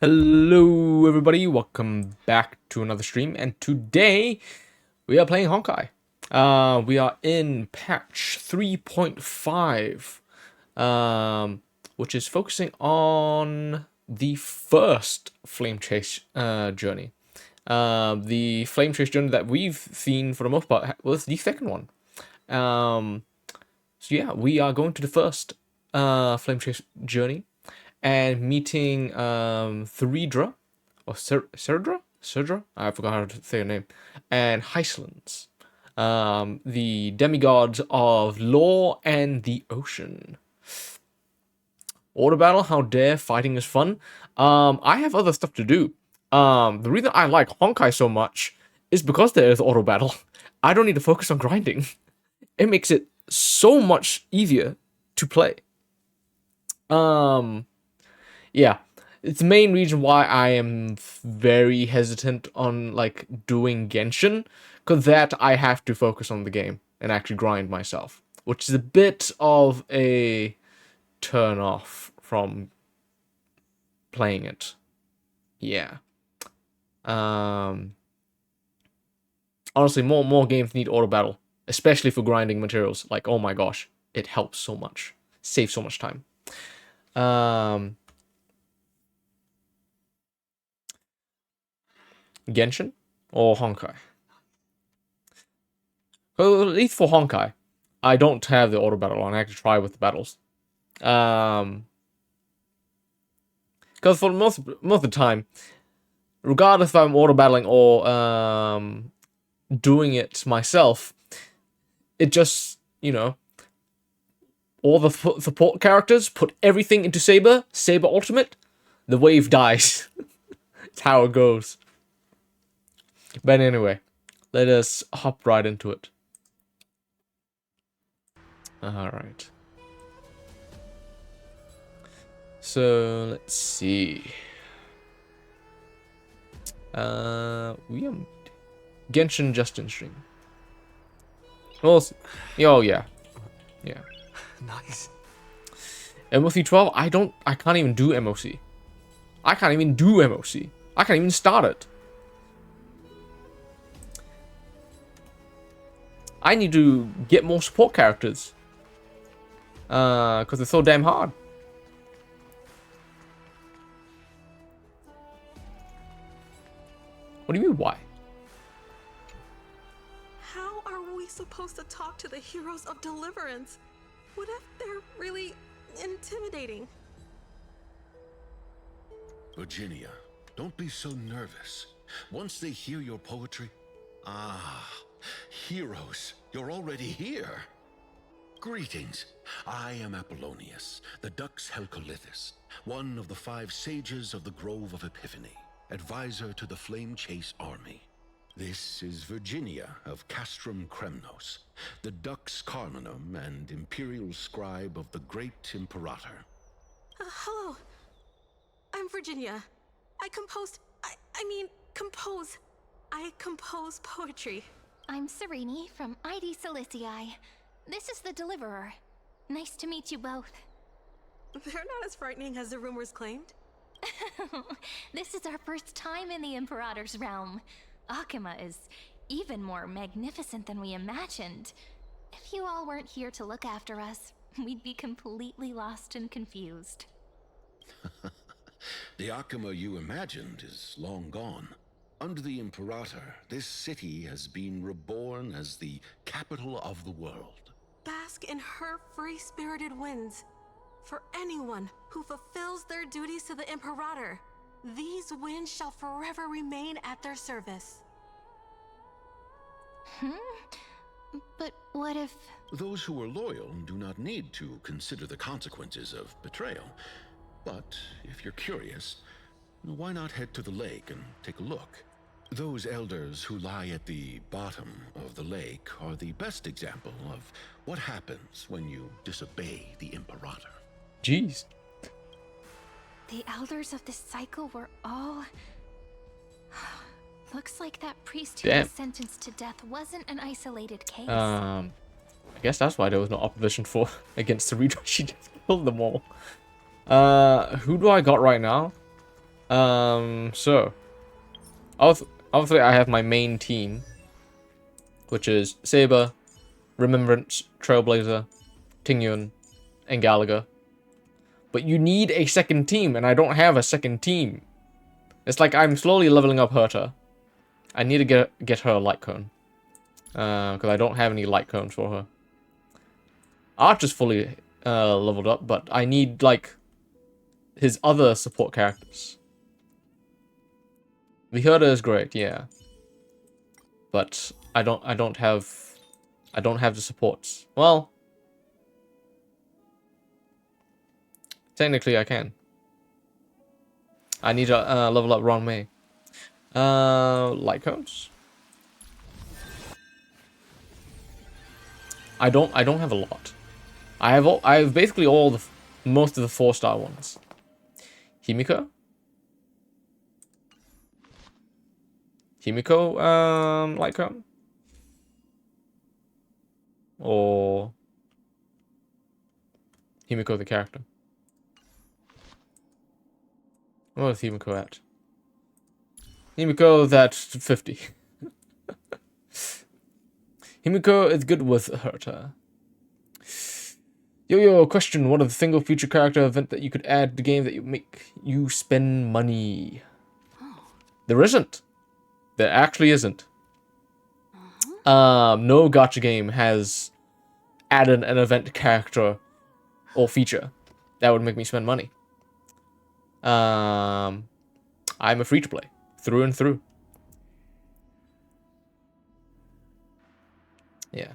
Hello everybody, welcome back to another stream, and today we are playing Honkai. We are in patch 3.5, which is focusing on the first Flame Chase journey. The Flame Chase journey that we've seen for the most part was the second one. So yeah, we are going to the first Flame Chase journey and meeting Thredra or Serdra? I forgot how to say her name. And Hycelands, the demigods of law and the ocean. Order battle, how dare, fighting is fun. I have other stuff to do. The reason I like Honkai so much is because there is auto battle. I don't need to focus on grinding. It makes it so much easier to play. Yeah, it's the main reason why I am very hesitant on like doing Genshin, because that I have to focus on the game and actually grind myself, which is a bit of a turn off from playing it. Yeah. Honestly, more games need auto battle, especially for grinding materials. Like, oh my gosh, it helps so much, saves so much time. Genshin or Honkai? Well, at least for Honkai, I don't have the auto battle on. I have to try with the battles. Because for most of the time, regardless if I'm auto battling or doing it myself, it just, all the support characters put everything into Saber Ultimate, the wave dies. It's how it goes. But anyway, let us hop right into it. Alright. So, let's see. We are Genshin Justin stream. Well, oh yeah. Yeah. Nice. MOC 12? I can't even do MOC. I can't even do MOC. I can't even start it. I need to get more support characters. Because it's so damn hard. What do you mean, why? How are we supposed to talk to the heroes of deliverance? What if they're really intimidating? Virginia, don't be so nervous. Once they hear your poetry... heroes, you're already here. Greetings. I am Apollonius, the Dux Helcolithus, one of the 5 sages of the Grove of Epiphany, advisor to the Flame Chase army. This is Virginia of Castrum Kremnos, the Dux Carminum and imperial scribe of the great Imperator. Hello. I'm Virginia. I compose poetry. I'm Serene from ID Silicii. This is the Deliverer. Nice to meet you both. They're not as frightening as the rumors claimed. This is our first time in the Imperator's realm. Akima is even more magnificent than we imagined. If you all weren't here to look after us, we'd be completely lost and confused. The Akima you imagined is long gone. Under the Imperator, this city has been reborn as the capital of the world. Bask in her free-spirited winds. For anyone who fulfills their duties to the Imperator, these winds shall forever remain at their service. But what if... Those who are loyal do not need to consider the consequences of betrayal. But if you're curious, why not head to the lake and take a look? Those elders who lie at the bottom of the lake are the best example of what happens when you disobey the Imperator. Jeez. The elders of this cycle were all... Looks like that priest who was sentenced to death wasn't an isolated case. I guess that's why there was no opposition against Thredra. She just killed them all. Who do I got right now? So obviously I have my main team, which is Saber, Remembrance, Trailblazer, Tingyun, and Gallagher. But you need a second team, and I don't have a second team. It's like I'm slowly leveling up Herta. I need to get her a light cone. Because I don't have any light cones for her. Arch is fully leveled up, but I need, like, his other support characters. Viherda is great, yeah. But I don't have the supports. Well, technically I can. I need to level up Ron May. Light cones. I don't have a lot. I have basically most of the 4-star ones. Himiko, light cone, or Himiko the character. What is Himiko at? Himiko's at 50. Himiko is good with Herta. Yo, question. What is the single feature character event that you could add to the game that you make you spend money? There isn't. There actually isn't. No gacha game has added an event character or feature that would make me spend money. I'm a free-to-play. Through and through. Yeah.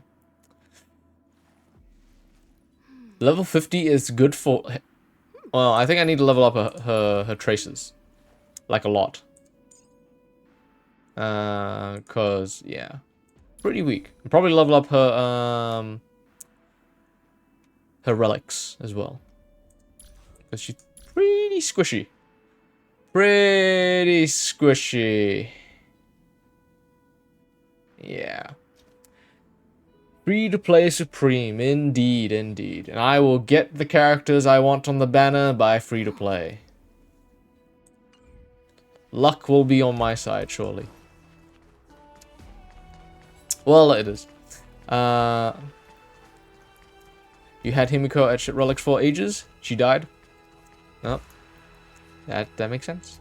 Level 50 is good for... Well, I think I need to level up her traces. Like, a lot. Cause, yeah. Pretty weak. I'll probably level up her, her relics as well. Because she's pretty squishy. Pretty squishy. Yeah. Free to play supreme, indeed, indeed. And I will get the characters I want on the banner by free to play. Luck will be on my side, surely. Well, it is. You had Himiko at Shit Relics for ages. She died. Oh. That makes sense.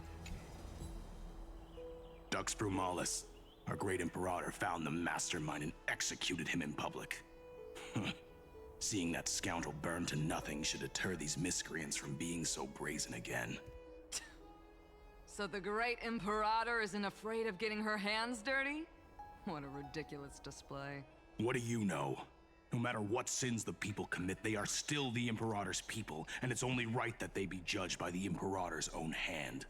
Dux Brumalis, our great Imperator, found the mastermind and executed him in public. Seeing that scoundrel burn to nothing should deter these miscreants from being so brazen again. So the great Imperator isn't afraid of getting her hands dirty? What a ridiculous display. What do you know? No matter what sins the people commit, they are still the Imperator's people, and it's only right that they be judged by the Imperator's own hand.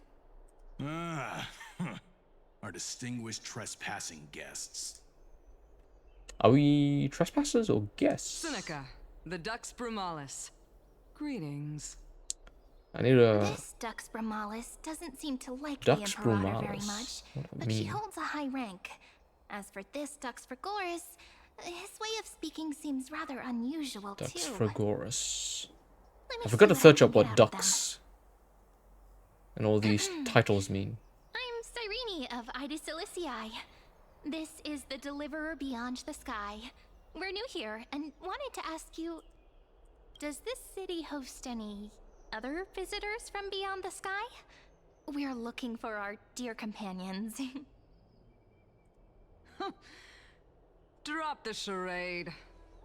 Our distinguished trespassing guests. Are we trespassers or guests? Seneca, the Dux Brumalis. Greetings. I need a... This Dux Brumalis doesn't seem to like Dux the Imperator very Brumalis. much, What does that but she mean? holds a high rank. As for this Dux Frigoris, his way of speaking seems rather unusual Dux too. Frigoris. Let me I forgot see to I search can up get what out of them. ducks and all these titles mean. I'm Cyrene of Ida Cilicii. This is the Deliverer Beyond the Sky. We're new here and wanted to ask you, does this city host any other visitors from beyond the sky? We're looking for our dear companions. Drop the charade.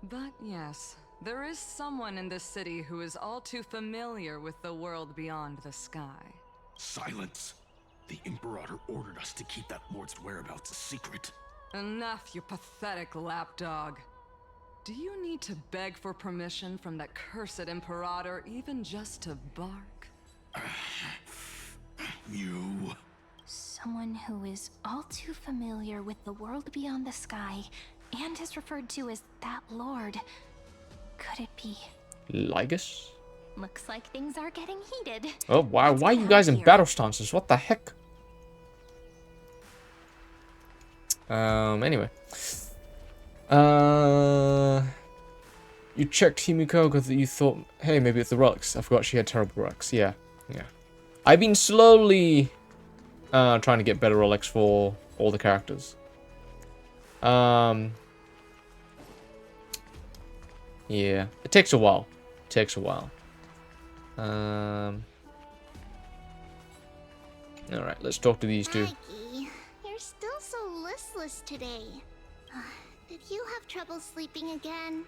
But yes, there is someone in this city who is all too familiar with the world beyond the sky. Silence! The Imperator ordered us to keep that lord's whereabouts a secret. Enough, you pathetic lapdog. Do you need to beg for permission from that cursed Imperator even just to bark? You... Someone who is all too familiar with the world beyond the sky and is referred to as that lord. Could it be? Ligus? Looks like things are getting heated. Oh, wow. Let's Why are get you out guys of in here. battle stances? What the heck? Anyway. You checked Himiko because you thought, hey, maybe it's the relics. I forgot she had terrible relics. Yeah. I've been slowly trying to get better relics for all the characters. Yeah, it takes a while. It takes a while. All right, let's talk to these two. Maggie, you're still so listless today. Did you have trouble sleeping again?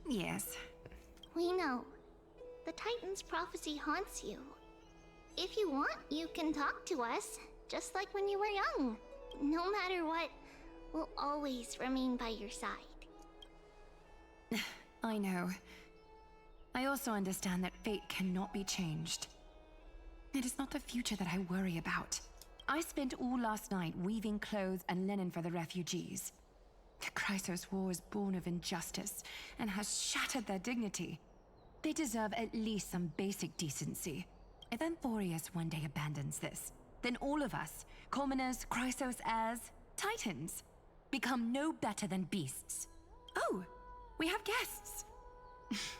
Yes. We know. The Titan's prophecy haunts you. If you want, you can talk to us, just like when you were young. No matter what, we'll always remain by your side. I know. I also understand that fate cannot be changed. It is not the future that I worry about. I spent all last night weaving clothes and linen for the refugees. The Chrysos War is born of injustice and has shattered their dignity. They deserve at least some basic decency. If Amphoreus one day abandons this, then all of us, commoners, Chrysos heirs, Titans, become no better than beasts. Oh, we have guests.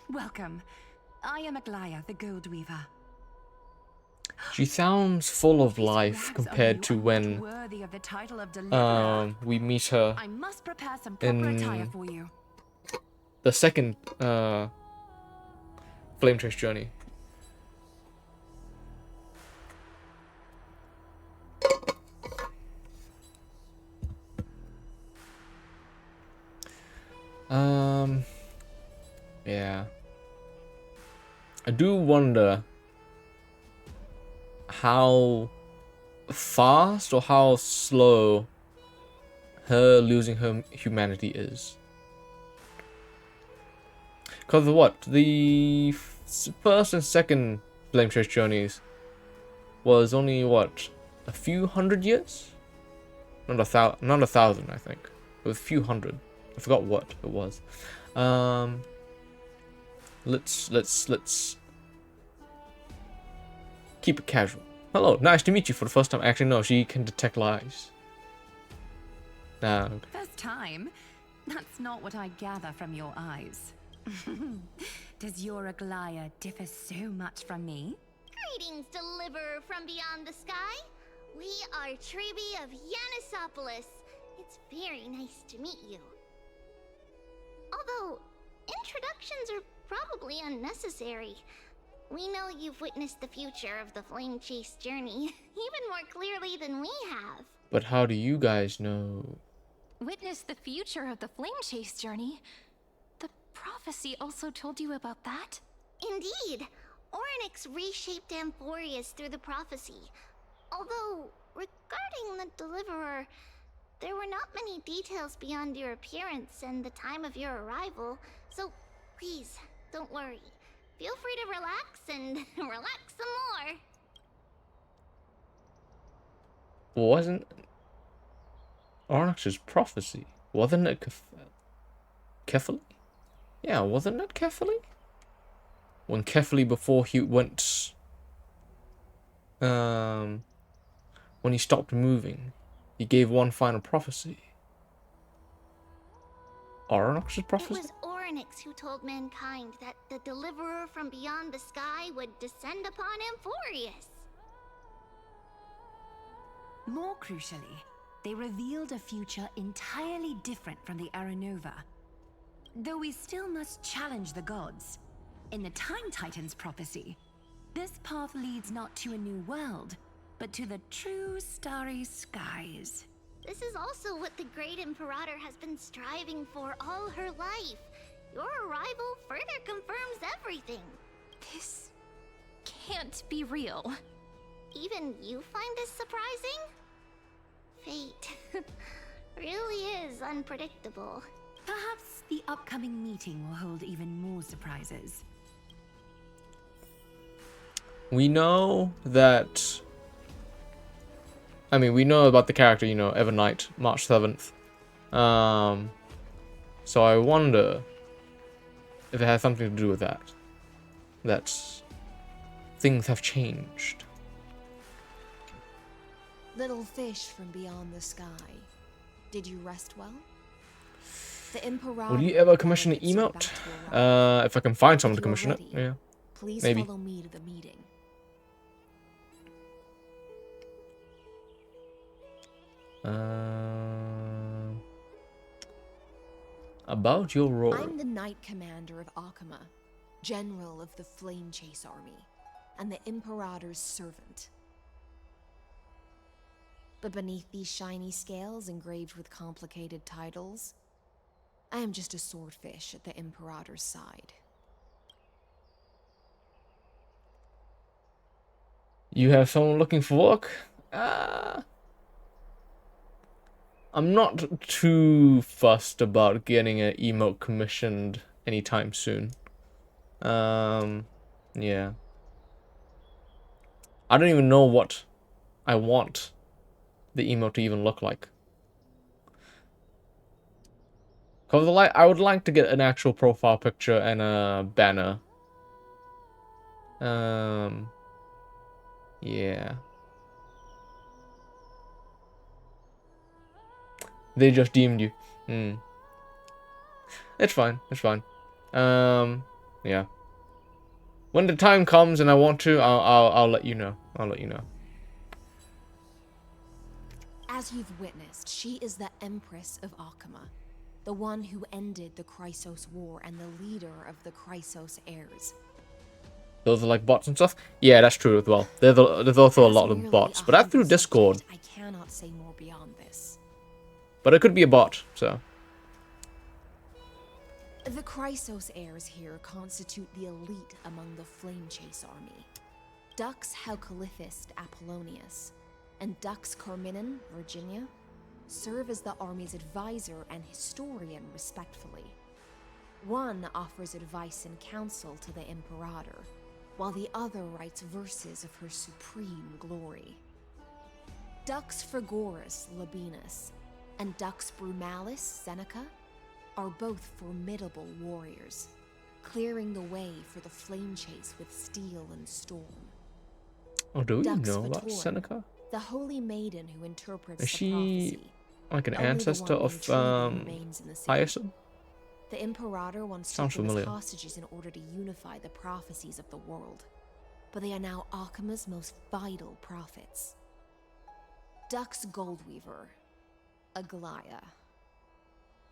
Welcome. I am Aglaya, the Gold Weaver. She sounds full of life compared to when Worthy of the title of Deliverer. we meet her I must prepare some proper attire in for you. the second Flame Trace journey. Yeah. I do wonder how fast or how slow her losing her humanity is. Because what? The first and second Flame Trace journeys was only, what, a few hundred years? Not a thousand, I think. It was a few hundred. I forgot what it was. Let's keep it casual. Hello, nice to meet you for the first time. Actually, no, she can detect lies. Nah. Okay. First time? That's not what I gather from your eyes. Does your Aglaya differ so much from me? Greetings, Deliverer from beyond the sky. We are Trebi of Yanisopolis. It's very nice to meet you. Although, introductions are probably unnecessary. We know you've witnessed the future of the Flame Chase journey even more clearly than we have. But how do you guys know? Witness the future of the Flame Chase journey? The prophecy also told you about that? Indeed. Orynyx reshaped Amphoreus through the prophecy. Although, regarding the Deliverer, there were not many details beyond your appearance and the time of your arrival, so please, don't worry. Feel free to relax and relax some more. Wasn't Orynyx's prophecy? Wasn't it Kefali? Yeah, wasn't it Kefali? When Kefali, before he went, when he stopped moving, he gave one final prophecy. Orynyx's prophecy? It was Orynyx who told mankind that the Deliverer from beyond the sky would descend upon Amphoreus. More crucially, they revealed a future entirely different from the Aranova. Though we still must challenge the gods. In the Time Titan's prophecy, this path leads not to a new world, but to the true starry skies. This is also what the Great Imperator has been striving for all her life. Your arrival further confirms everything. This can't be real. Even you find this surprising? Fate really is unpredictable. Perhaps the upcoming meeting will hold even more surprises. We know that... I mean, we know about the character, you know, Evernight, March 7th. So I wonder if it has something to do with that. That things have changed. Little fish from beyond the sky. Did you rest well? The Emperor. Will you ever commission an emote? If I can find someone to commission it, yeah. Please maybe. follow me to the meeting. About your role. I'm the Knight Commander of Akama, General of the Flame Chase Army, and the Imperator's servant. But beneath these shiny scales engraved with complicated titles, I am just a swordfish at the Imperator's side. You have someone looking for work? I'm not too fussed about getting an emote commissioned anytime soon. Yeah. I don't even know what I want the emote to even look like. Cause I would like to get an actual profile picture and a banner. Yeah. They just deemed you. It's fine. It's fine. Yeah. When the time comes and I want to, I'll let you know. I'll let you know. As you've witnessed, she is the Empress of Akama, the one who ended the Chrysos War and the leader of the Chrysos heirs. Those are like bots and stuff? Yeah, that's true as well. There's also a lot of bots, but that's through Discord. I cannot say more beyond this. But it could be a bot, so. The Chrysos heirs here constitute the elite among the Flame Chase army. Dux Halkalithist Apollonius and Dux Carminin, Virginia, serve as the army's advisor and historian respectfully. One offers advice and counsel to the Imperator, while the other writes verses of her supreme glory. Dux Frigoris Labienus and Dux Brumalis Seneca are both formidable warriors, clearing the way for the flame chase with steel and storm. Oh, do we Dux know about Vatorin, Seneca? the holy maiden who interprets Is the she prophecy, like an only the ancestor one of who truly remains in the city. Hyacinth? The Imperator once Sounds took them as familiar. hostages in order to unify the prophecies of the world, but they are now Akama's most vital prophets. Dux Goldweaver, Aglaya.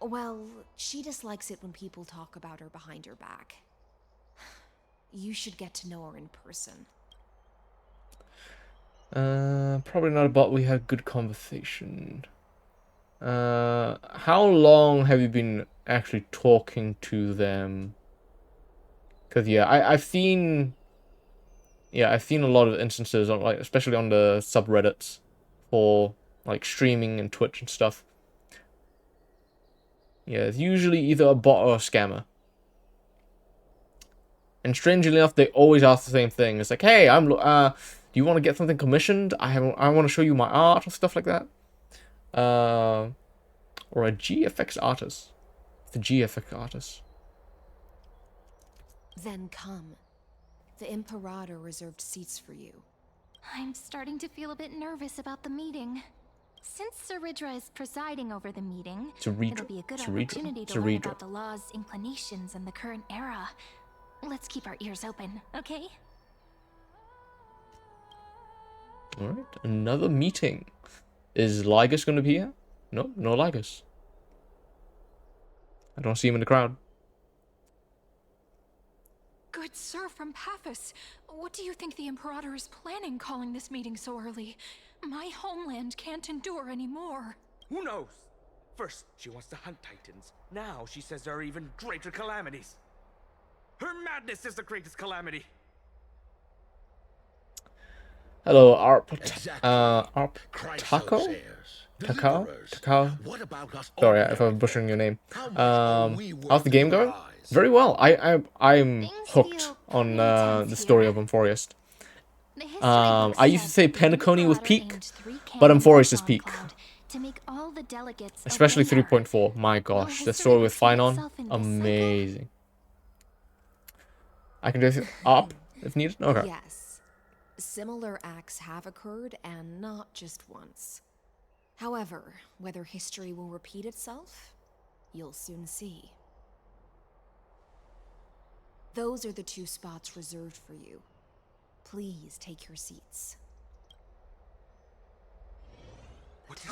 Well, she dislikes it when people talk about her behind her back. You should get to know her in person. Probably not a bot. We had good conversation. How long have you been actually talking to them? Because yeah, I've seen a lot of instances on, like, especially on the subreddits for like streaming and Twitch and stuff. Yeah, it's usually either a bot or a scammer. And strangely enough, they always ask the same thing. It's like, hey, do you want to get something commissioned? I want to show you my art or stuff like that. Or a GFX artist. The GFX artist. Then come. The Imperator reserved seats for you. I'm starting to feel a bit nervous about the meeting. Since Saridra is presiding over the meeting, it'll be a good opportunity to learn about the law's inclinations in the current era. Let's keep our ears open, okay? Alright, another meeting. Is Lygus going to be here? No, no Lygus. I don't see him in the crowd. Good sir from Paphos, what do you think the Imperator is planning calling this meeting so early? My homeland can't endure anymore. Who knows? First, she wants to hunt Titans. Now she says there are even greater calamities. Her madness is the greatest calamity. Hello, Arp. Exactly. Arp Taco? Takao? What about us? Sorry if I'm butchering your name. How much are we worth How's the game in your going? eyes? Very well. I'm Things hooked feel on pretty tense the story here. of Amphoreus. The history I used to say books said that the Penacony was Imperator peak, aimed 3 but cannons Amphoreus at is peak. Dawn Cloud to make all the delegates Especially obey her. 3.4. My gosh, the history story with repeat Finon, itself in this cycle? amazing. I can do this up if needed. Okay. Yes. Similar acts have occurred, and not just once. However, whether history will repeat itself, you'll soon see. Those are the 2 spots reserved for you. Please take your seats. That's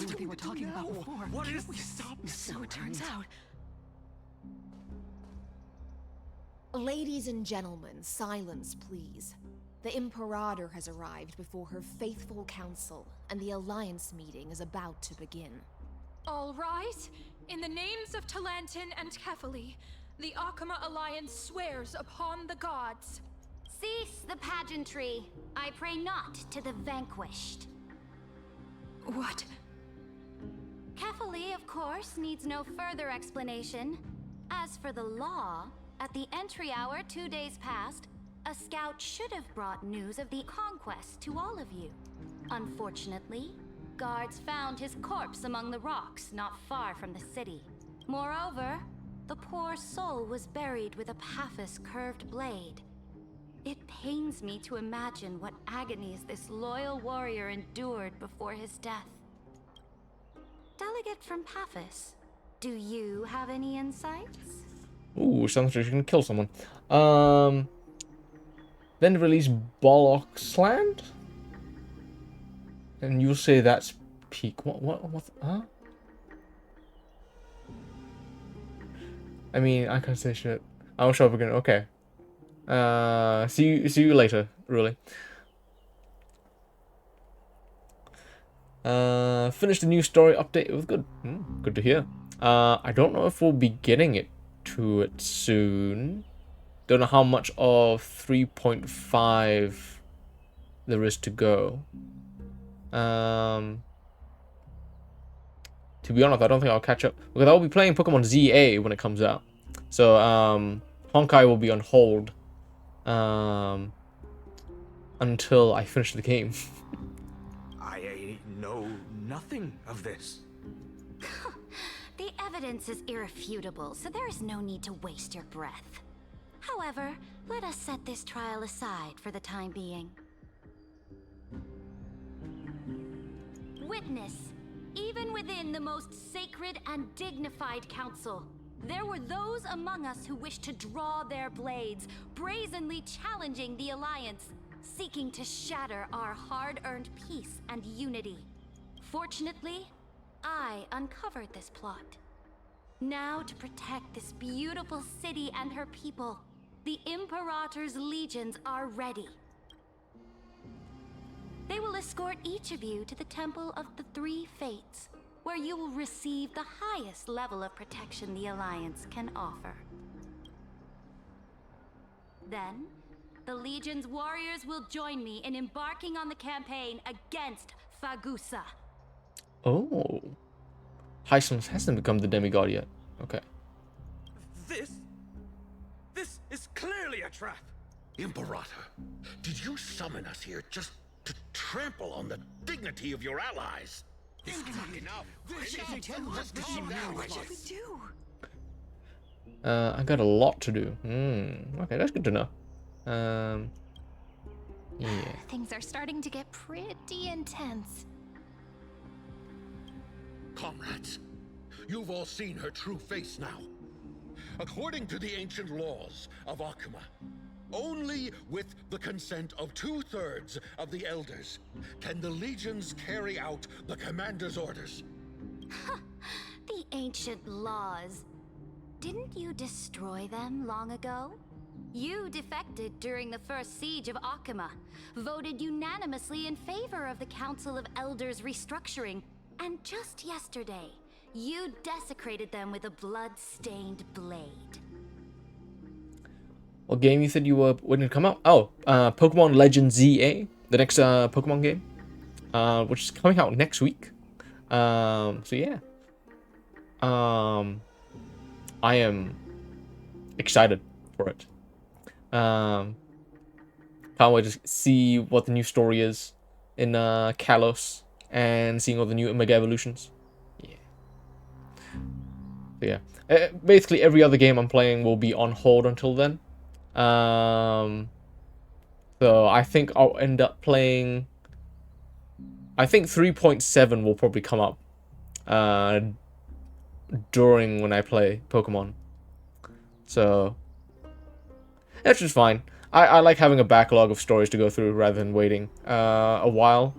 what they were talking about before. What is We this? stop this. So it turns out. Ladies and gentlemen, silence, please. The Imperator has arrived before her faithful council, and the Alliance meeting is about to begin. All right. In the names of Talantin and Kefali, the Akama Alliance swears upon the gods. Cease the pageantry. I pray not to the vanquished. What? Kefali, of course, needs no further explanation. As for the law, at the entry hour 2 days past, a scout should have brought news of the conquest to all of you. Unfortunately, guards found his corpse among the rocks not far from the city. Moreover, the poor soul was buried with a Paphos curved blade. It pains me to imagine what agonies this loyal warrior endured before his death. Delegate from Paphos, do you have any insights? Ooh, sounds like you can kill someone. Then release Bollocksland? And you'll say that's peak. What, huh? I mean, I can't say shit. I'll show up again. Okay. See you later, really. Finished the new story update. It was good. Good to hear. I don't know if we'll be getting it to it soon. Don't know how much of 3.5 there is to go. To be honest, I don't think I'll catch up because I'll be playing Pokemon ZA when it comes out. So Honkai will be on hold until I finish the game. I know nothing of this. The evidence is irrefutable, so there is no need to waste your breath. However, let us set this trial aside for the time being. Witness, even within the most sacred and dignified council, there were those among us who wished to draw their blades, brazenly challenging the Alliance, seeking to shatter our hard-earned peace and unity. Fortunately, I uncovered this plot. Now, to protect this beautiful city and her people, the Imperator's legions are ready. They will escort each of you to the Temple of the Three Fates, where you will receive the highest level of protection the Alliance can offer. Then, the Legion's warriors will join me in embarking on the campaign against Fagusa. Oh. Hyslop hasn't become the demigod yet. Okay. This is clearly a trap. Imperator, did you summon us here just to trample on the dignity of your allies? I got a lot to do. Okay, that's good to know. Yeah. Things are starting to get pretty intense. Comrades, you've all seen her true face now. According to the ancient laws of Akama, only with the consent of 2/3 of the elders can the legions carry out the commander's orders. The ancient laws. Didn't you destroy them long ago? You defected during the first siege of Akama, voted unanimously in favor of the Council of Elders restructuring, and just yesterday, you desecrated them with a blood-stained blade. What game you said you were when it come out? Oh, Pokemon Legends ZA, the next Pokemon game, which is coming out next week. So yeah, I am excited for it. Can't wait to see what the new story is in Kalos and seeing all the new Mega Evolutions. Yeah. Basically every other game I'm playing will be on hold until then. So I think I'll end up playing. I think 3.7 will probably come up during when I play Pokemon. So that's just fine. I like having a backlog of stories to go through rather than waiting a while.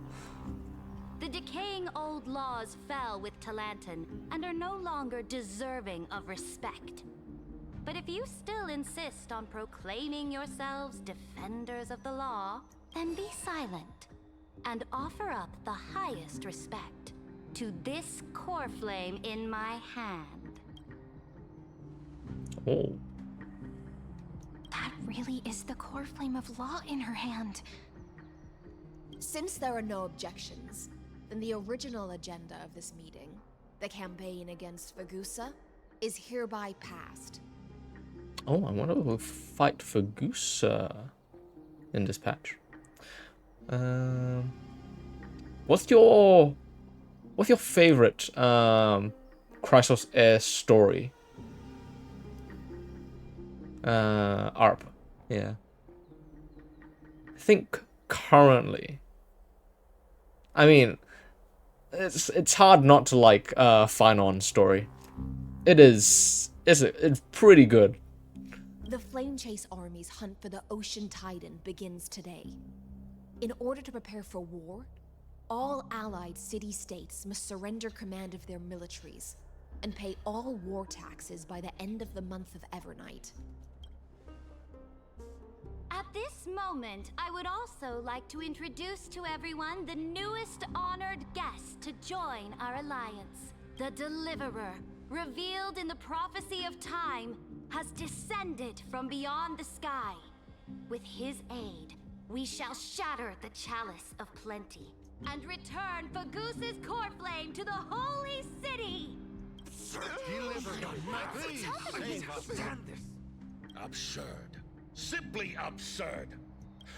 laws fell with Talanton and are no longer deserving of respect. But if you still insist on proclaiming yourselves defenders of the law, then be silent and offer up the highest respect to this core flame in my hand. Oh. That really is the core flame of law in her hand. Since there are no objections, then the original agenda of this meeting, the campaign against Fagusa, is hereby passed. Oh, I wonder who will fight for Goose in this patch. What's your favorite Chrysos Air story? ARP, yeah. I think currently, I mean, it's hard not to like Finon story. It's pretty good. The Flame Chase Army's hunt for the Ocean Titan begins today. In order to prepare for war, all allied city-states must surrender command of their militaries and pay all war taxes by the end of the month of Evernight. At this moment, I would also like to introduce to everyone the newest honored guest to join our alliance. The Deliverer, revealed in the prophecy of time, has descended from beyond the sky. With his aid, we shall shatter the chalice of plenty and return Fagusa's core flame to the holy city. Absurd. Simply absurd.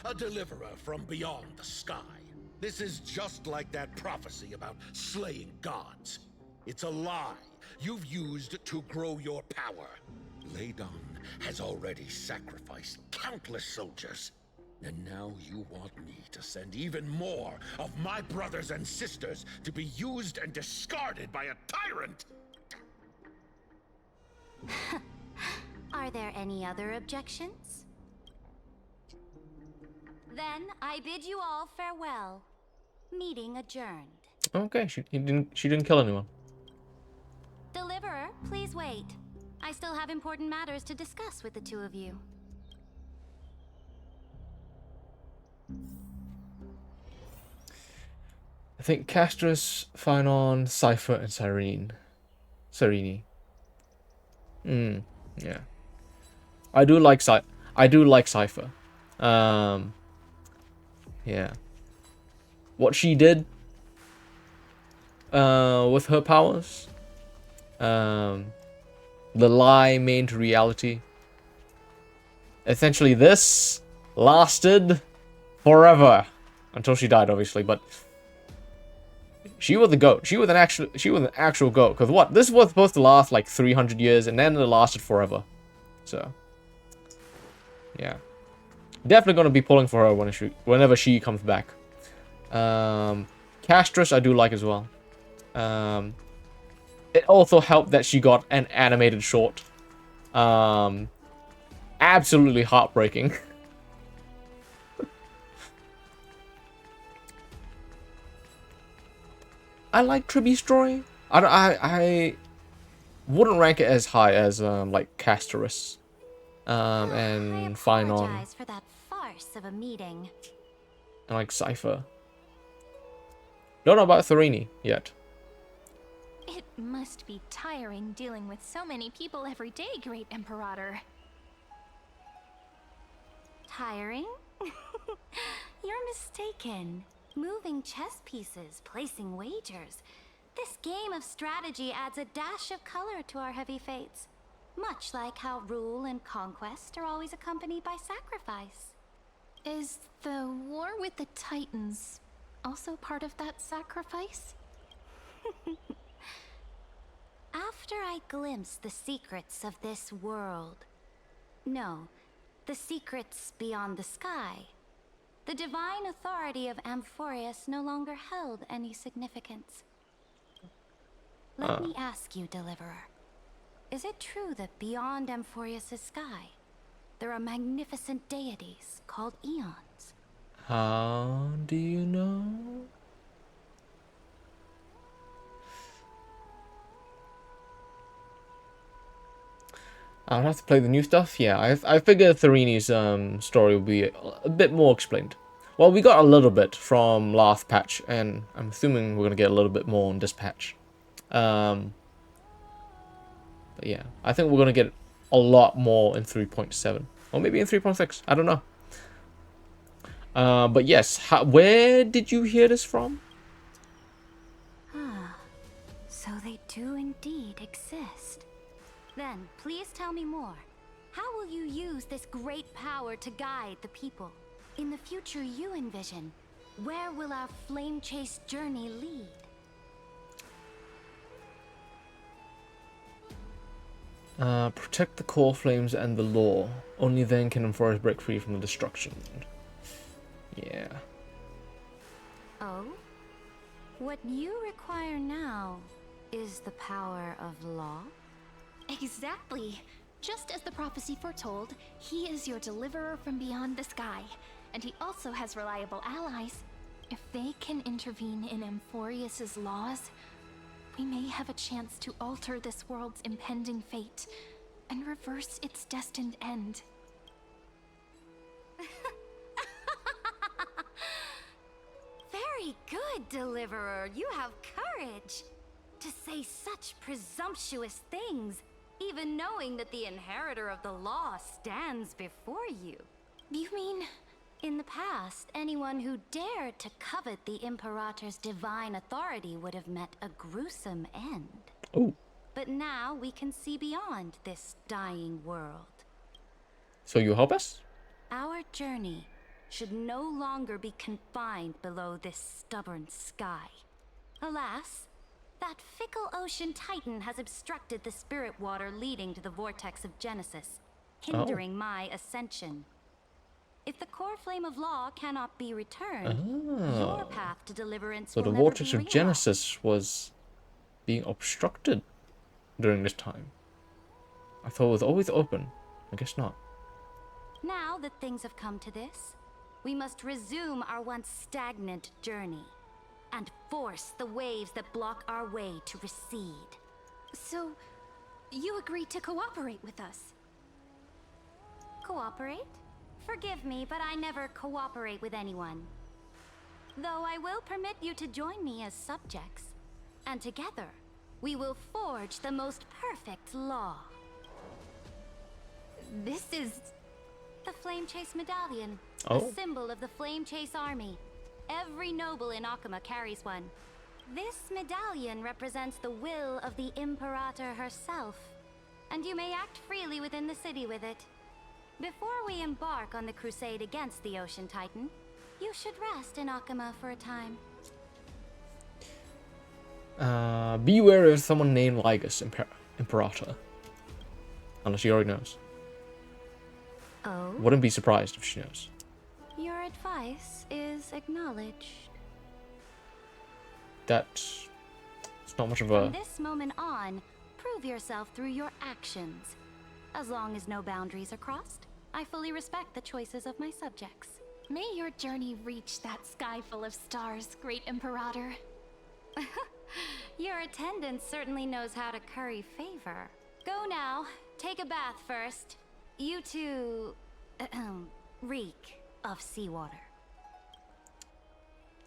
A deliverer from beyond the sky. This is just like that prophecy about slaying gods. It's a lie you've used to grow your power. Ladon has already sacrificed countless soldiers. And now you want me to send even more of my brothers and sisters to be used and discarded by a tyrant? Are there any other objections? Then I bid you all farewell. Meeting adjourned. Okay, she didn't kill anyone. Deliverer, please wait. I still have important matters to discuss with the two of you. I think Castris, Finon, Cypher, and Serene. Yeah. I do like Cypher. Yeah. What she did with her powers. The lie made reality. Essentially, this lasted forever until she died, obviously. But she was the goat. She was an actual goat. Because what? This was supposed to last like 300 years, and then it lasted forever. So, yeah, definitely gonna be pulling for her whenever she comes back. Castris, I do like as well. It also helped that she got an animated short. Absolutely heartbreaking. I like Triby's story. I wouldn't rank it as high as like Castris and Finon. I apologize for that farce of a meeting. And like Cypher. Don't know about Serene yet. It must be tiring dealing with so many people every day, Great Imperator. Tiring? You're mistaken. Moving chess pieces, placing wagers. This game of strategy adds a dash of color to our heavy fates. Much like how rule and conquest are always accompanied by sacrifice. Is the war with the Titans also part of that sacrifice? After I glimpse the secrets of this world. No, the secrets beyond the sky. The divine authority of Amphoreus no longer held any significance. Let me ask you, Deliverer. Is it true that beyond Amphoreus' sky, there are magnificent deities called Eons? How do you know? I'll have to play the new stuff. Yeah, I figured Tharini's story will be a bit more explained. Well, we got a little bit from last patch, and I'm assuming we're gonna get a little bit more in this patch. But yeah, I think we're gonna get a lot more in 3.7, or maybe in 3.6. I don't know. But yes, where did you hear this from? Ah, so they do indeed exist. Then, please tell me more. How will you use this great power to guide the people? In the future you envision, where will our flame chase journey lead? Protect the core flames and the law. Only then can Amphoreus break free from the destruction. Yeah. Oh? What you require now is the power of law? Exactly. Just as the prophecy foretold, he is your deliverer from beyond the sky. And he also has reliable allies. If they can intervene in Amphoreus's laws, we may have a chance to alter this world's impending fate and reverse its destined end. Very good, Deliverer. You have courage. To say such presumptuous things, even knowing that the inheritor of the law stands before you. You mean... In the past, anyone who dared to covet the Imperator's divine authority would have met a gruesome end. Oh. But now we can see beyond this dying world. So you help us? Our journey should no longer be confined below this stubborn sky. Alas, that fickle ocean titan has obstructed the spirit water leading to the vortex of Genesis, hindering my ascension. If the core flame of law cannot be returned, your path to deliverance so will the never vortex be of Genesis was being obstructed during this time. I thought it was always open. I guess not. Now that things have come to this, we must resume our once stagnant journey and force the waves that block our way to recede. So, you agreed to cooperate with us? Cooperate? Forgive me, but I never cooperate with anyone. Though I will permit you to join me as subjects, and together we will forge the most perfect law. This is... the Flame Chase Medallion, Oh. a symbol of the Flame Chase Army. Every noble in Akuma carries one. This medallion represents the will of the Imperator herself, and you may act freely within the city with it. Before we embark on the crusade against the Ocean Titan, you should rest in Akuma for a time. Be wary of someone named Ligus, Imperator. Unless she already knows. Oh? Wouldn't be surprised if she knows. Your advice is acknowledged. It's not much of From a... this moment on, prove yourself through your actions. As long as no boundaries are crossed, I fully respect the choices of my subjects. May your journey reach that sky full of stars, great Imperator. Your attendant certainly knows how to curry favor. Go now. Take a bath first. You two... reek of seawater.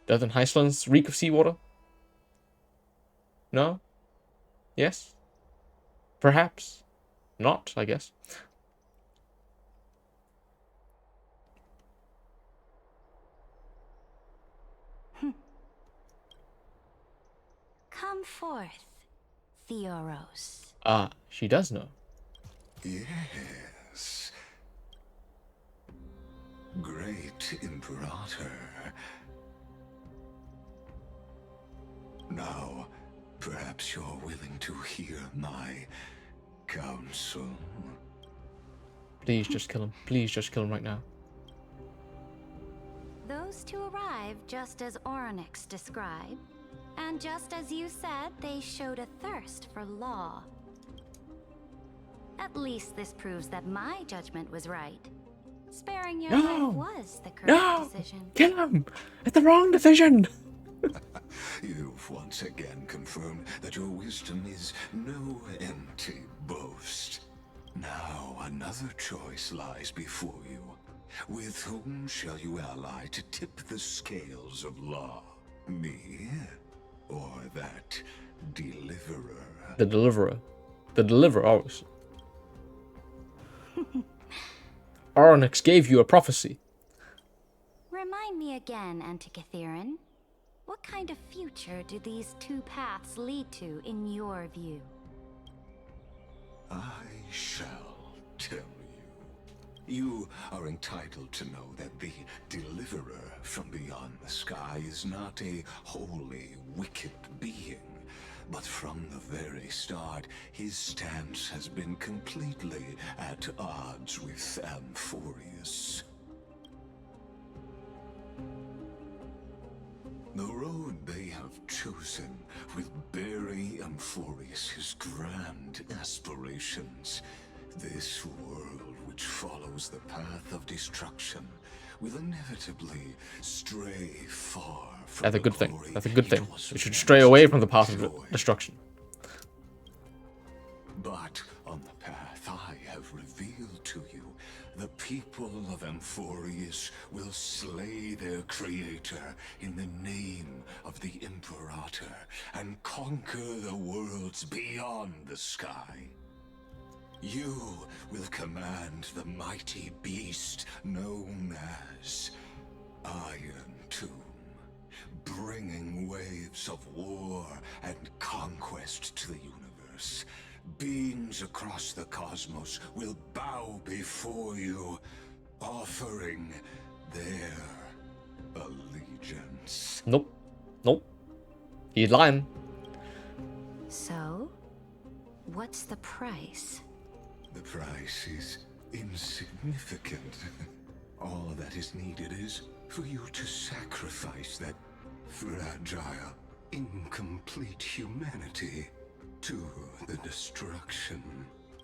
Doesn't Iceland's reek of seawater? No? Yes? Perhaps? Not, I guess. Come forth, Theoros. Ah, she does know. Yes. Great Imperator. Now, perhaps you're willing to hear my counsel. Please just kill him. Please just kill him right now. Those two arrived just as Orynyx described, and just as you said, they showed a thirst for law. At least this proves that my judgment was right. Sparing your life was the correct decision. Kill him! It's the wrong decision! You've once again confirmed that your wisdom is no empty boast. Now another choice lies before you. With whom shall you ally to tip the scales of law? Me? Or that deliverer? The deliverer. The deliverer, obviously. Onyx gave you a prophecy. Remind me again, Antikythera. What kind of future do these two paths lead to in your view? I shall tell you. You are entitled to know that the deliverer from beyond the sky is not a wholly wicked being, but from the very start, his stance has been completely at odds with Amphoreus. The road they have chosen will bury Amphoreus' grand aspirations. This world which follows the path of destruction will inevitably stray far from That's a good the thing. glory That's a good it thing. was We should meant stray away to from the path of enjoy. destruction. But on the path I have revealed to you, the people of Amphoreus will slay their creator in the name of the Imperator and conquer the worlds beyond the sky. You will command the mighty beast known as Iron Tomb, bringing waves of war and conquest to the universe. Beings across the cosmos will bow before you, offering their allegiance. Nope. Nope. He's lying. So, what's the price? The price is insignificant. All that is needed is for you to sacrifice that fragile, incomplete humanity to the destruction.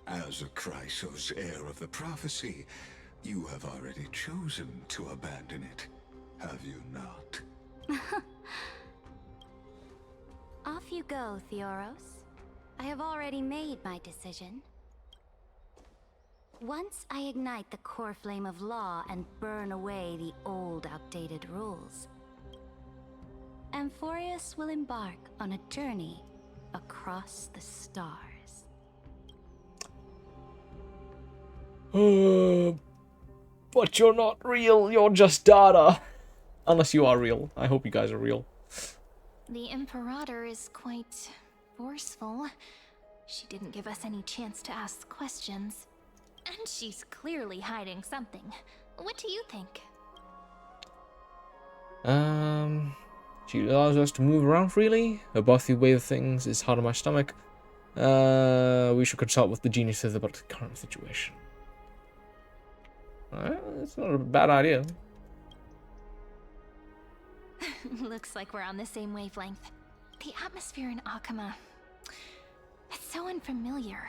As a Chrysos, heir of the prophecy, you have already chosen to abandon it, have you not? Off you go, Theoros. I have already made my decision. Once I ignite the core flame of law and burn away the old, outdated rules, Amphoreus will embark on a journey across the stars. But you're not real, you're just data. Unless you are real. I hope you guys are real. The Imperator is quite forceful. She didn't give us any chance to ask questions. And she's clearly hiding something. What do you think? She allows us to move around freely. Her bothy way of things is hard on my stomach. We should consult with the geniuses about the current situation. That's not a bad idea. Looks like we're on the same wavelength. The atmosphere in Akama, it's so unfamiliar.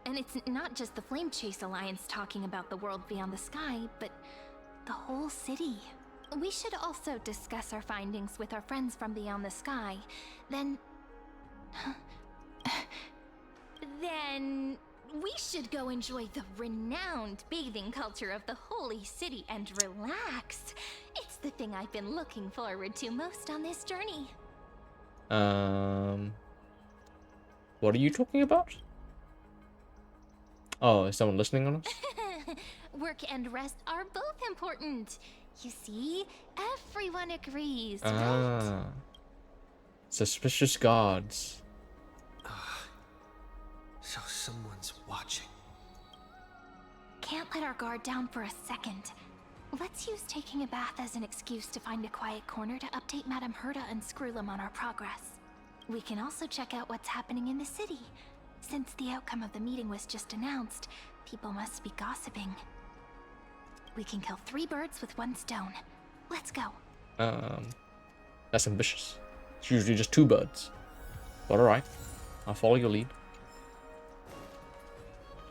And it's not just the Flame Chase Alliance talking about the world beyond the sky, but the whole city. We should also discuss our findings with our friends from beyond the sky. Then we should go enjoy the renowned bathing culture of the holy city and relax. It's the thing I've been looking forward to most on this journey. What are you talking about? Oh, is someone listening on us? Work and rest are both important. You see, everyone agrees, right? Ah. Suspicious gods. So someone's watching. Can't let our guard down for a second. Let's use taking a bath as an excuse to find a quiet corner to update Madame Herta and Screwlum on our progress. We can also check out what's happening in the city. Since the outcome of the meeting was just announced, people must be gossiping. We can kill 3 birds with 1 stone. Let's go. That's ambitious. It's usually just 2 birds. But alright. I'll follow your lead.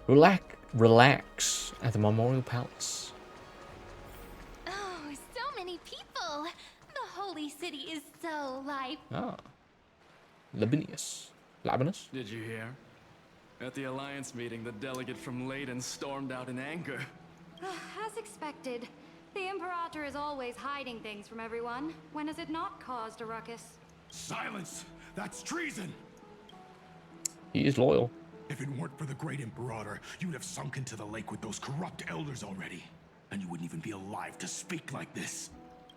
Relax at the Memorial Palace. Oh, so many people! The holy city is so lively. Ah. Labinius. Labinus? Did you hear? At the Alliance meeting, the delegate from Leyden stormed out in anger. As expected. The Imperator is always hiding things from everyone. When has it not caused a ruckus? Silence! That's treason! He is loyal. If it weren't for the great Imperator, you'd have sunk into the lake with those corrupt elders already. And you wouldn't even be alive to speak like this.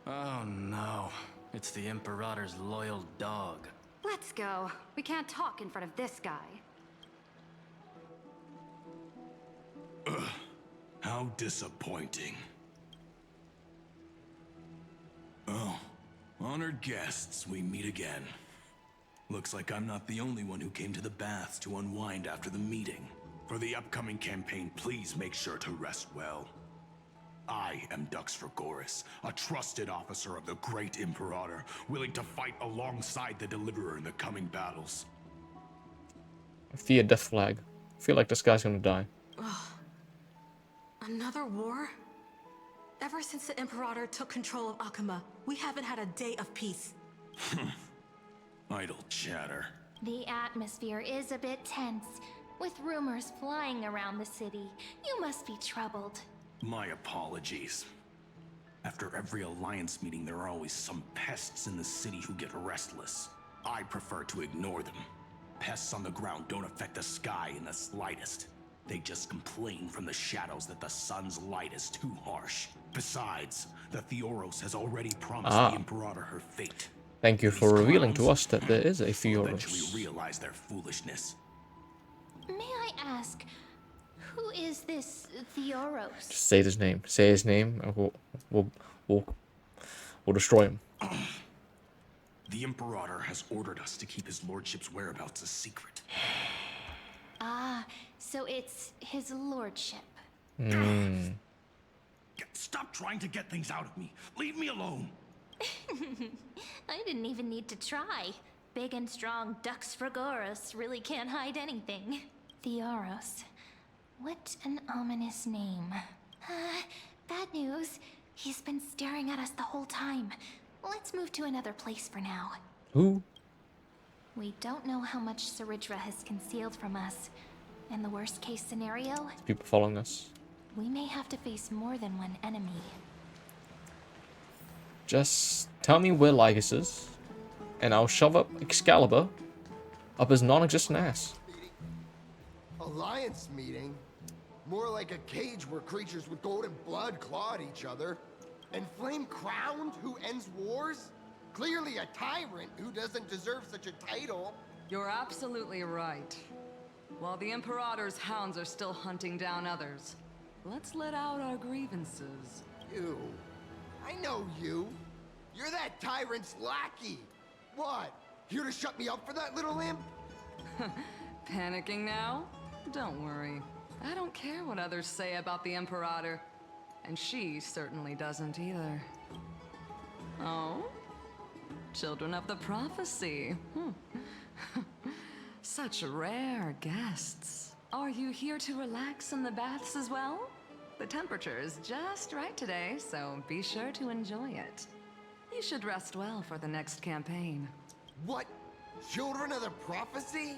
Oh no. It's the Imperator's loyal dog. Let's go. We can't talk in front of this guy. Ugh. How disappointing. Oh, honored guests, we meet again. Looks like I'm not the only one who came to the baths to unwind after the meeting. For the upcoming campaign, please make sure to rest well. I am Dux Fragoris, a trusted officer of the Great Imperator, willing to fight alongside the Deliverer in the coming battles. I see a death flag. I feel like this guy's gonna die. Ugh. Another war? Ever since the Imperator took control of Akuma, we haven't had a day of peace. Idle chatter. The atmosphere is a bit tense, with rumors flying around the city. You must be troubled. My apologies. After every Alliance meeting, there are always some pests in the city who get restless. I prefer to ignore them. Pests on the ground don't affect the sky in the slightest. They just complain from the shadows that the sun's light is too harsh. Besides, the Theoros has already promised the Imperator her fate. Thank you for revealing to us that there is a Theoros. Eventually realize their foolishness. May I ask, who is this Theoros? Just say his name. Say his name, and we'll destroy him. The Imperator has ordered us to keep his lordship's whereabouts a secret. Ah, so it's his lordship. Stop trying to get things out of me. Leave me alone. I didn't even need to try. Big and strong Dux Fragoris really can't hide anything. Theoros. What an ominous name. Bad news. He's been staring at us the whole time. Let's move to another place for now. Who? We don't know how much Saridra has concealed from us. In the worst case scenario, People following us. we may have to face more than one enemy. Just tell me where Lygus is, and I'll shove up Excalibur up his non-existent ass. Alliance meeting? More like a cage where creatures with golden blood claw at each other. And Flame Crowned, who ends wars? Clearly a tyrant who doesn't deserve such a title. You're absolutely right. While the Imperator's hounds are still hunting down others, let's let out our grievances. You. I know you. You're that tyrant's lackey. What? Here to shut me up for that little imp? Panicking now? Don't worry. I don't care what others say about the Imperator. And she certainly doesn't either. Oh? Children of the Prophecy. Such rare guests. Are you here to relax in the baths as well? The temperature is just right today, so be sure to enjoy it. You should rest well for the next campaign. What? Children of the Prophecy?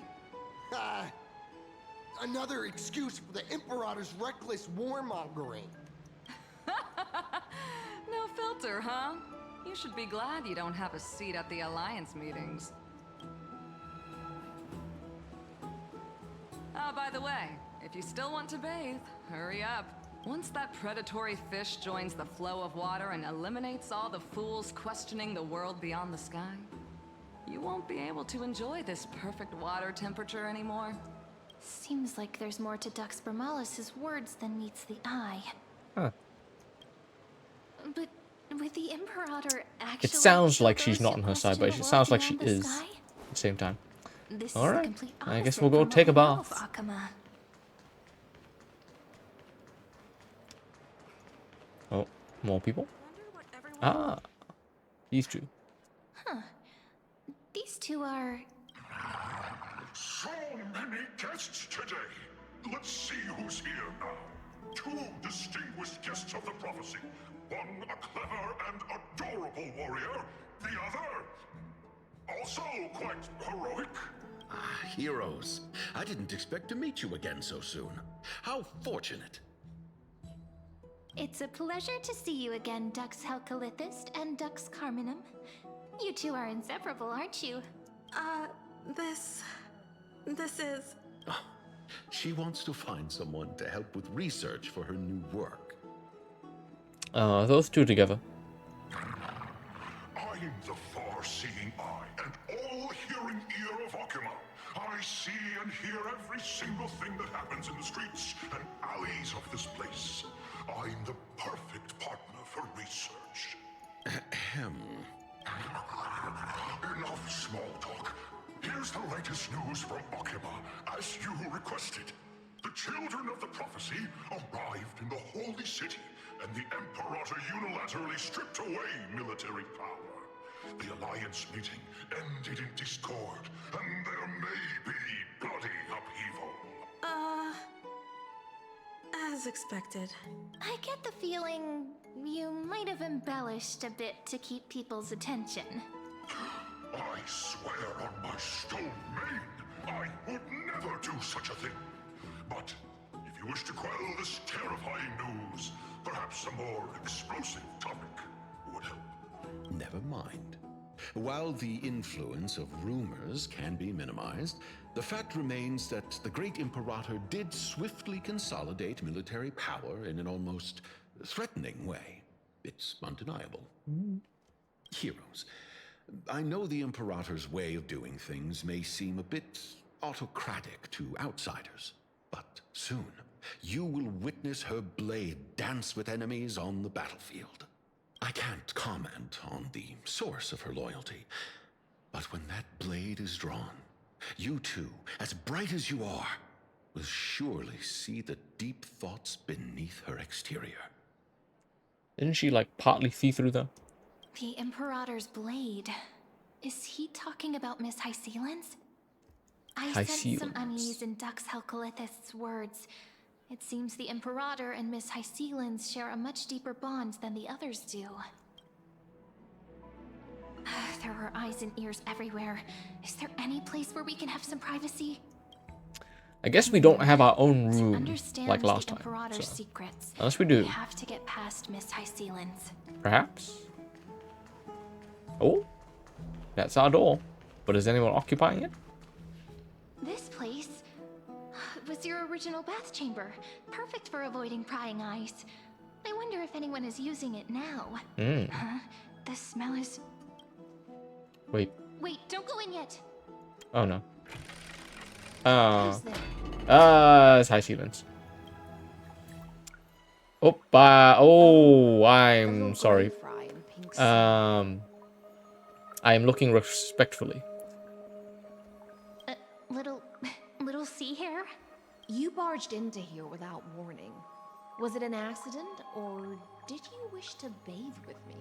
Another excuse for the Imperator's reckless warmongering. No filter, huh? You should be glad you don't have a seat at the Alliance meetings. Oh, by the way, if you still want to bathe, hurry up. Once that predatory fish joins the flow of water and eliminates all the fools questioning the world beyond the sky, you won't be able to enjoy this perfect water temperature anymore. Seems like there's more to Dux Bramalis's words than meets the eye. Huh. But with the Imperator actually... It sounds like she's not on her side, but it sounds like she is at the same time. Alright, I guess we'll go take a bath. Oh, more people? Ah, these two. Huh. These two are... So many guests today. Let's see who's here now. Two distinguished guests of the prophecy. One a clever and adorable warrior. The other, also quite heroic. Heroes, I didn't expect to meet you again so soon. How fortunate. It's a pleasure to see you again, Dux Helcolithist and Dux Carminum. You two are inseparable, aren't you? This is... Oh, she wants to find someone to help with research for her new work. Those two together. I'm the far-seeing eye and all-hearing ear of Akuma. I see and hear every single thing that happens in the streets and alleys of this place. I'm the perfect partner for research. Ahem. Enough small talk. Here's the latest news from Akuma, as you requested. The children of the prophecy arrived in the holy city, and the Imperator unilaterally stripped away military power. The Alliance meeting ended in discord, and there may be bloody upheaval. As expected. I get the feeling you might have embellished a bit to keep people's attention. I swear on my stone mane, I would never do such a thing. But if you wish to quell this terrifying news, perhaps a more explosive topic would help. Never mind. While the influence of rumors can be minimized, the fact remains that the great Imperator did swiftly consolidate military power in an almost threatening way. It's undeniable. Heroes, I know the Imperator's way of doing things may seem a bit autocratic to outsiders, but soon you will witness her blade dance with enemies on the battlefield. I can't comment on the source of her loyalty, but when that blade is drawn, you two, as bright as you are, will surely see the deep thoughts beneath her exterior. Didn't she, like, partly see through them? The Imperator's blade. Is he talking about Miss Hysealens? I sense some unease in Dux Helcolithist's words. It seems the Imperator and Miss Hysealens share a much deeper bond than the others do. There are eyes and ears everywhere. Is there any place where we can have some privacy? I guess we don't have our own room like last the time. Imperator's So. secrets, Unless we do. we have to get past Miss Hysealens. Perhaps? Oh, that's our door. But is anyone occupying it? This place was your original bath chamber, perfect for avoiding prying eyes. I wonder if anyone is using it now. Huh? The smell is... Wait. Wait, don't go in yet. Oh no. Who's there? It's Hysealens. Oh, I'm sorry. I am looking respectfully. Little sea hair? You barged into here without warning. Was it an accident, or did you wish to bathe with me?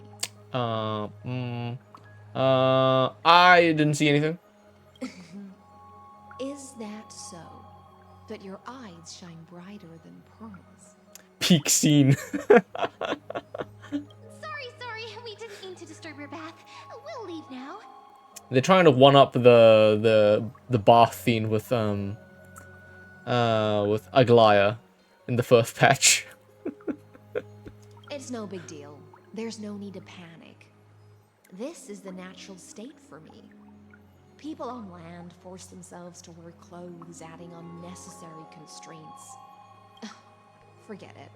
I didn't see anything. Is that so? That your eyes shine brighter than pearls? Peak scene. Sorry, we didn't mean to disturb your bath. We'll leave now. They're trying to one up the bath theme with Aglaya in the first patch. It's no big deal. There's no need to panic. This is the natural state for me. People on land force themselves to wear clothes, adding unnecessary constraints. Forget it.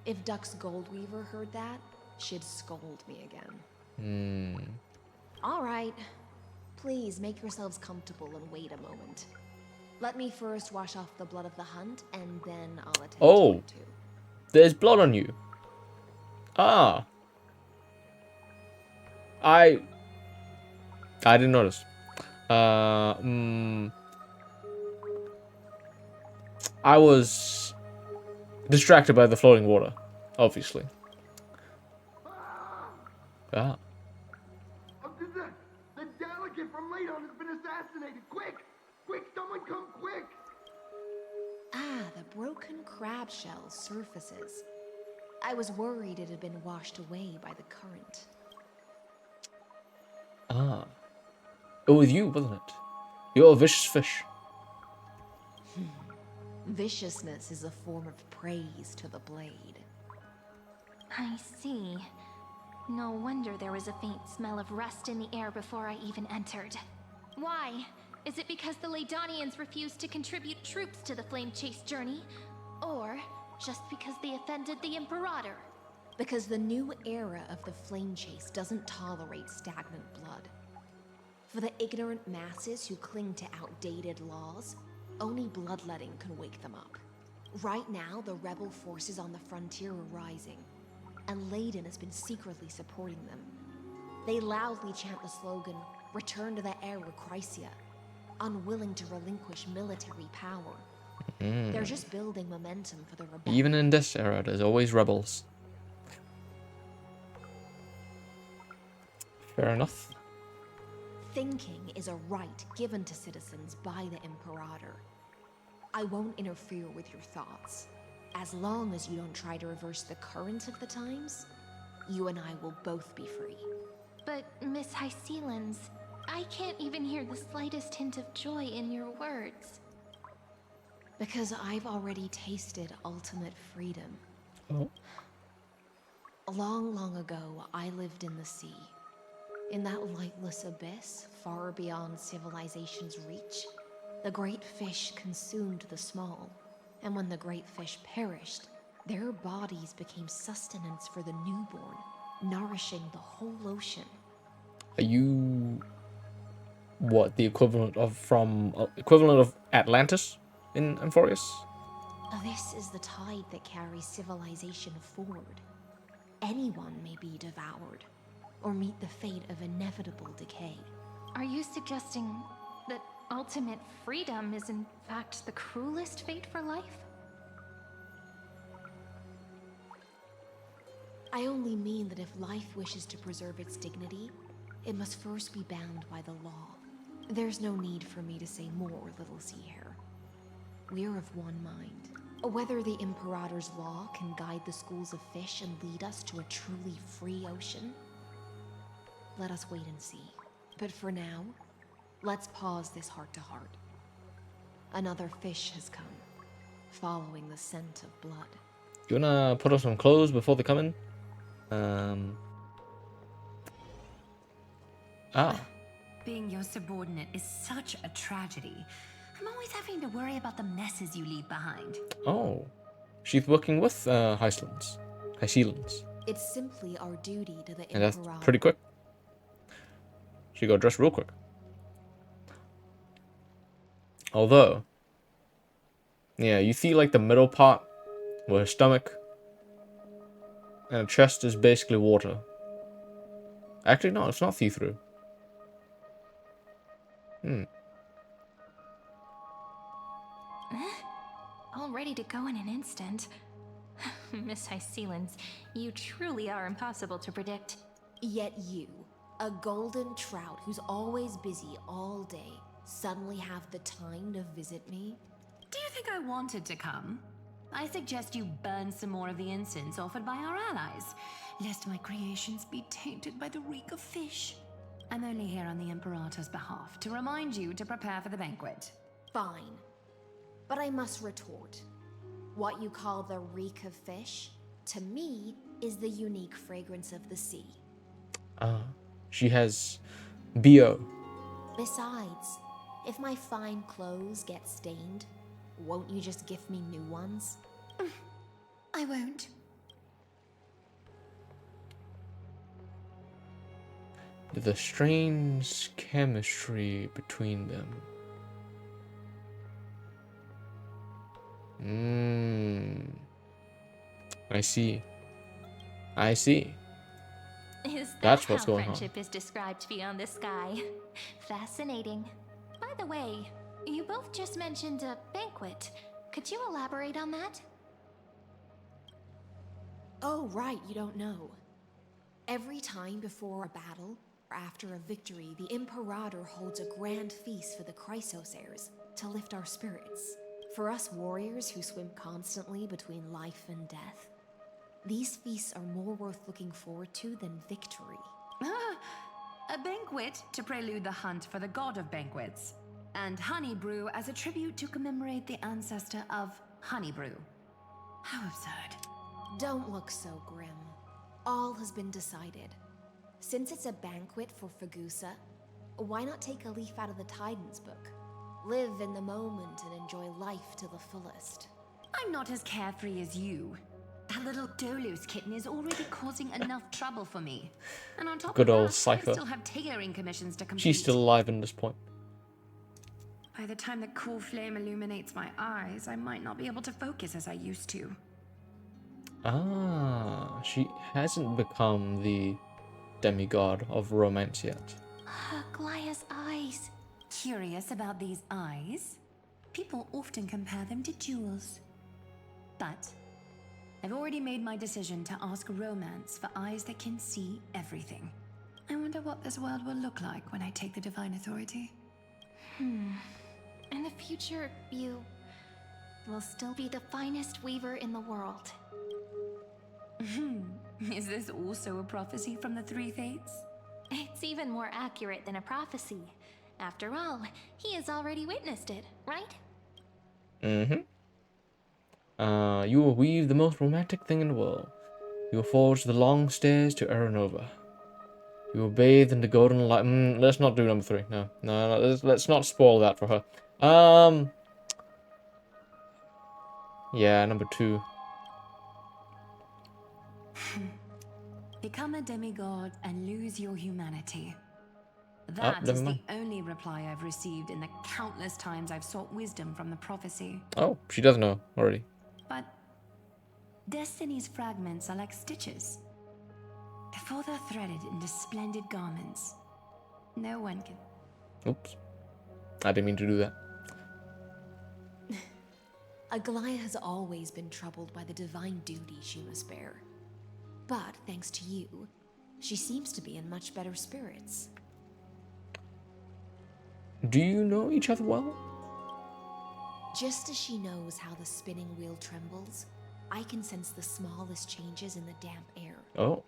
If Dux Goldweaver heard that, she'd scold me again. All right. Please make yourselves comfortable and wait a moment. Let me first wash off the blood of the hunt, and then I'll attend to you too. There's blood on you. Ah. I didn't notice. I was distracted by the floating water, obviously. Ah. The delegate from Ladon has been assassinated. Quick! Quick, someone come quick! Ah, the broken crab shell surfaces. I was worried it had been washed away by the current. Ah. It was you, wasn't it? You're a vicious fish. Viciousness is a form of praise to the blade. I see. No wonder there was a faint smell of rust in the air before I even entered. Why? Is it because the Laedonians refused to contribute troops to the Flame Chase journey? Or just because they offended the Imperator? Because the new era of the Flame Chase doesn't tolerate stagnant blood. For the ignorant masses who cling to outdated laws, only bloodletting can wake them up. Right now, the rebel forces on the frontier are rising, and Laden has been secretly supporting them. They loudly chant the slogan, "Return to the era Chrysia," unwilling to relinquish military power. They're just building momentum for the rebellion. Even in this era, there's always rebels. Fair enough. Thinking is a right given to citizens by the Imperator. I won't interfere with your thoughts. As long as you don't try to reverse the current of the times, you and I will both be free. But, Miss Hycelans, I can't even hear the slightest hint of joy in your words. Because I've already tasted ultimate freedom. Oh. Long, long ago, I lived in the sea. In that lightless abyss, far beyond civilization's reach, the great fish consumed the small. And when the great fish perished, their bodies became sustenance for the newborn, nourishing the whole ocean. Are you what, the equivalent of Atlantis in Amphoreus? This is the tide that carries civilization forward. Anyone may be devoured, or meet the fate of inevitable decay. Are you suggesting that ultimate freedom is in fact the cruelest fate for life? I only mean that if life wishes to preserve its dignity, it must first be bound by the law. There's no need for me to say more, little sea hare. We're of one mind. Whether the Imperator's law can guide the schools of fish and lead us to a truly free ocean, let us wait and see. But for now, let's pause this heart-to-heart. Another fish has come, following the scent of blood. You wanna put on some clothes before they come in? Being your subordinate is such a tragedy. I'm always having to worry about the messes you leave behind. Oh. She's working with Hycelans. It's simply our duty to the And that's Imperator. pretty quick. She got dressed real quick. Although, yeah, you see like the middle part where her stomach and her chest is basically water. Actually, no, it's not see-through. All ready to go in an instant. Miss Hycelans, you truly are impossible to predict. Yet you, a golden trout who's always busy all day, suddenly have the time to visit me? Do you think I wanted to come? I suggest you burn some more of the incense offered by our allies, lest my creations be tainted by the reek of fish. I'm only here on the Imperator's behalf to remind you to prepare for the banquet. Fine. But I must retort. What you call the reek of fish, to me, is the unique fragrance of the sea. She has BO. Besides, if my fine clothes get stained, won't you just gift me new ones? I won't. The strange chemistry between them. I see. Is that That's how what's going on. friendship is described beyond the sky? Fascinating. By the way, you both just mentioned a banquet. Could you elaborate on that? Oh, right, you don't know. Every time before a battle, or after a victory, the Imperator holds a grand feast for the Chrysos heirs to lift our spirits. For us warriors who swim constantly between life and death, these feasts are more worth looking forward to than victory. A banquet to prelude the hunt for the god of banquets. And Honey Brew as a tribute to commemorate the ancestor of Honey Brew. How absurd. Don't look so grim. All has been decided. Since it's a banquet for Fagusa, why not take a leaf out of the Tidens book? Live in the moment and enjoy life to the fullest. I'm not as carefree as you. That little Dolos kitten is already causing enough trouble for me. And on top Good of old that, Cypher. I still have tailoring commissions to complete. She's still alive in this point. By the time the cool flame illuminates my eyes, I might not be able to focus as I used to. Ah, she hasn't become the demigod of romance yet. Glaya's eyes. Curious about these eyes? People often compare them to jewels. But I've already made my decision to ask romance for eyes that can see everything. I wonder what this world will look like when I take the divine authority. In the future, you will still be the finest weaver in the world. Is this also a prophecy from the Three Fates? It's even more accurate than a prophecy. After all, he has already witnessed it, right? You will weave the most romantic thing in the world. You will forge the long stairs to Aranova. You will bathe in the golden light. Let's not do number 3. No. Let's not spoil that for her. Yeah, number 2. Become a demigod and lose your humanity. That is the only reply I've received in the countless times I've sought wisdom from the prophecy. Oh, she does know already. But Destiny's fragments are like stitches. Before they're threaded into splendid garments, no one can... Oops. I didn't mean to do that. Aglaya has always been troubled by the divine duty she must bear. But thanks to you, she seems to be in much better spirits. Do you know each other well? Just as she knows how the spinning wheel trembles, I can sense the smallest changes in the damp air. Oh.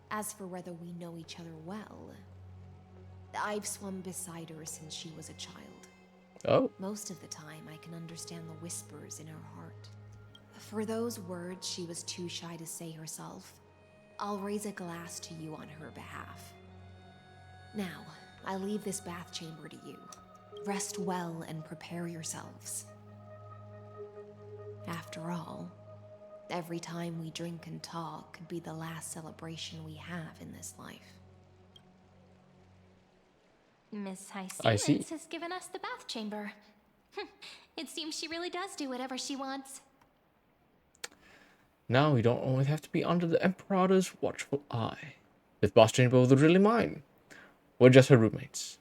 As for whether we know each other well, I've swum beside her since she was a child. Oh. Most of the time, I can understand the whispers in her heart. For those words she was too shy to say herself, I'll raise a glass to you on her behalf. Now, I leave this bath chamber to you. Rest well and prepare yourselves. After all, every time we drink and talk could be the last celebration we have in this life. Miss High I see. Seamans has given us the bath chamber. It seems she really does do whatever she wants. Now we don't always have to be under the Emperor's watchful eye. This boss chamber was really mine. We're just her roommates.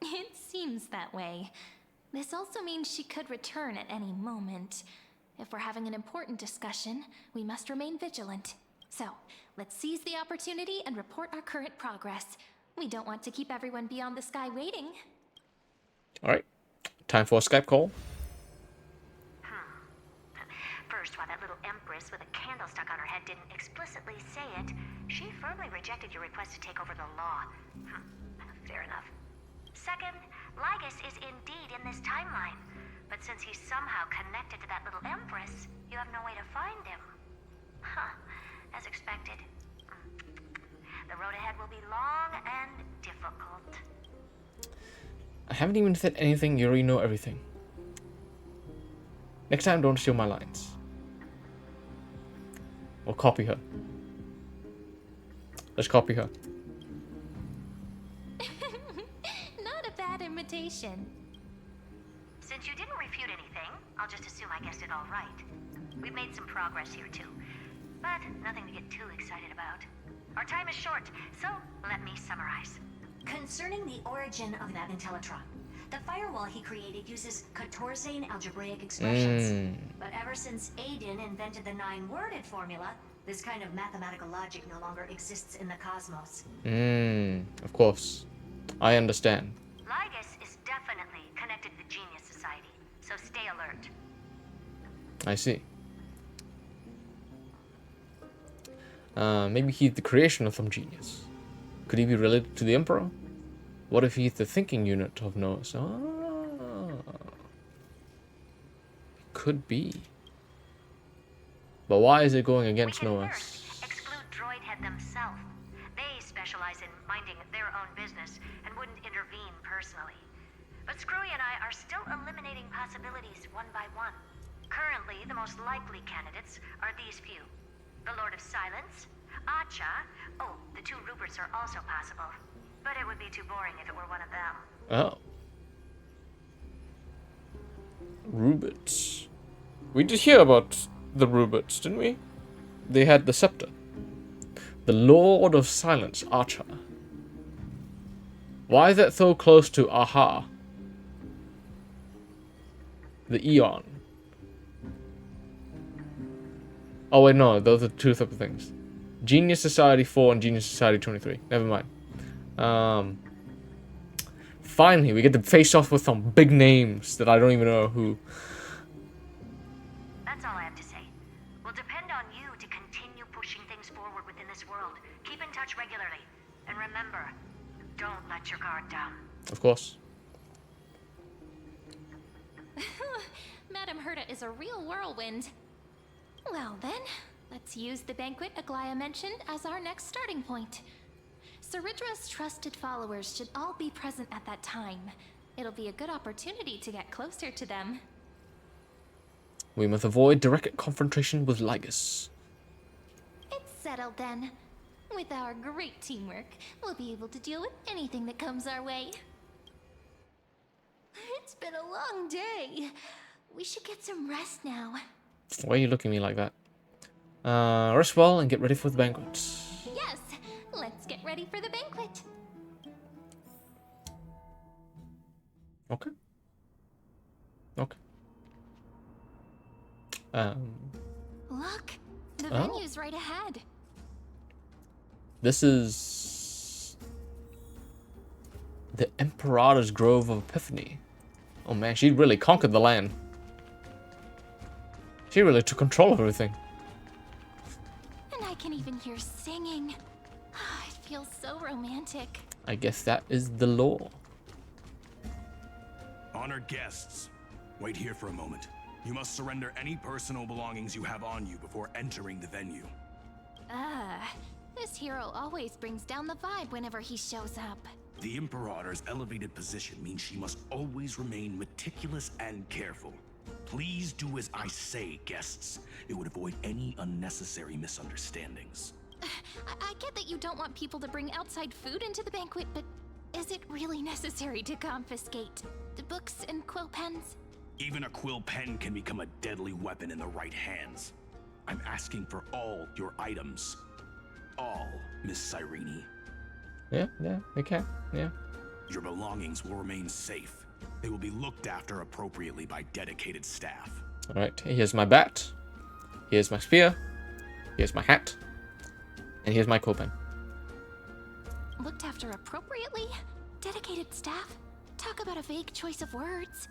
It seems that way. This also means she could return at any moment. If we're having an important discussion, we must remain vigilant. So, let's seize the opportunity and report our current progress. We don't want to keep everyone beyond the sky waiting. Alright, time for a Skype call. First, while that little empress with a candle stuck on her head didn't explicitly say it, she firmly rejected your request to take over the law. Fair enough. Second, Lygus is indeed in this timeline, but since he's somehow connected to that little empress, you have no way to find him. As expected. The road ahead will be long and difficult. I haven't even said anything, you already know everything. Next time, don't steal my lines. Or copy her. Let's copy her. Not a bad imitation. Since you didn't refute anything, I'll just assume I guessed it all right. We've made some progress here too, but nothing to get too excited about. Our time is short, so let me summarize. Concerning the origin of that Intellitron, the firewall he created uses Katorzane algebraic expressions. But ever since Aiden invented the 9-worded formula, this kind of mathematical logic no longer exists in the cosmos. Of course. I understand. Lygus is definitely connected to the Genius Society, so stay alert. I see. Maybe he's the creation of some genius. Could he be related to the Emperor? What if he's the thinking unit of Noah's? Ah, could be. But why is it going against Noah's? Exclude Droidhead themselves. They specialize in minding their own business and wouldn't intervene personally. But Screwy and I are still eliminating possibilities one by one. Currently, the most likely candidates are these few. The Lord of Silence, Acha. Oh, the two Ruperts are also possible. But it would be too boring if it were one of them. Oh. Ruberts. We did hear about the Ruberts, didn't we? They had the scepter. The Lord of Silence, Archer. Why is that so close to Aha? The Eon. Oh wait, no, those are two separate things. Genius Society 4 and Genius Society 23. Never mind. Finally, we get to face off with some big names that I don't even know who. That's all I have to say. We'll depend on you to continue pushing things forward within this world. Keep in touch regularly. And remember, don't let your guard down. Of course. Madame Herta is a real whirlwind. Well then, let's use the banquet Aglaya mentioned as our next starting point. Ceridra's trusted followers should all be present at that time. It'll be a good opportunity to get closer to them. We must avoid direct confrontation with Lygus. It's settled then. With our great teamwork, we'll be able to deal with anything that comes our way. It's been a long day. We should get some rest now. Why are you looking at me like that? Rest well and get ready for the banquet. Yes, let's get ready for the banquet. Okay. Okay. Look, the venue's right ahead. This is the Imperator's Grove of Epiphany. Oh man, she really conquered the land. She really took control of everything. And I can even hear singing. It feels so romantic. I guess that is the law. Honored guests, wait here for a moment. You must surrender any personal belongings you have on you before entering the venue. This hero always brings down the vibe whenever he shows up. The Imperator's elevated position means she must always remain meticulous and careful. Please do as I say, guests. It would avoid any unnecessary misunderstandings. I get that you don't want people to bring outside food into the banquet, but is it really necessary to confiscate the books and quill pens? Even a quill pen can become a deadly weapon in the right hands. I'm asking for all your items. All, Miss Cyrene. Yeah, they can, yeah. Your belongings will remain safe. They will be looked after appropriately by dedicated staff. Alright, here's my bat. Here's my spear. Here's my hat. And here's my quill pen. Looked after appropriately? Dedicated staff? Talk about a vague choice of words.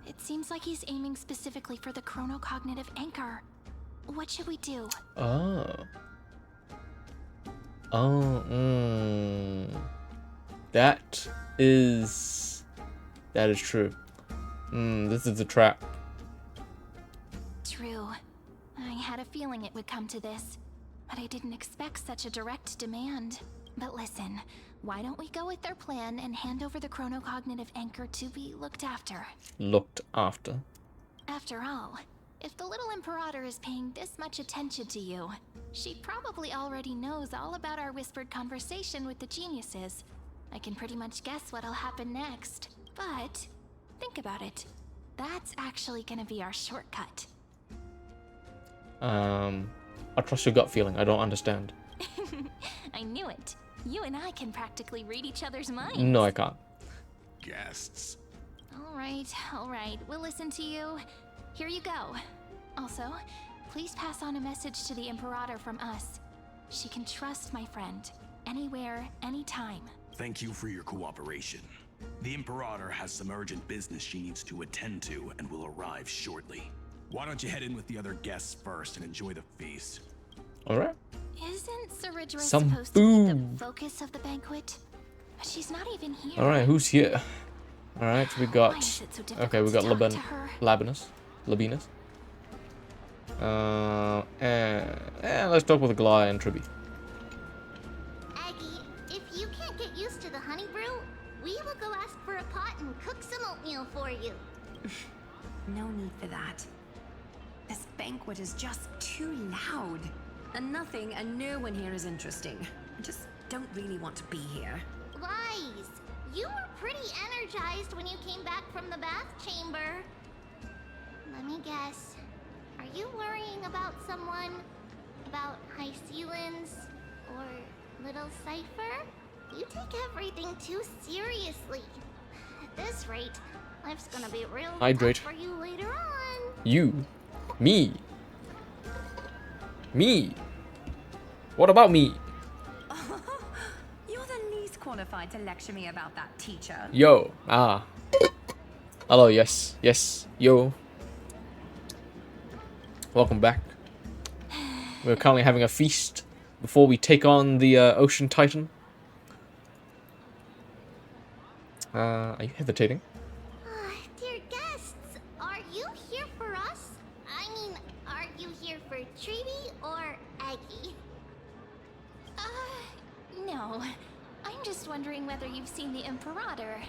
It seems like he's aiming specifically for the chronocognitive anchor. What should we do? That is true. This is a trap. True. I had a feeling it would come to this, but I didn't expect such a direct demand. But listen, why don't we go with their plan and hand over the chronocognitive anchor to be looked after? Looked after. After all, if the little Imperator is paying this much attention to you, she probably already knows all about our whispered conversation with the geniuses. I can pretty much guess what'll happen next. But, think about it. That's actually gonna be our shortcut. I trust your gut feeling. I don't understand. I knew it. You and I can practically read each other's minds. No, I can't. Guests. All right. We'll listen to you. Here you go. Also, please pass on a message to the Imperator from us. She can trust my friend. Anywhere, anytime. Thank you for your cooperation. The Imperator has some urgent business she needs to attend to and will arrive shortly. Why don't you head in with the other guests first and enjoy the feast? Alright. Isn't Ceridra Some supposed to be food. the focus of the banquet? But she's not even here. Alright, who's here? Alright, we got... is it so difficult Okay, we to got talk to her? Labanus. And let's talk with Gly and Tribby. Aggie, if you can't get used to the honey brew, we will go ask for a pot and cook some oatmeal for you. No need for that. This banquet is just too loud. And nothing and no one here is interesting. I just don't really want to be here. Wise, you were pretty energized when you came back from the bath chamber. Let me guess. Are you worrying about someone? About High Sealans? Or Little Cypher? You take everything too seriously. At this rate, life's gonna be real Hydrate. tough for you later on. You. Me. Me. What about me? You're the least qualified to lecture me about that teacher. Yo. Ah. Hello, yes. Yes. Yo. Welcome back. We're currently having a feast before we take on the Ocean Titan. Are you hesitating? Dear guests, are you here for us? I mean, are you here for Treaty or Aggie? No. I'm just wondering whether you've seen the Imperator.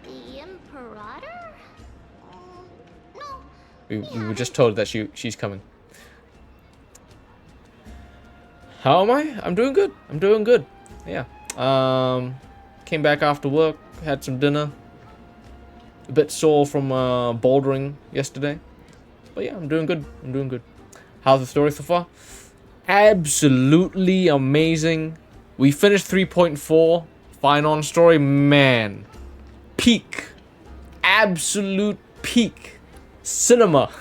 The Imperator? No. We were just told that she's coming. How am I? I'm doing good. I'm doing good. Yeah. Came back after work, had some dinner. A bit sore from bouldering yesterday. But yeah, I'm doing good. I'm doing good. How's the story so far? Absolutely amazing. We finished 3.4. Fine story, man. Peak. Absolute peak. Cinema.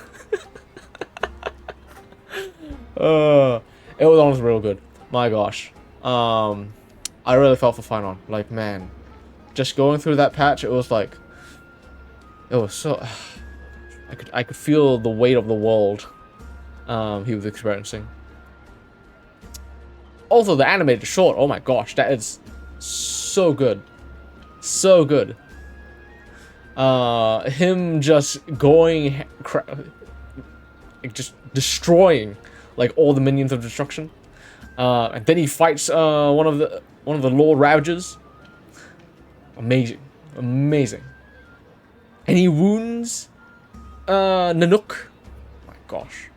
It was honestly real good. My gosh. I really felt for Finon. Like, man. Just going through that patch, it was like... It was so... I could feel the weight of the world he was experiencing. Also, the animated short. Oh my gosh, that is so good. So good. Him just going... just destroying like all the minions of destruction. And then he fights one of the Lord Ravagers. Amazing. Amazing. And he wounds Nanook. My gosh.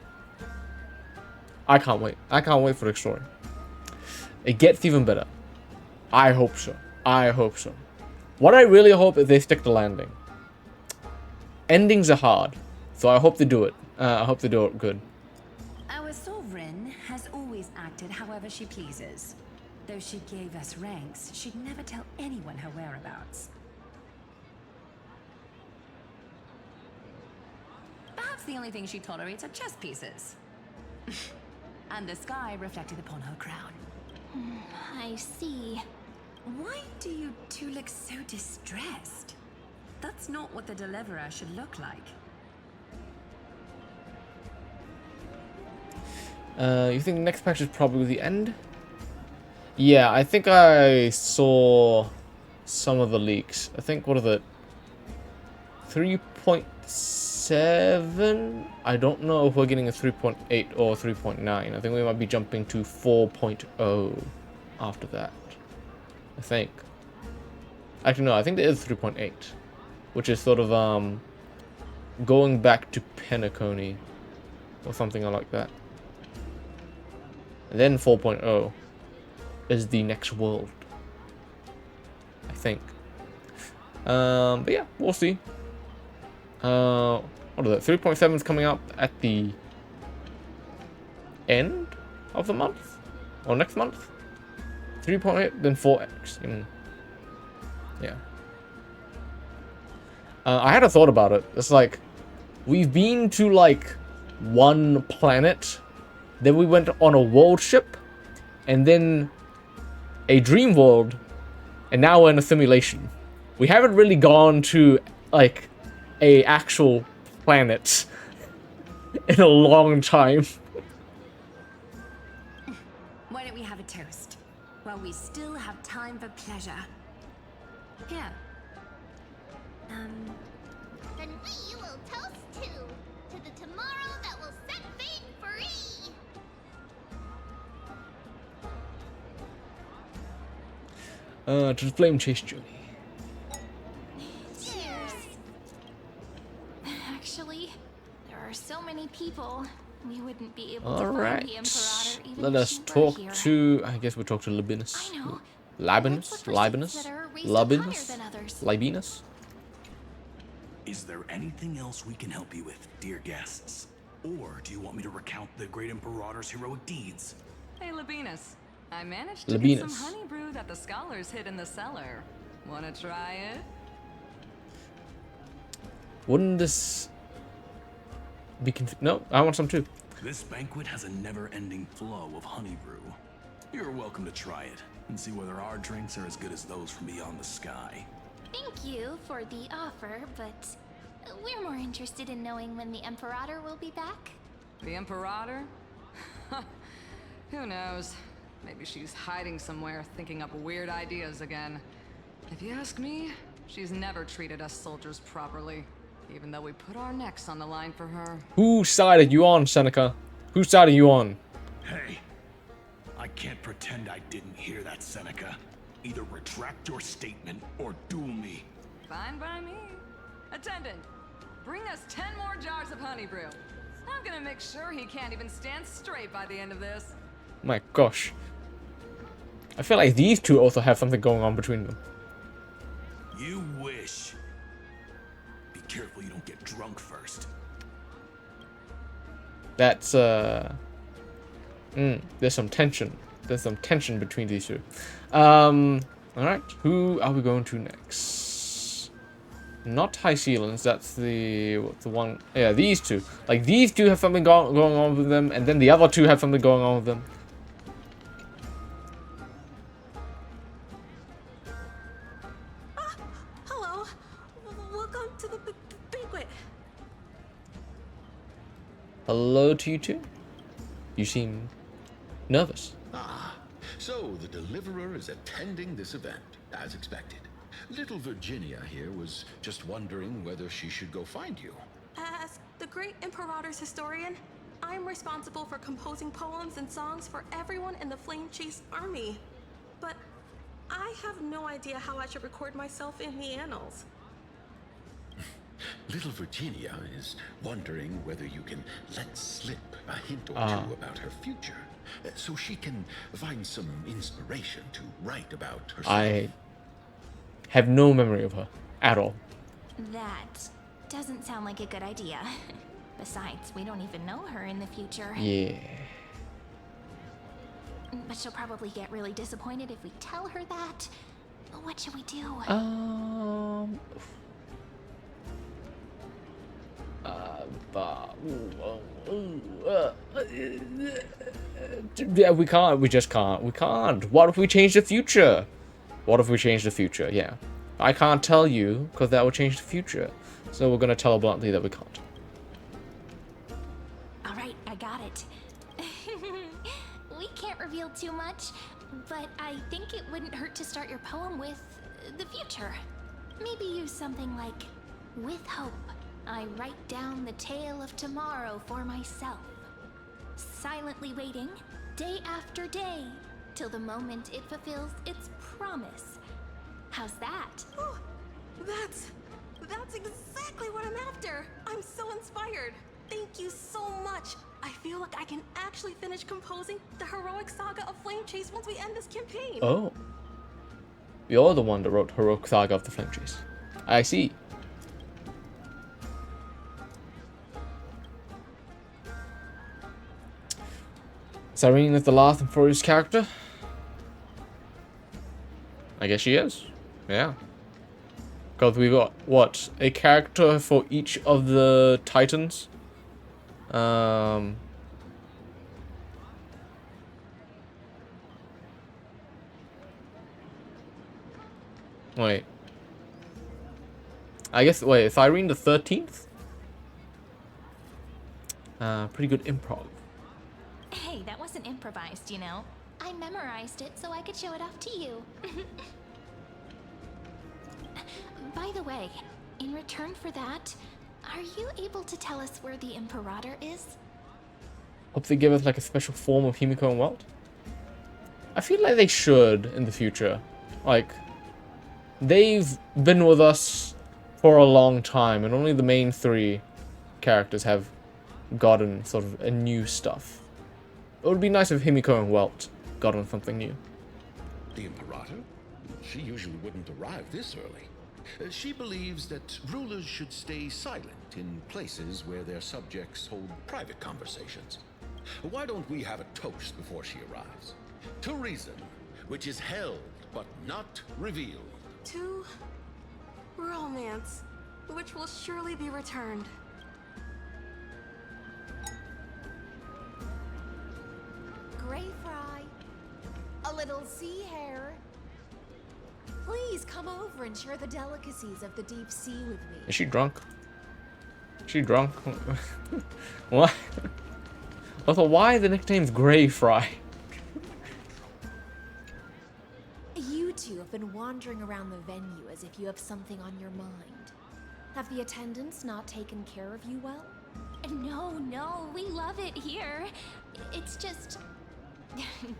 I can't wait. I can't wait for the story. It gets even better. I hope so. I hope so. What I really hope is they stick the landing. Endings are hard, so I hope they do it. I hope they do it good. Our sovereign has always acted however she pleases. Though she gave us ranks, she'd never tell anyone her whereabouts. Perhaps the only thing she tolerates are chess pieces. And the sky reflected upon her crown. I see. Why do you two look so distressed? That's not what the Deliverer should look like. You think the next patch is probably the end? Yeah, I think I saw some of the leaks. I think, what is it? 3.7? I don't know if we're getting a 3.8 or 3.9. I think we might be jumping to 4.0 after that. I think. Actually, no, I think there is 3.8. Which is sort of, going back to Penacony. Or something like that. And then 4.0 is the next world. I think. But yeah, we'll see. What is it? 3.7 is coming up at the end of the month? Or next month? 3.8, then 4x. Yeah. I had a thought about it. It's like, we've been to like one planet, then we went on a world ship, and then a dream world, and now we're in a simulation. We haven't really gone to like a actual planet. in a long time. Why don't we have a toast? While we still have time for pleasure. Here. Then we will toast to the tomorrow that will set fate free. To the Flame Chase journey. Cheers. Actually, there are so many people. We wouldn't be able to find the Imperator even Let if us she were talk here. to. I guess we'll talk to Libinus. I know. Libinus? Libinus? Libinus? Libinus? Is there anything else we can help you with, dear guests? Or do you want me to recount the great Imperator's heroic deeds? Hey, Labinas. I managed to get some Labinas. honey brew that the scholars hid in the cellar. Wanna try it? Wouldn't this be No, I want some too. This banquet has a never-ending flow of honey brew. You're welcome to try it and see whether our drinks are as good as those from beyond the sky. Thank you for the offer, but we're more interested in knowing when the Imperator will be back. The Imperator? Who knows? Maybe she's hiding somewhere, thinking up weird ideas again. If you ask me, she's never treated us soldiers properly, even though we put our necks on the line for her. Whose side are you on, Seneca? Whose side are you on? Hey, I can't pretend I didn't hear that, Seneca. Either retract your statement or duel me. Fine by me. Attendant, bring us 10 more jars of honey brew. I'm gonna make sure he can't even stand straight by the end of this. My gosh. I feel like these two also have something going on between them. You wish. Be careful you don't get drunk first. That's there's some tension. There's some tension between these two. Alright, who are we going to next? Not High Sealans, that's the one. Yeah, these two. Like, these two have something going on with them, and then the other two have something going on with them. Hello. Welcome to the banquet. Hello to you two. You seem nervous. Ah, so the Deliverer is attending this event, as expected. Little Virginia here was just wondering whether she should go find you. As the great Imperator's historian, I'm responsible for composing poems and songs for everyone in the Flame Chase army. But I have no idea how I should record myself in the annals. Little Virginia is wondering whether you can let slip a hint or two about her future, so she can find some inspiration to write about herself. I have no memory of her at all. That doesn't sound like a good idea. Besides, we don't even know her in the future. Yeah. But she'll probably get really disappointed if we tell her that. What should we do? Yeah, we can't. We just can't. We can't. What if we change the future? What if we change the future? Yeah. I can't tell you because that will change the future. So we're gonna tell her bluntly that we can't. All right, I got it. We can't reveal too much, but I think it wouldn't hurt to start your poem with the future. Maybe use something like, "With hope, I write down the tale of tomorrow for myself, silently waiting, day after day, till the moment it fulfills its promise." How's that? Oh, that's exactly what I'm after. I'm so inspired. Thank you so much. I feel like I can actually finish composing the heroic saga of Flame Chase once we end this campaign. Oh. You're the one that wrote Heroic Saga of the Flame Chase. I see. Is Irene the last Amphoreus character? I guess she is. Yeah. Because we got, what, a character for each of the Titans? Wait. I guess, wait, is Irene the 13th? Pretty good improv. Hey, that wasn't improvised, you know. I memorized it so I could show it off to you. By the way, in return for that, are you able to tell us where the Imperator is? Hope they give us like a special form of Himiko and Welt. I feel like they should in the future. Like, they've been with us for a long time, and only the main three characters have gotten sort of a new stuff. It would be nice if Himiko and Welt got on something new. The Imperator? She usually wouldn't arrive this early. She believes that rulers should stay silent in places where their subjects hold private conversations. Why don't we have a toast before she arrives? To reason, which is held but not revealed. To romance, which will surely be returned. Gray fry, a little sea hare. Please come over and share the delicacies of the deep sea with me. Is she drunk? Is she drunk? What? Also, why the nickname's Grey Fry? You two have been wandering around the venue as if you have something on your mind. Have the attendants not taken care of you well? No, we love it here. It's just...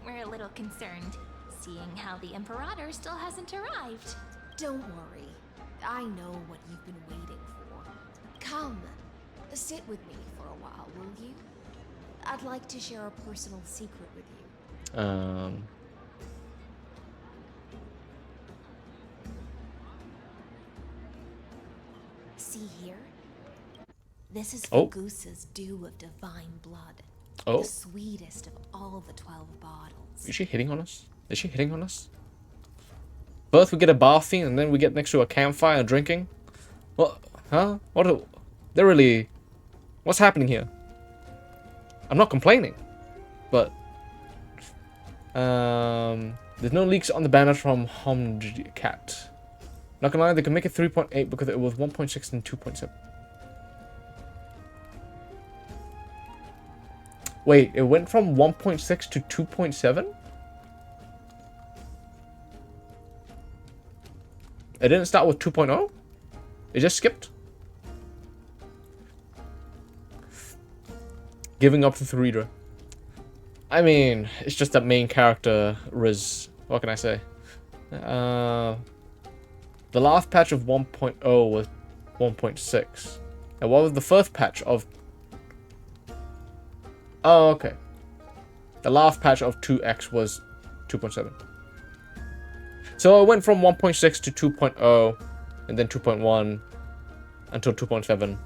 we're a little concerned, seeing how the Imperator still hasn't arrived. Don't worry. I know what you've been waiting for. Come, sit with me for a while, will you? I'd like to share a personal secret with you. See here? This is Fagusa's dew of divine blood. Oh. The sweetest of all the 12 bottles. Is she hitting on us? Is she hitting on us? First we get a bathing and then we get next to a campfire drinking? What? Huh? What? They're really... What's happening here? I'm not complaining. But... there's no leaks on the banner from Cat. Not gonna lie, they can make it 3.8 because it was 1.6 and 2.7. Wait, it went from 1.6 to 2.7? It didn't start with 2.0? It just skipped? Giving up to the reader. I mean, it's just that main character Riz. What can I say? The last patch of 1.0 was 1.6. And what was the first patch of... Oh, okay. The last patch of 2x was 2.7. So it went from 1.6 to 2.0, and then 2.1, until 2.7,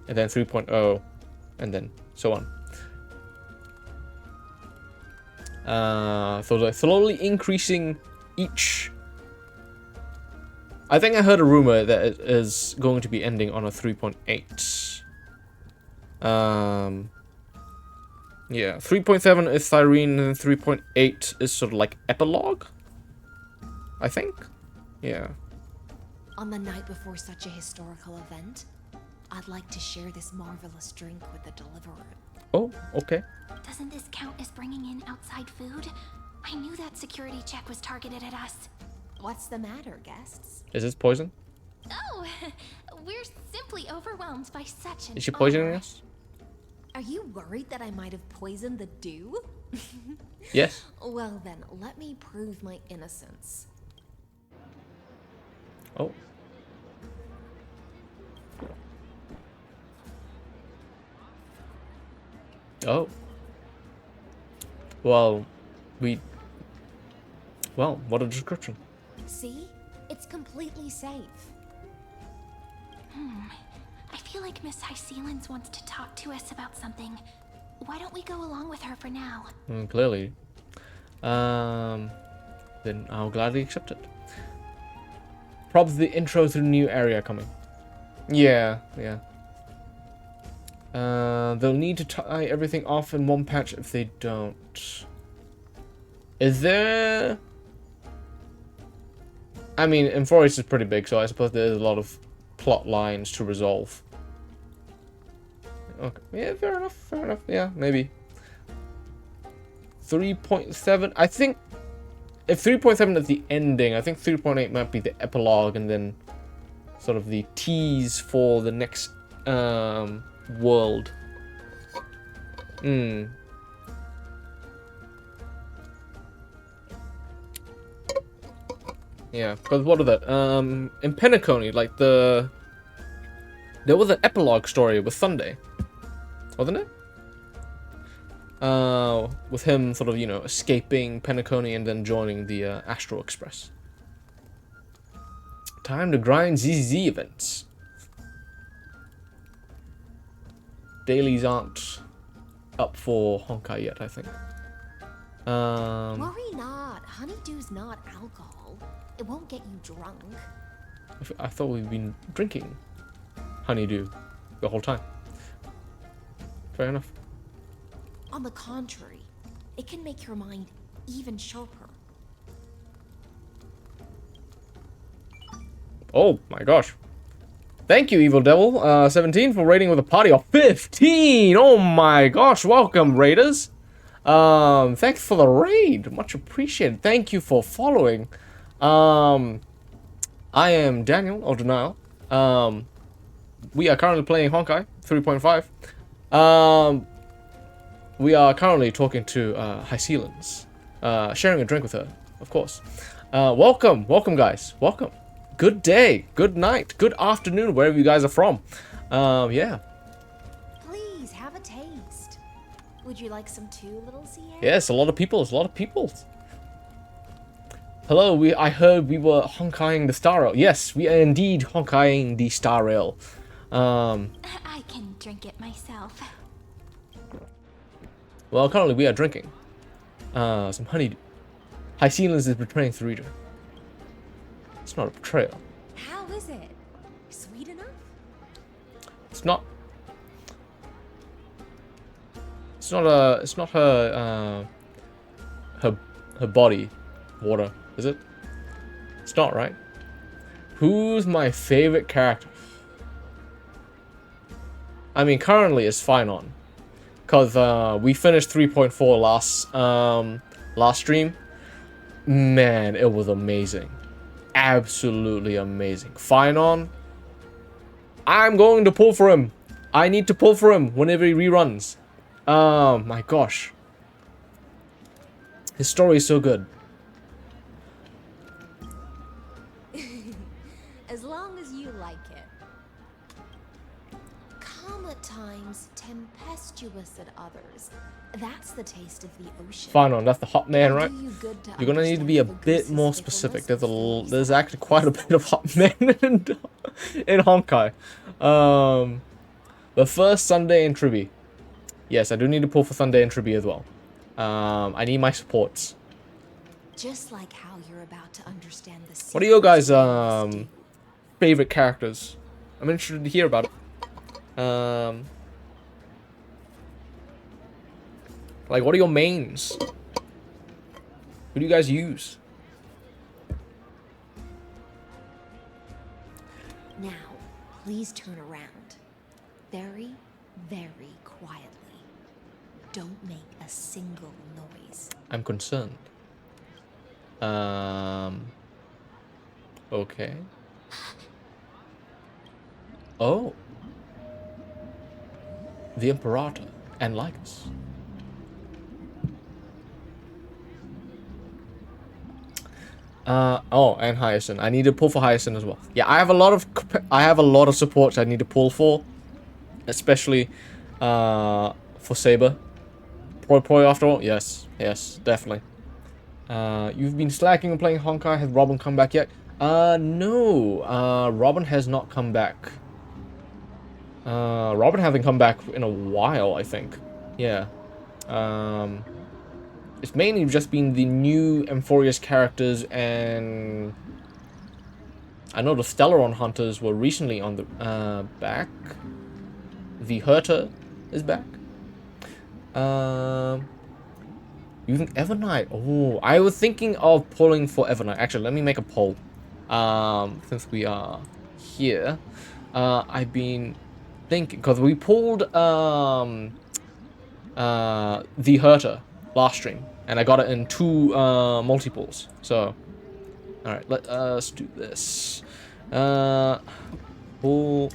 and then 3.0, and then so on. So they're slowly increasing each. I think I heard a rumor that it is going to be ending on a 3.8. Yeah, 3.7 is Cyrene, and 3.8 is sort of like epilogue, I think. Yeah. On the night before such a historical event, I'd like to share this marvelous drink with the deliverer. Oh, okay. Doesn't this count as bringing in outside food? I knew that security check was targeted at us. What's the matter, guests? Is this poison? Oh, we're simply overwhelmed by such an Is she poisoning honor. us? Are you worried that I might have poisoned the dew? Yes. Well then, let me prove my innocence. Oh. Oh. Well, Well, what a description. See? It's completely safe. I feel like Miss Hyceelins wants to talk to us about something. Why don't we go along with her for now? Clearly. Then I'll gladly accept it. Probably the intro to the new area coming. Yeah. They'll need to tie everything off in one patch if they don't. Is there... I mean, Amphoreus is pretty big, so I suppose there's a lot of plot lines to resolve. Okay. Yeah, fair enough. Fair enough. Yeah, maybe. 3.7. I think if 3.7 is the ending, I think 3.8 might be the epilogue, and then sort of the tease for the next world. Yeah, because what is that? In Penacony, like there was an epilogue story with Sunday, wasn't it? With him sort of, you know, escaping Penacony and then joining the Astral Express. Time to grind ZZ events. Dailies aren't up for Honkai yet, I think. Worry not. Honeydew's not alcohol. It won't get you drunk. I thought we've been drinking honeydew the whole time. Fair enough. On the contrary, it can make your mind even sharper. Oh my gosh. Thank you, Evil Devil 17, for raiding with a party of 15. Oh my gosh, welcome, raiders. Thanks for the raid, much appreciated. Thank you for following. I am Daniel, or Denial. We are currently playing Honkai 3.5. We are currently talking to Hysealans, sharing a drink with her, of course. Welcome, guys, welcome. Good day, good night, good afternoon, wherever you guys are from. Yeah. Please have a taste. Would you like some too, little CA? Yes, a lot of people. Hello, I heard we were Honkaiing the Star Rail. Yes, we are indeed Honkaiing the Star Rail. I can drink it myself. Well, currently we are drinking some honeydew. Hysealans is betraying the reader. It's not a betrayal. How is it? Sweet enough? It's not her her body water, is it? It's not, right? Who's my favorite character? I mean, currently it's Finon, cause we finished 3.4 last stream. Man, it was amazing. Absolutely amazing. Finon, I'm going to pull for him. I need to pull for him whenever he reruns. My gosh. His story is so good. As long as you like it. Calm at times, tempestuous at others. That's the taste of the ocean. Finon, that's the hot man, right? You're gonna need to be a bit more specific. There's actually quite a bit of hot men in Honkai. But first, Sunday and Tribi. Yes, I do need to pull for Sunday and Tribi as well. I need my supports. Just like how you're about to understand the What are your guys' favorite characters? I'm interested to hear about it. Like, what are your mains? Who do you guys use? Now, please turn around. Very, very quietly. Don't make a single noise. I'm concerned. Okay. Oh. The Imperator and Lycus. Oh, and Hyacinth. I need to pull for Hyacinth as well. Yeah, I have a lot of supports I need to pull for, especially for Saber. Poi after all. Yes, definitely. You've been slacking and playing Honkai. Has Robin come back yet? No. Robin has not come back. Robin hasn't come back in a while, I think. Yeah. It's mainly just been the new Amphoreus characters, and I know the Stellaron Hunters were recently on the back. The Herter is back. Using Evernight. Oh, I was thinking of pulling for Evernight. Actually, let me make a poll. Since we are here, I've been think because we pulled the Herter last stream, and I got it in 2 multiples. So, all right, let us do this. Pull,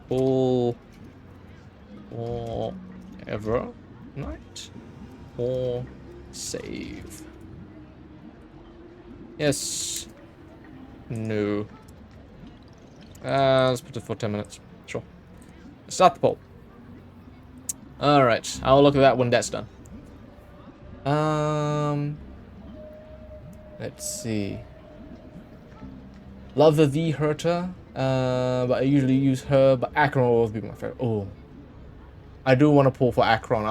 pull, or ever night, or save. Yes. No. Let's put it for 10 minutes. Sure. Start the poll. Alright, I'll look at that when that's done. Let's see. Love the Herter, but I usually use her, but Akron will always be my favorite. Oh. I do want to pull for Akron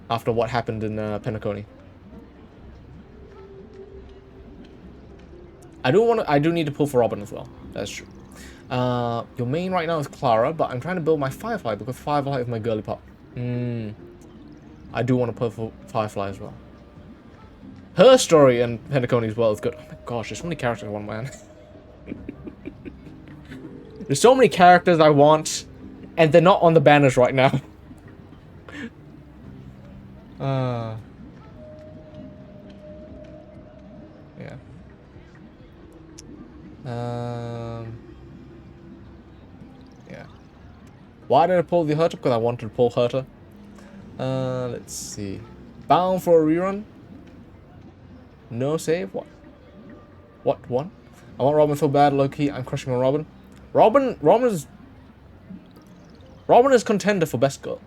after what happened in Penacony. I do need to pull for Robin as well. That's true. Your main right now is Clara, but I'm trying to build my Firefly because Firefly is my girly pop. I do want to pull for Firefly as well. Her story in Penacony as well is good. Oh my gosh, there's so many characters I want, man. There's so many characters I want, and they're not on the banners right now. Yeah. Yeah. Why did I pull the Herter? Because I wanted to pull Herter. Let's see. Bound for a rerun? No save? What? What one? I want Robin so bad, low-key. I'm crushing on Robin. Robin is contender for best girl.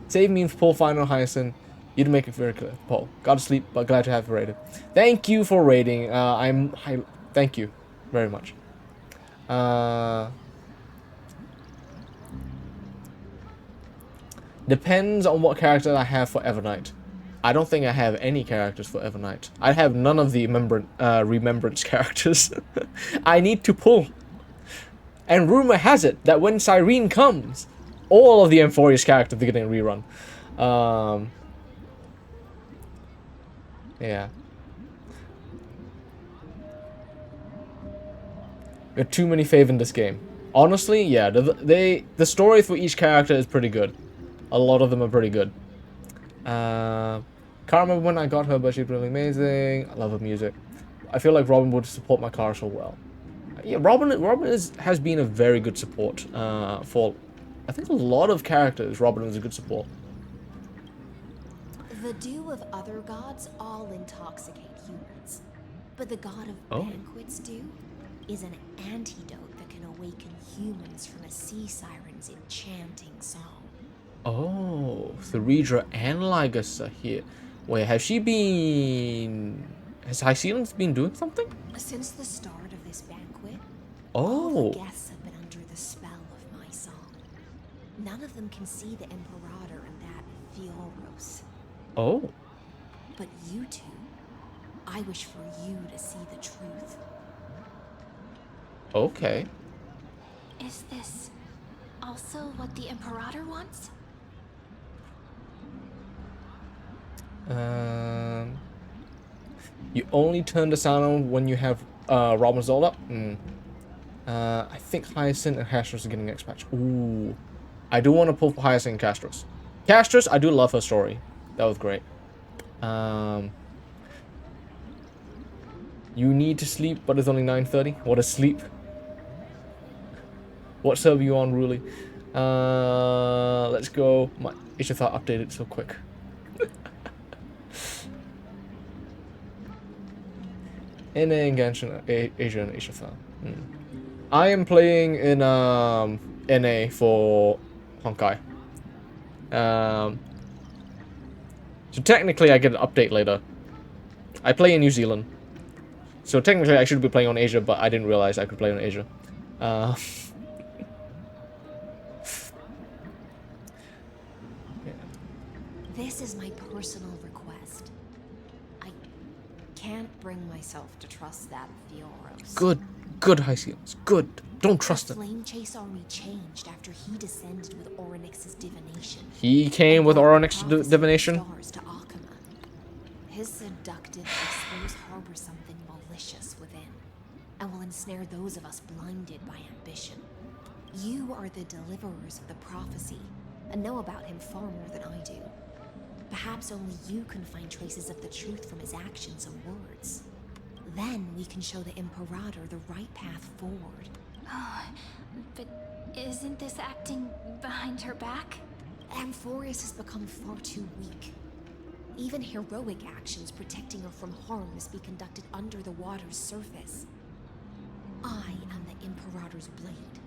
Save means pull final Hyacinth. You'd make it very clear. Paul. Gotta sleep, but glad to have you rated. Thank you for rating. Thank you very much. Depends on what character I have for Evernight. I don't think I have any characters for Evernight. I have none of the Remembrance characters. I need to pull. And rumor has it that when Cyrene comes, all of the Amphoreus characters are getting a rerun. Yeah. There are too many faves in this game. Honestly, yeah. The story for each character is pretty good. A lot of them are pretty good. Can't remember when I got her, but she's really amazing. I love her music. I feel like Robin would support my car so well. Yeah, Robin has been a very good support for, I think, a lot of characters. Robin is a good support. The dew of other gods all intoxicate humans, but the god of banquets dew is an antidote that can awaken humans from a sea siren's enchanting song. Oh, Theredra and Lygus are here. Wait, has Hyacinth been doing something? Since the start of this banquet, Oh. all the guests have been under the spell of my song. None of them can see the Imperator and that Fioros. Oh. But you two, I wish for you to see the truth. Okay. Is this also what the Imperator wants? You only turn the sound on when you have Robin Zold up? I think Hyacinth and Castros are getting next patch. Ooh. I do want to pull for Hyacinth and Castros. Castros, I do love her story. That was great. You need to sleep, but it's only 9:30. What a sleep. What server are you on, Ruli? Let's go. My Ishithar updated so quick. NA and Genshin, Asia and Ishithar. I am playing in NA for Honkai. So technically I get an update later. I play in New Zealand. So technically I should be playing on Asia, but I didn't realize I could play on Asia. This is my personal request. I can't bring myself to trust that Fioros. Good Hyacinth. Good. Don't trust The him. Flame Chase army changed after he descended with Orynyx's divination. He came with Orynyx's divination. Stars to Akama. His seductive expose harbors something malicious within. and will ensnare those of us blinded by ambition. You are the deliverers of the prophecy, and know about him far more than I do. Perhaps only you can find traces of the truth from his actions and words. Then we can show the Imperator the right path forward. Oh, but isn't this acting behind her back? Amphoreus has become far too weak. Even heroic actions protecting her from harm must be conducted under the water's surface. I am the Imperator's blade,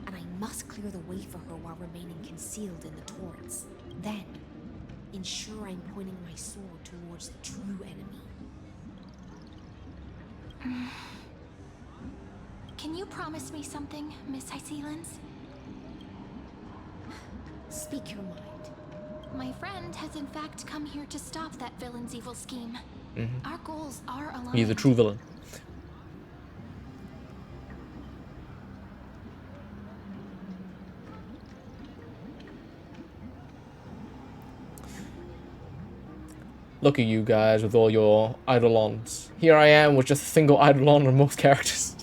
and I must clear the way for her while remaining concealed in the torrents. Then, ensure I'm pointing my sword towards the true enemy. Can you promise me something, Miss Hycelens? Speak your mind. My friend has in fact come here to stop that villain's evil scheme. Our goals are aligned. He's a true villain. Look at you guys with all your eidolons. Here I am with just a single eidolon on most characters.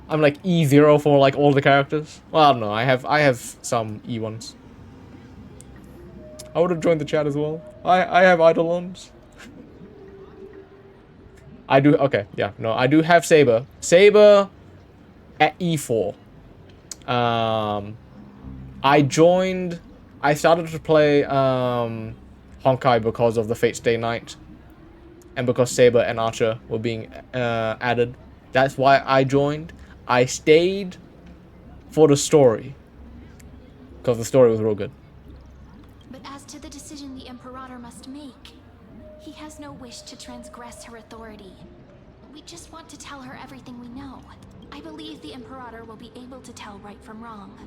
I'm like E0 for like all the characters. Well, no, I have some E ones. I would have joined the chat as well. I have eidolons. I do. Okay, yeah, no, I do have Saber. Saber at E4. I started to play Honkai because of the Fate's Day Night, and because Saber and Archer were being added. That's why I joined. I stayed for the story, because the story was real good. But as to the decision the Imperator must make, he has no wish to transgress her authority. We just want to tell her everything we know. I believe the Imperator will be able to tell right from wrong.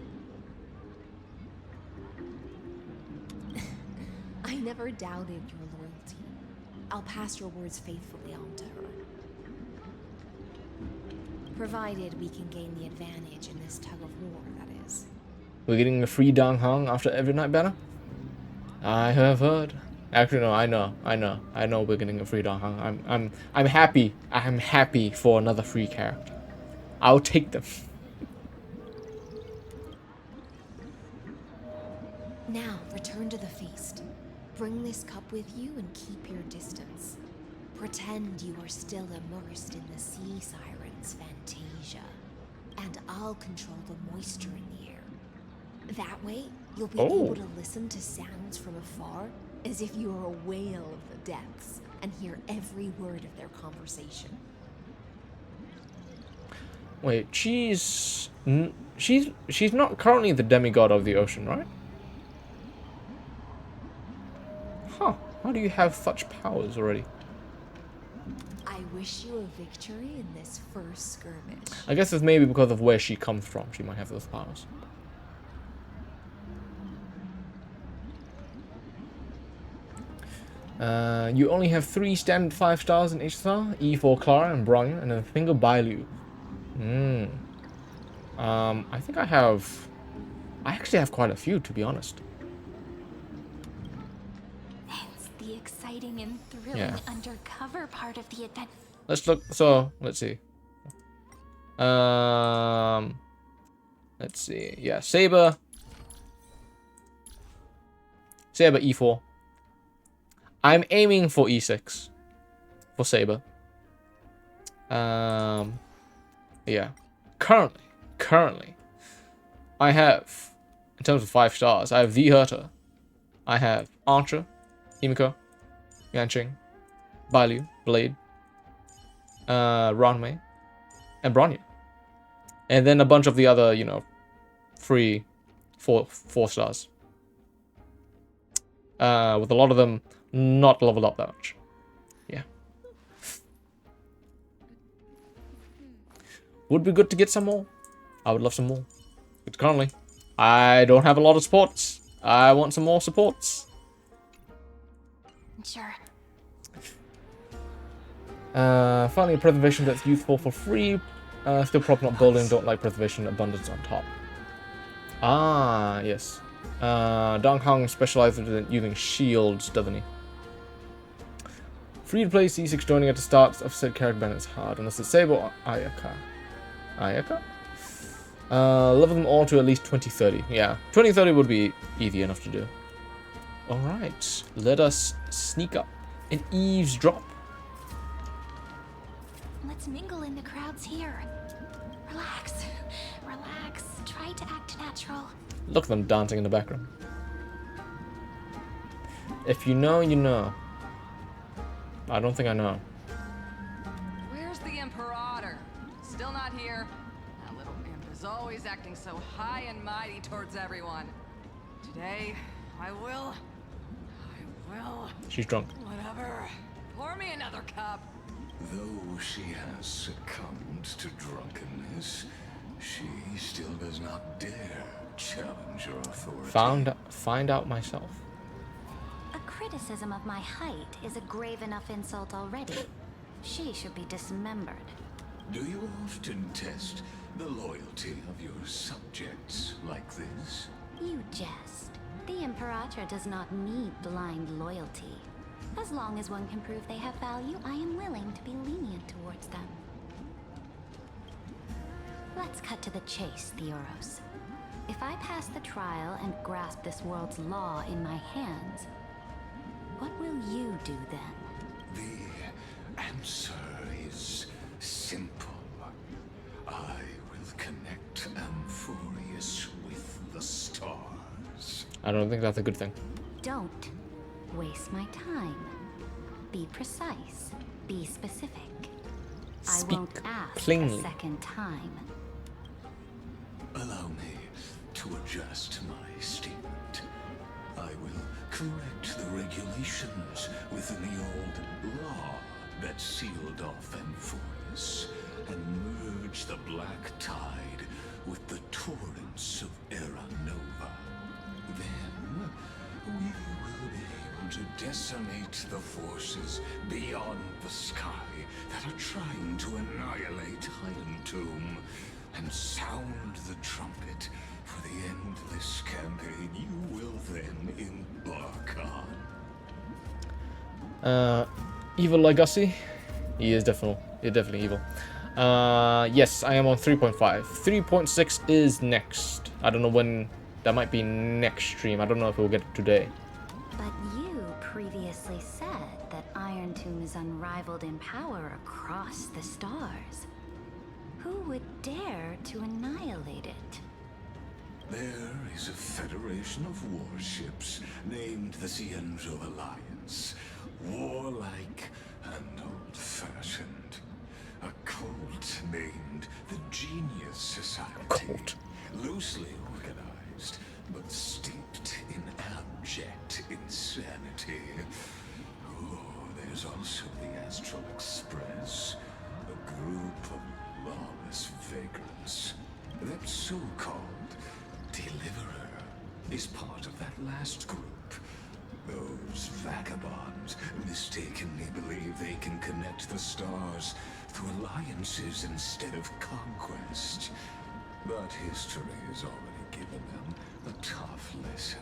I never doubted your loyalty. I'll pass your words faithfully on to her. Provided we can gain the advantage in this tug of war, that is. We're getting a free Dang Hung after every night banner? I have heard. Actually, no, I know we're getting a free Dang Hung. I'm happy. I'm happy for another free character. I'll take them. Now, return to the feast. Bring this cup with you and keep your distance. Pretend you are still immersed in the sea siren's fantasia. And I'll control the moisture in the air. That way, you'll be able to listen to sounds from afar as if you are a whale of the depths and hear every word of their conversation. Wait, she's not currently the demigod of the ocean, right? Huh. How do you have such powers already? I wish you a victory in this first skirmish. I guess it's maybe because of where she comes from. She might have those powers. You only have 3 standard 5 stars in each star. E4 Clara and Brian, and then a single Bailu. I think I actually have quite a few, to be honest. It's the exciting and thrilling undercover part of the event. Let's look. So let's see. Let's see. Yeah, Saber E4. I'm aiming for E6 for Saber. Yeah. Currently, I have, in terms of 5 stars, I have V Herta. I have Archer, Himiko, Yanqing, Bailu, Blade, Ranmei, and Bronya. And then a bunch of the other, you know, free 4 stars. With a lot of them not leveled up that much. Yeah. Would be good to get some more. I would love some more. But currently, I don't have a lot of supports. I want some more supports. Sure. Finally, a preservation that's useful for free. Still probably not building. Don't like preservation. Abundance on top. Ah, yes. Dong Hong specializes in using shields, doesn't he? Free to play C6 joining at the start of said character ban is hard unless it's Sable or Ayaka. Ayaka? Level them all to at least 2030. Yeah, 2030 would be easy enough to do. Alright, let us sneak up and eavesdrop. Let's mingle in the crowds here. Relax. Relax. Try to act natural. Look at them dancing in the background. If you know, you know. I don't think I know. Where's the Imperator? Still not here. That little imp is always acting so high and mighty towards everyone. Today, I will. She's drunk. Whatever. Pour me another cup. Though she has succumbed to drunkenness, she still does not dare challenge your authority. Find out myself. A criticism of my height is a grave enough insult already. She should be dismembered. Do you often test the loyalty of your subjects like this? You jest. The Imperator does not need blind loyalty. As long as one can prove they have value, I am willing to be lenient towards them. Let's cut to the chase, Theoros. If I pass the trial and grasp this world's law in my hands, what will you do then? The answer is simple. I will connect Amphoreus with the stars. I don't think that's a good thing. Don't waste my time. Be precise. Be specific. Speak I won't ask plainly. a second time. Allow me to adjust my statement. I will correct the regulations within the old law that sealed off Amphoreus and merge the black tide with the torrents of Era Nova. Then we will be able to decimate the forces beyond the sky that are trying to annihilate Highland Tomb and sound the trumpet for the endless campaign you will then embark on. Evil Legacy? He is definitely evil. Yes, I am on 3.5. 3.6 is next. I don't know when. That might be next stream. I don't know if we'll get it today. But you previously said that Iron Tomb is unrivaled in power across the stars. Who would dare to annihilate it? There is a federation of warships named the Cienzo Alliance. Warlike and old-fashioned. A cult named the Genius Society. A cult. Loosely organized, but steeped in abject insanity. Oh, there's also the Astral Express, a group of lawless vagrants. That so-called Deliverer is part of that last group. Those vagabonds mistakenly believe they can connect the stars through alliances instead of conquest. But history has already given them a tough lesson.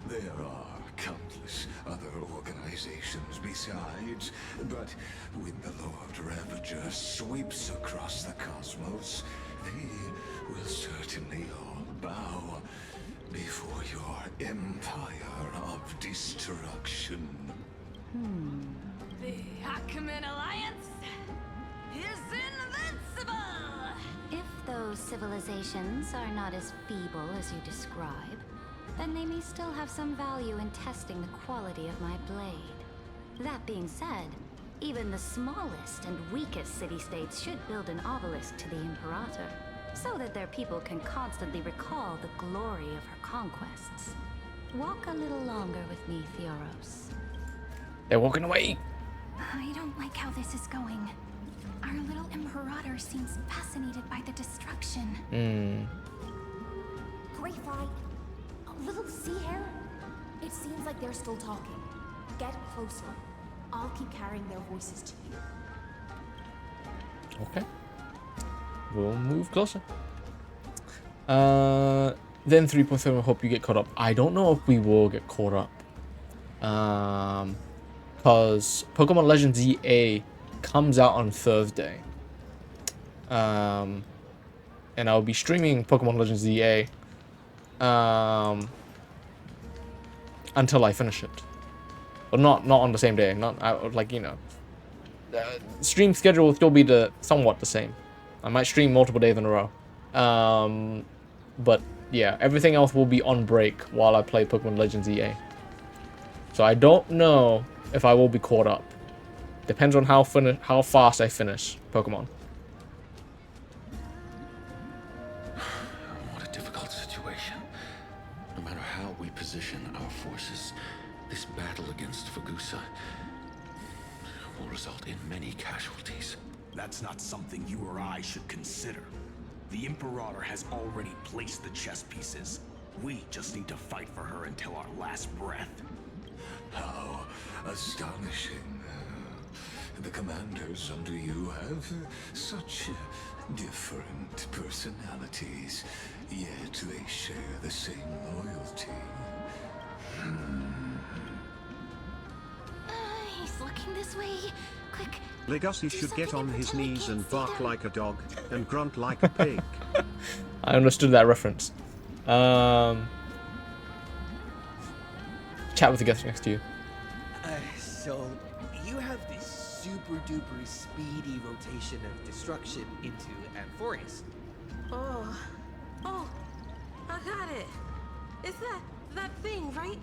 There are countless other organizations besides, but when the Lord Ravager sweeps across the cosmos, they will certainly all bow before your empire of destruction. The Achaemen Alliance is invincible! If those civilizations are not as feeble as you describe, then they may still have some value in testing the quality of my blade. That being said, even the smallest and weakest city-states should build an obelisk to the Imperator, so that their people can constantly recall the glory of her conquests. Walk a little longer with me, Theoros. They're walking away. I don't like how this is going. Our little Imperator seems fascinated by the destruction. Greyfly, a little sea hare? It seems like they're still talking. Get closer. I'll keep carrying their voices to you. Okay. We'll move closer. Then 3.7, I hope you get caught up. I don't know if we will get caught up. because Pokemon Legends EA comes out on Thursday. And I'll be streaming Pokemon Legends EA until I finish it. But not on the same day. Not like, you know. Stream schedule will still be somewhat the same. I might stream multiple days in a row. But yeah, everything else will be on break while I play Pokemon Legends EA. So I don't know if I will be caught up. Depends on how fast I finish Pokemon. What a difficult situation. No matter how we position our forces, this battle against Fagusa will result in many casualties. That's not something you or I should consider. The Imperator has already placed the chess pieces. We just need to fight for her until our last breath. How astonishing. The commanders under you have such different personalities, yet they share the same loyalty. He's looking this way. Quick. Legacy should get on his knees and bark like a dog and grunt like a pig. I understood that reference. Chat with the guest next to you. So, you have this super duper speedy rotation of destruction into Amphoreus. Oh, I got it. It's that thing, right?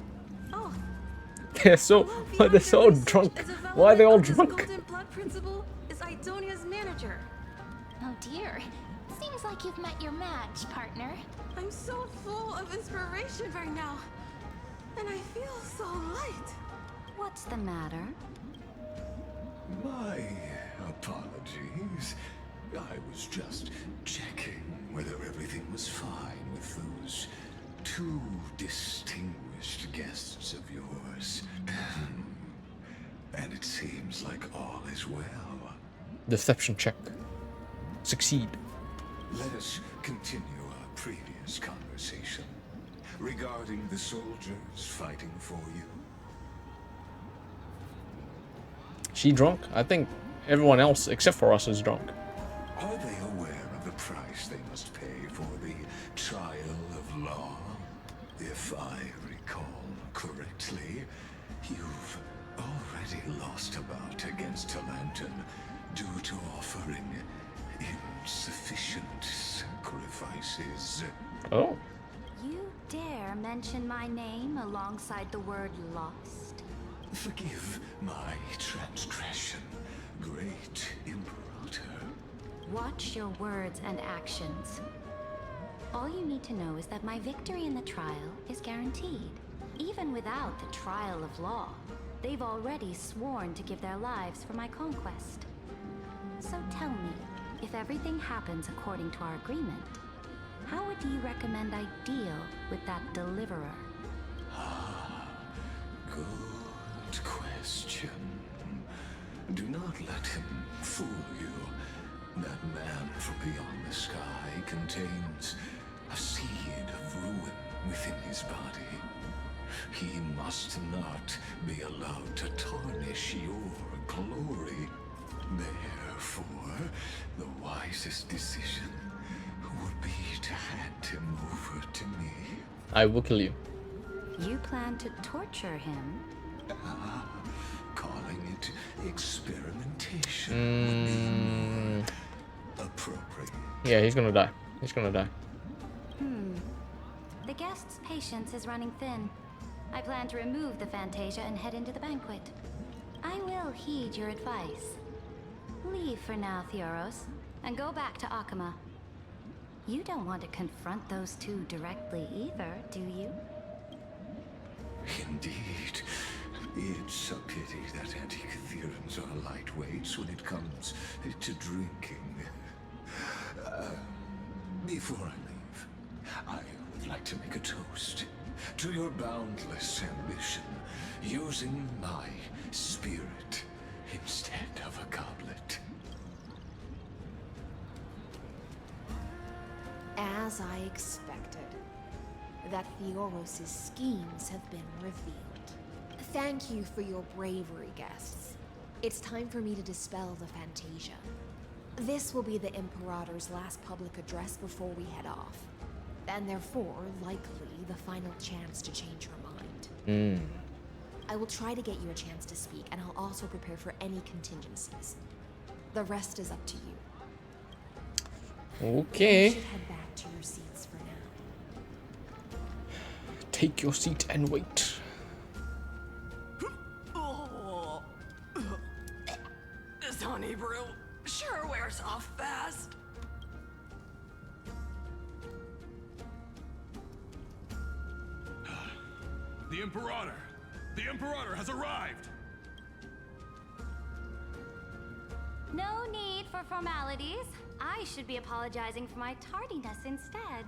Oh. They're so drunk. Why are they all drunk? Golden Blood Principal is Idonia's manager. Oh dear. Seems like you've met your match, partner. I'm so full of inspiration right now. And I feel so light. What's the matter? My apologies. I was just checking whether everything was fine with those two distinguished guests of yours. And it seems like all is well. Deception check. Succeed. Let us continue our previous conversation regarding the soldiers fighting for you. She drunk? I think everyone else except for us is drunk. Are they aware of the price they must pay for the trial of law? If I recall correctly, you've already lost a bout against Talanton due to offering insufficient sacrifices. Oh. You dare mention my name alongside the word lost? Forgive my transgression, great Imperator. Watch your words and actions. All you need to know is that my victory in the trial is guaranteed. Even without the trial of law, they've already sworn to give their lives for my conquest. So tell me, if everything happens according to our agreement, how would you recommend I deal with that deliverer? Good question. Do not let him fool you. That man from beyond the sky contains a seed of ruin within his body. He must not be allowed to tarnish your glory. Therefore, the wisest decision would be to hand him over to me. I will kill you. You plan to torture him? Calling it experimentation would be appropriate. Yeah, he's gonna die. He's gonna die. The guest's patience is running thin. I plan to remove the Fantasia and head into the banquet. I will heed your advice. Leave for now, Theoros, and go back to Akama. You don't want to confront those two directly either, do you? Indeed. It's a pity that Antikytherans are lightweights when it comes to drinking. Before I leave, I would like to make a toast to your boundless ambition, using my spirit instead of a goblet. As I expected, that Theoros' schemes have been revealed. Thank you for your bravery, guests. It's time for me to dispel the Fantasia. This will be the Imperator's last public address before we head off, and therefore, likely, the final chance to change her mind. I will try to get you a chance to speak, and I'll also prepare for any contingencies. The rest is up to you. Okay. You should head back to your seats for now. Take your seat and wait. This honey brew sure wears off fast. The Imperator! The Imperator has arrived! No need for formalities. I should be apologizing for my tardiness instead.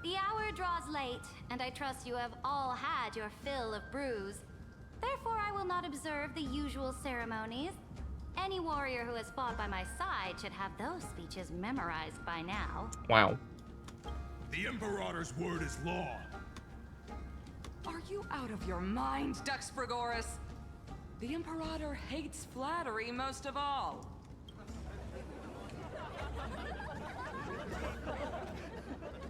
The hour draws late, and I trust you have all had your fill of brews. Therefore, I will not observe the usual ceremonies. Any warrior who has fought by my side should have those speeches memorized by now. Wow. The Imperator's word is law. Are you out of your mind, Dux Frigoris? The Imperator hates flattery most of all.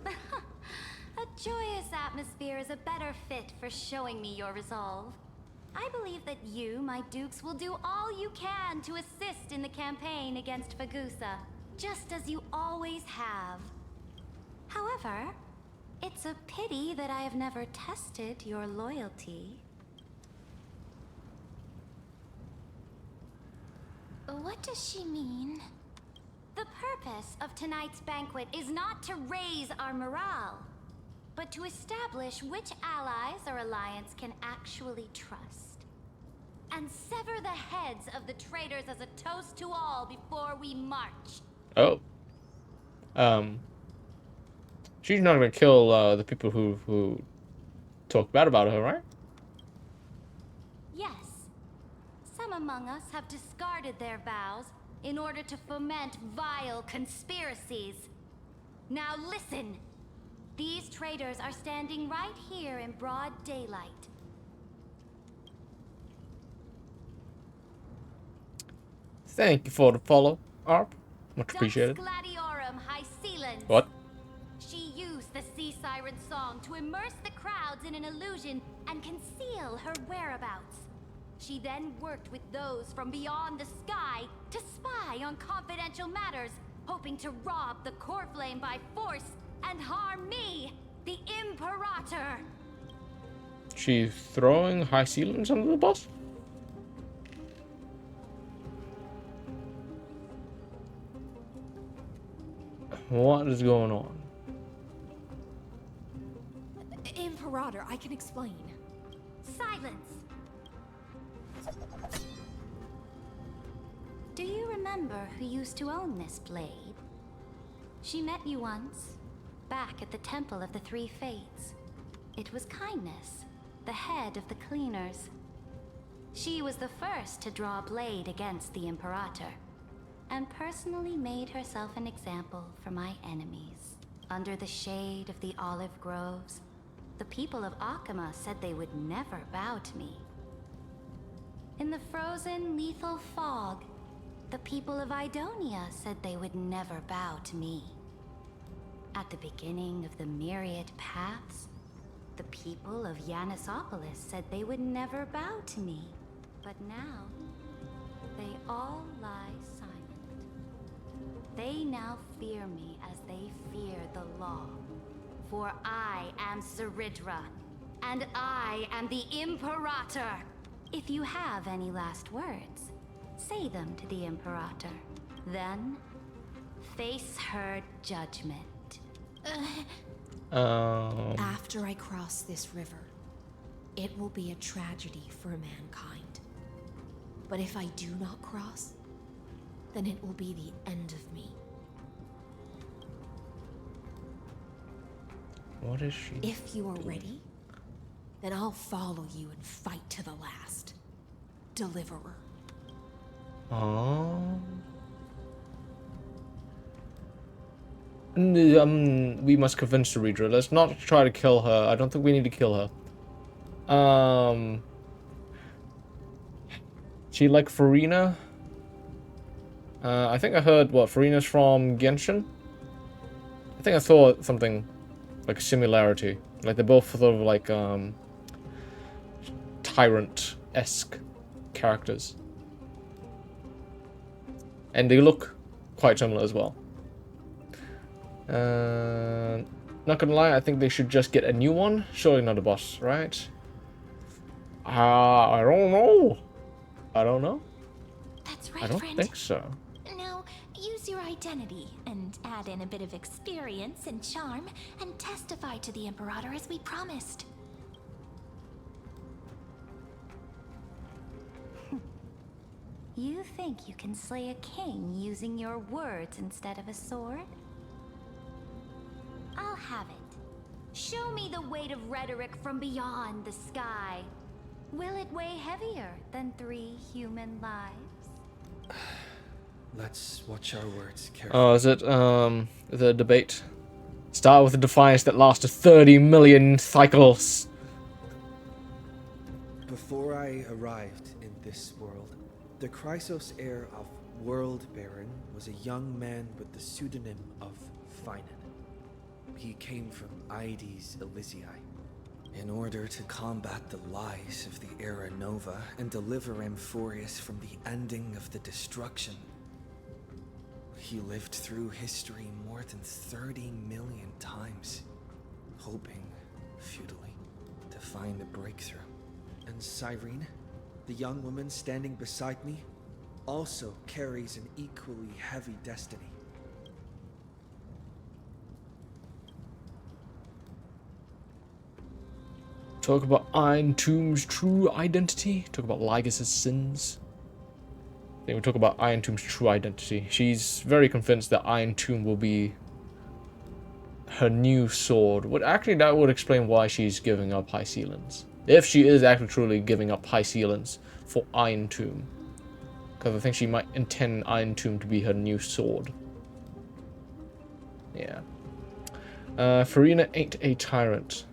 A joyous atmosphere is a better fit for showing me your resolve. I believe that you, my dukes, will do all you can to assist in the campaign against Fagusa, just as you always have. However, it's a pity that I have never tested your loyalty. What does she mean? The purpose of tonight's banquet is not to raise our morale, but to establish which allies our alliance can actually trust. And sever the heads of the traitors as a toast to all before we march. Oh. She's not gonna kill the people who talk bad about her, right? Yes. Some among us have discarded their vows in order to foment vile conspiracies. Now listen. These traitors are standing right here in broad daylight. Thank you for the follow, Arp. Much appreciated. Gladiorum Hycelans. What? She used the Sea Siren song to immerse the crowds in an illusion and conceal her whereabouts. She then worked with those from beyond the sky to spy on confidential matters, hoping to rob the core flame by force and harm me, the Imperator. She's throwing high ceilings under the bus? What is going on? Imperator, I can explain. Silence. Do you remember who used to own this blade? She met you once, back at the Temple of the Three Fates. It was Kindness, the head of the cleaners. She was the first to draw a blade against the Imperator, and personally made herself an example for my enemies. Under the shade of the olive groves, the people of Akama said they would never bow to me. In the frozen, lethal fog, the people of Idonia said they would never bow to me. At the beginning of the myriad paths, the people of Yanisopolis said they would never bow to me. But now, they all lie silent. They now fear me as they fear the law. For I am Ceridra, and I am the Imperator. If you have any last words, say them to the Imperator. Then, face her judgment. After I cross this river, it will be a tragedy for mankind. But if I do not cross, then it will be the end of me. What is she? If you are ready, then I'll follow you and fight to the last. Deliverer. We must convince Ceridra. Let's not try to kill her. I don't think we need to kill her. She like Farina. I think I heard what Farina's from Genshin. I think I thought something like a similarity. Like they're both sort of like tyrant-esque characters. And they look quite similar as well. Not gonna lie, I think they should just get a new one. Surely not a boss, right? I don't know. I don't know. That's right, I don't friend. think so. Now, use your identity and add in a bit of experience and charm and testify to the Imperator as we promised. You think you can slay a king using your words instead of a sword? I'll have it. Show me the weight of rhetoric from beyond the sky. Will it weigh heavier than 3 human lives? Let's watch our words carefully. Oh, is it the debate? Start with a defiance that lasted 30 million cycles. Before I arrived in this world, the Chrysos heir of World Baron was a young man with the pseudonym of Finan. He came from Ides Elysiae. In order to combat the lies of the Era Nova and deliver Amphoreus from the ending of the destruction, he lived through history more than 30 million times, hoping, futilely, to find a breakthrough. And Cyrene, the young woman standing beside me, also carries an equally heavy destiny. Talk about Iron Tomb's true identity. Talk about Lygus' sins. Then we talk about Iron Tomb's true identity. She's very convinced that Iron Tomb will be her new sword. Actually, that would explain why she's giving up High Sealance. If she is actually truly giving up High Sealance for Iron Tomb. Because I think she might intend Iron Tomb to be her new sword. Yeah. Farina ain't a tyrant.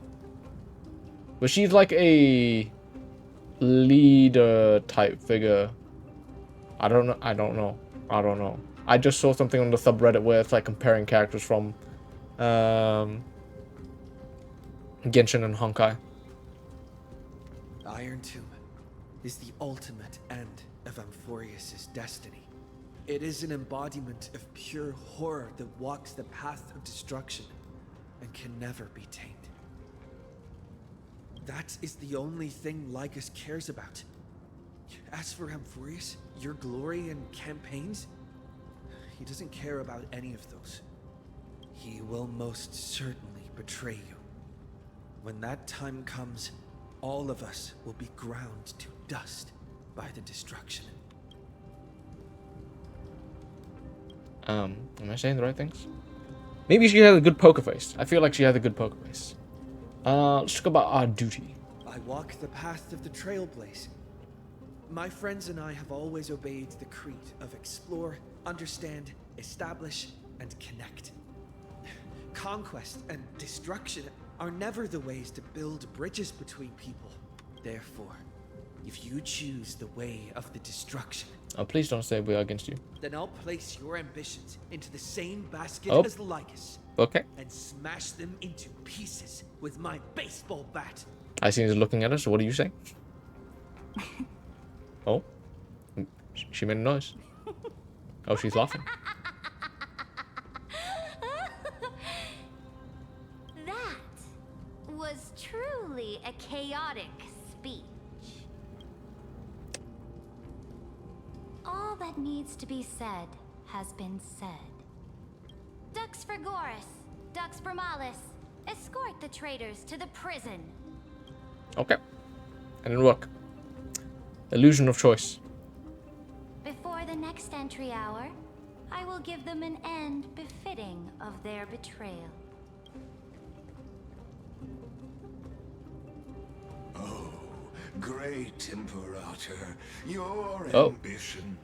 But she's like a leader type figure. I don't know. I just saw something on the subreddit where it's like comparing characters from Genshin and Honkai. Iron Tomb is the ultimate end of Amphoreus' destiny. It is an embodiment of pure horror that walks the path of destruction and can never be tamed. That is the only thing Lygus cares about. As for Amphoreus, your glory and campaigns, he doesn't care about any of those. He will most certainly betray you. When that time comes, all of us will be ground to dust by the destruction. Am I saying the right things? Maybe she had a good poker face. I feel like she had a good poker face. Let's talk about our duty. I walk the path of the Trailblaze. My friends and I have always obeyed the creed of explore, understand, establish, and connect. Conquest and destruction are never the ways to build bridges between people. Therefore, if you choose the way of the destruction... Oh, please don't say we are against you. Then I'll place your ambitions into the same basket as the Lygus. Okay. And smash them into pieces with my baseball bat. I see he's looking at us. What are you saying? Oh. She made a noise. Oh, she's laughing. That was truly a chaotic speech. All that needs to be said has been said. Dux Frigoris, Dux Bromalis, escort the traitors to the prison. Okay. And it worked. Illusion of choice. Before the next entry hour, I will give them an end befitting of their betrayal. Oh, great Imperator, your Oh. ambition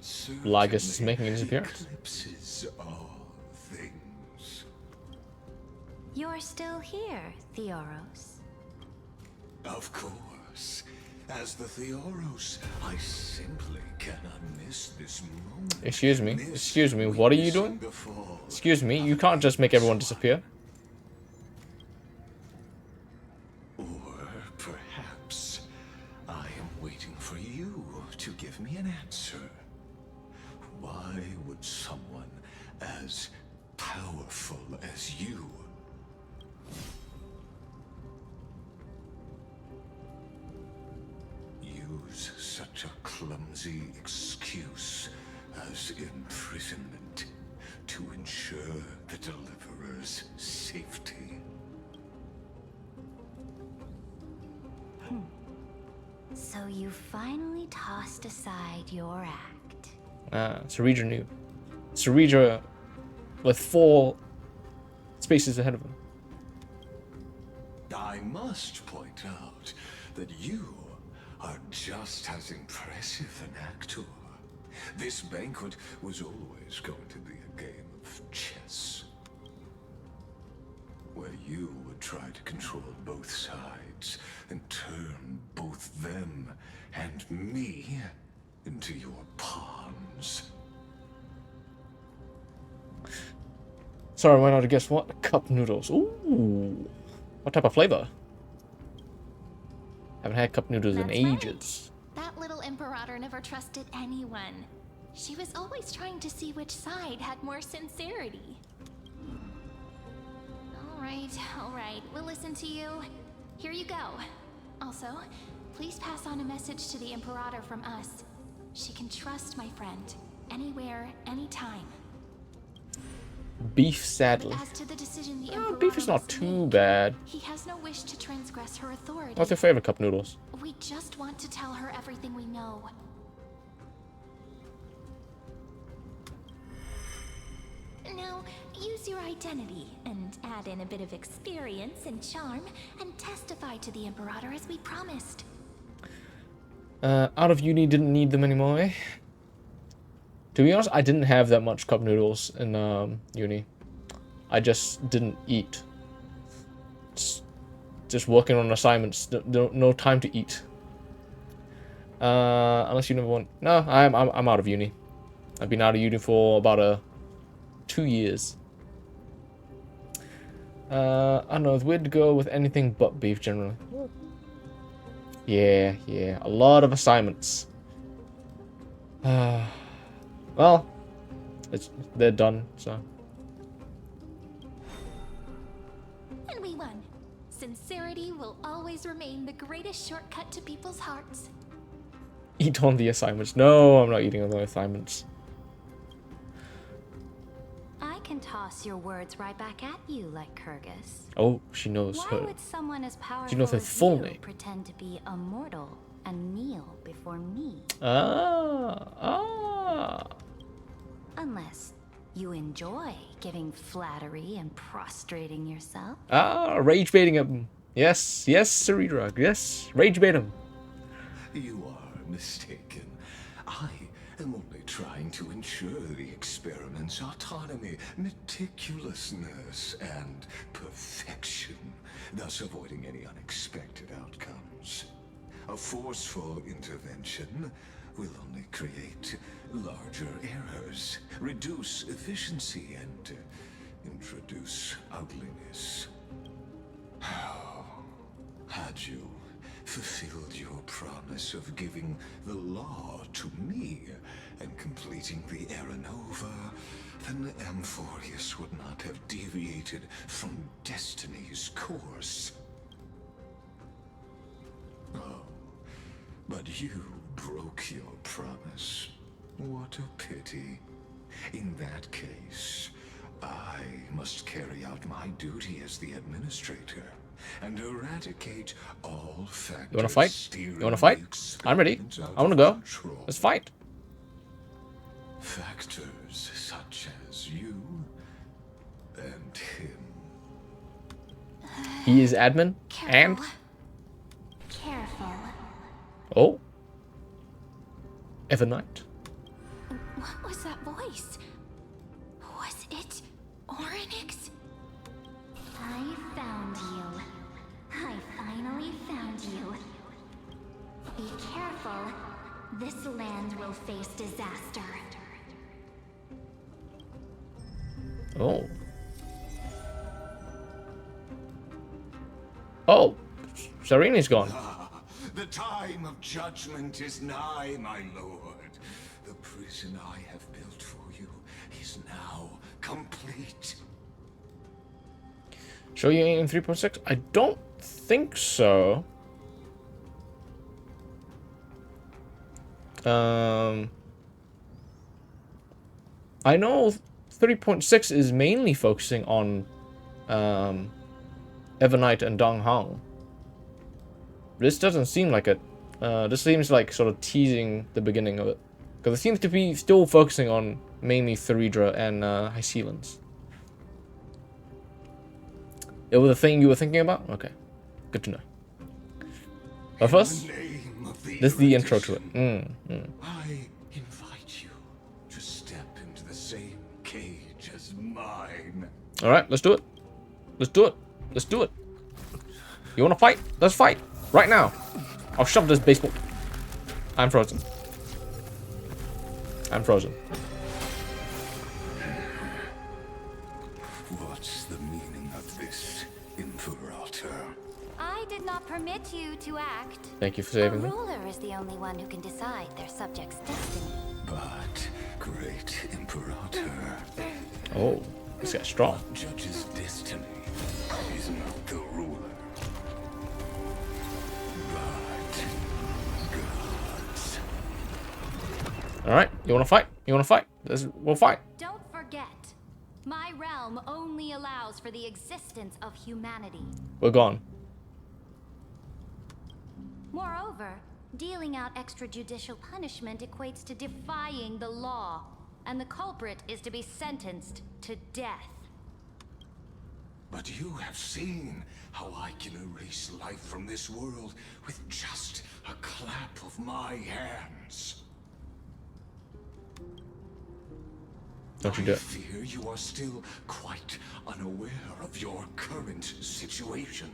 Lygus is making his certainly appearance. eclipses all things. You're still here, Theoros. Of course. us. As the Theoros, I simply cannot miss this moment. Excuse me, what are you doing? Excuse me, you can't just make everyone disappear. Or perhaps I am waiting for you to give me an answer. Why would someone as powerful as you use such a clumsy excuse as imprisonment to ensure the Deliverer's safety? So you finally tossed aside your act. Ceredra knew. Ceredra with 4 spaces ahead of him. I must point out that you are just as impressive an actor. This banquet was always going to be a game of chess, where you would try to control both sides and turn both them and me into your pawns. Sorry, why not? Guess what? Cup noodles. Ooh, what type of flavor? Haven't had cup noodles in ages. That little Imperator never trusted anyone. She was always trying to see which side had more sincerity. All right, we'll listen to you. Here you go. Also, please pass on a message to the Imperator from us. She can trust my friend, anywhere, anytime. Beef, sadly. As to the decision the Beef is not too bad. He has no wish to transgress her authority. What's your favorite cup noodles? We just want to tell her everything we know. Now, use your identity and add in a bit of experience and charm and testify to the Imperator as we promised. Out of uni, didn't need them anymore, eh? To be honest, I didn't have that much cup noodles in uni. I just didn't eat. Just working on assignments. No time to eat. Unless you never want. No, I'm out of uni. I've been out of uni for about 2 years. I don't know. It's weird to go with anything but beef generally. Yeah. A lot of assignments. Well, they're done, so. And we won. Sincerity will always remain the greatest shortcut to people's hearts. Eat on the assignments. No, I'm not eating on the assignments. I can toss your words right back at you like Kyrgyz. Oh, she knows Why her. would someone as powerful She knows her as full you name. pretend to be immortal and kneel before me? Unless you enjoy giving flattery and prostrating yourself. Rage baiting him. Yes, Ceredra. Yes, rage bait him. You are mistaken. I am only trying to ensure the experiment's autonomy, meticulousness, and perfection, thus avoiding any unexpected outcomes. A forceful intervention will only create larger errors, reduce efficiency, and introduce ugliness. Had you fulfilled your promise of giving the law to me and completing the Aranova, then Amphoreus would not have deviated from destiny's course. Oh, but you broke your promise. What a pity. In that case, I must carry out my duty as the administrator and eradicate all factors. You wanna fight? You wanna fight? I'm ready. I wanna go. Let's fight. Factors such as you and him. He is admin and. Careful. Oh. Evernight. What was that voice? Was it Oryx? I found you. I finally found you. careful. This land will face disaster. Oh. Oh. Serene's gone. The time of judgment is nigh, my lord. The prison I have built for you is now complete. Show you in 3.6? I don't think so. I know 3.6 is mainly focusing on Evernight and Dong Hong. This doesn't seem like it. This seems like sort of teasing the beginning of it. Because it seems to be still focusing on mainly Theridra and Hysealans. It was the thing you were thinking about? Okay. Good to know. But first, this is the intro to it. I invite you to step into the same cage as mine. Alright, let's do it. Let's do it. Let's do it. You wanna fight? Let's fight. Right now. I'll shove this baseball. I'm frozen. I'm frozen. What's the meaning of this, Imperator? I did not permit you to act. Thank you for saving The me. ruler is the only one who can decide their subject's destiny. But, great Imperator, Oh, this guy's strong. what judges destiny is not the ruler, but gods. Alright, you wanna fight? You wanna fight? We'll fight. Don't forget, my realm only allows for the existence of humanity. We're gone. Moreover, dealing out extrajudicial punishment equates to defying the law, and the culprit is to be sentenced to death. But you have seen how I can erase life from this world with just a clap of my hands. Don't you do I it. fear you are still quite unaware of your current situation.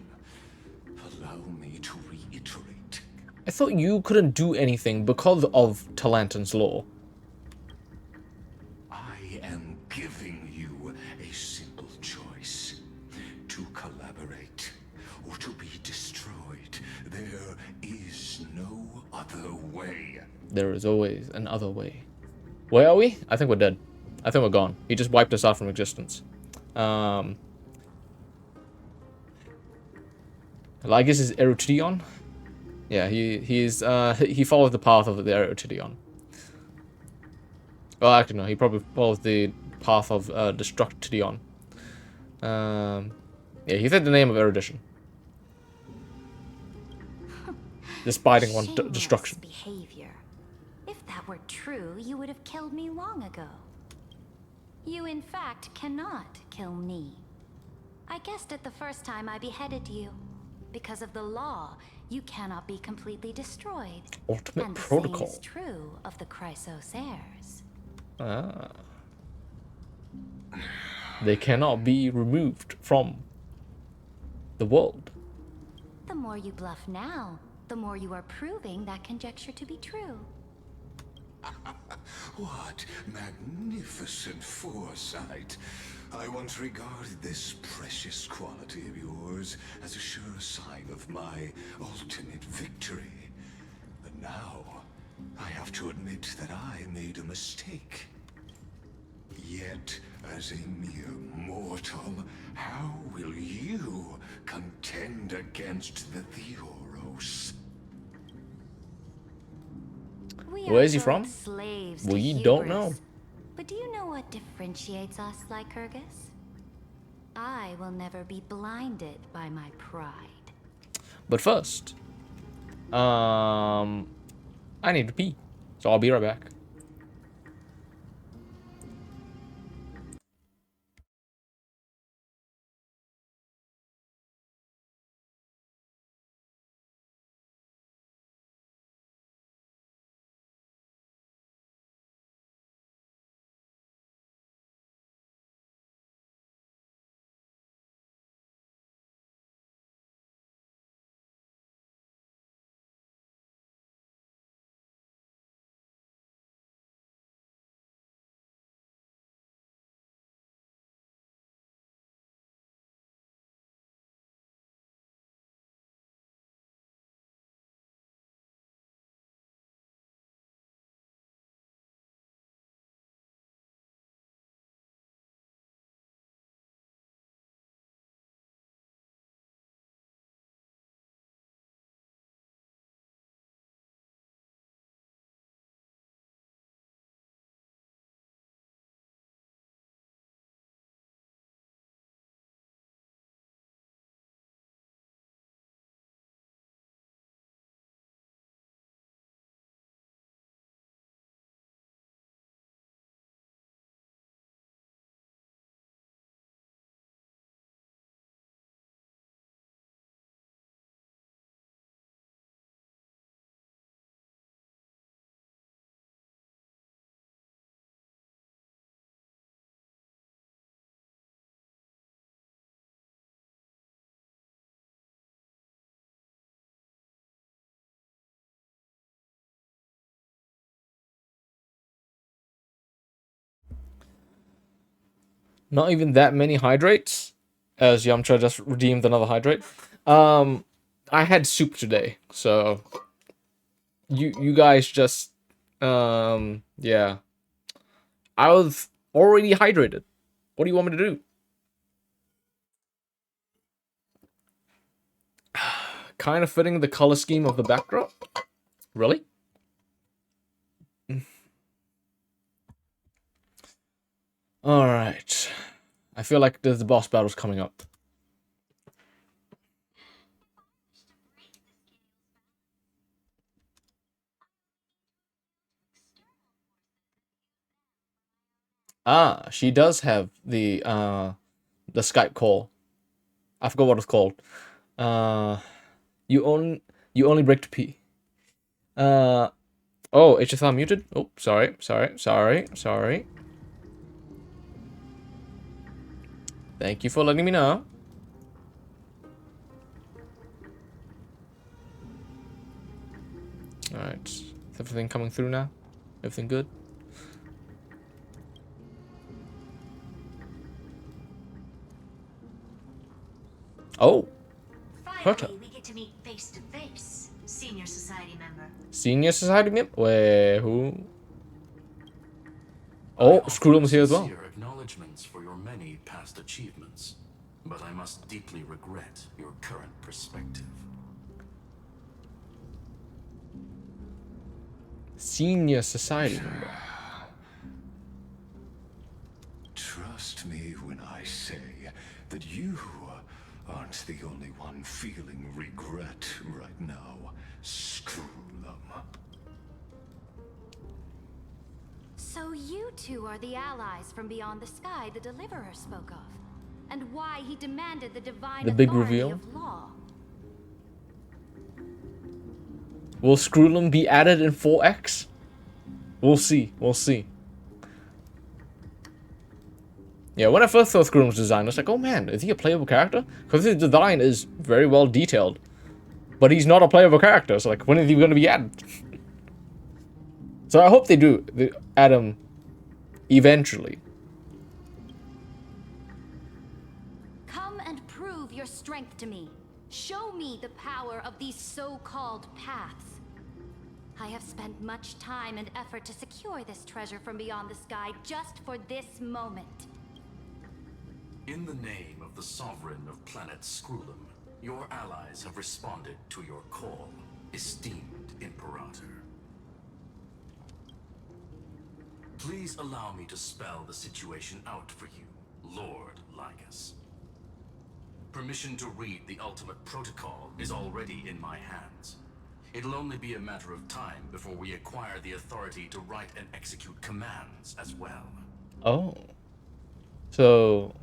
Allow me to reiterate. I thought you couldn't do anything because of Talanton's law. I am giving you a simple choice. To collaborate or to be destroyed. There is no other way. There is always another way. Where are we? I think we're dead. I think we're gone. He just wiped us out from existence. Lygus is Erutridion. Yeah, he follows the path of the Erutridion. Well, actually no, he probably follows the path of Destructidion. Yeah, he said the name of erudition. Despiting one Shameless destruction. behavior. If that were true, you would have killed me long ago. You, in fact, cannot kill me. I guessed it the first time I beheaded you. Because of the law, you cannot be completely destroyed. Ultimate and the protocol. same is true of the Chrysos heirs. Ah. They cannot be removed from the world. The more you bluff now, the more you are proving that conjecture to be true. What magnificent foresight. I once regarded this precious quality of yours as a sure sign of my ultimate victory. But now, I have to admit that I made a mistake. Yet, as a mere mortal, how will you contend against the Theoros? Where is he from? Slaves We to don't hubris. know. But do you know what differentiates us, Lycurgus? I will never be blinded by my pride. But first, I need to pee, so I'll be right back. Not even that many hydrates, as Yamcha just redeemed another hydrate. I had soup today, so you guys just yeah. I was already hydrated. What do you want me to do? Kind of fitting the color scheme of the backdrop. Really? Alright. I feel like there's the boss battles coming up. Ah, she does have the Skype call. I forgot what it's called. You only break to P. Oh, HSR muted? Oh, sorry. Thank you for letting me know. Alright. Is everything coming through now? Everything good? Oh. Finally, we get to meet face to face, senior society member. Senior society member? Wait, who? Oh, Screwlum's here as well. Sincere acknowledgements for your many past achievements, but I must deeply regret your current perspective. Senior society member. Trust me when I say that you aren't the only one feeling regret right now, Screwlum. So you two are the allies from beyond the sky the Deliverer spoke of, and why he demanded the divine The big authority reveal. of law. Will Screwlum be added in 4X? We'll see. Yeah, when I first saw Screwlum's design, I was like, oh man, is he a playable character? Because his design is very well detailed. But he's not a playable character, so like, when is he going to be added? So I hope they add him eventually. Come and prove your strength to me. Show me the power of these so-called paths. I have spent much time and effort to secure this treasure from beyond the sky just for this moment. In the name of the Sovereign of Planet Screwlum, your allies have responded to your call, esteemed Imperator. Please allow me to spell the situation out for you, Lord Lygus. Permission to read the ultimate protocol is already in my hands. It'll only be a matter of time before we acquire the authority to write and execute commands as well. Oh. So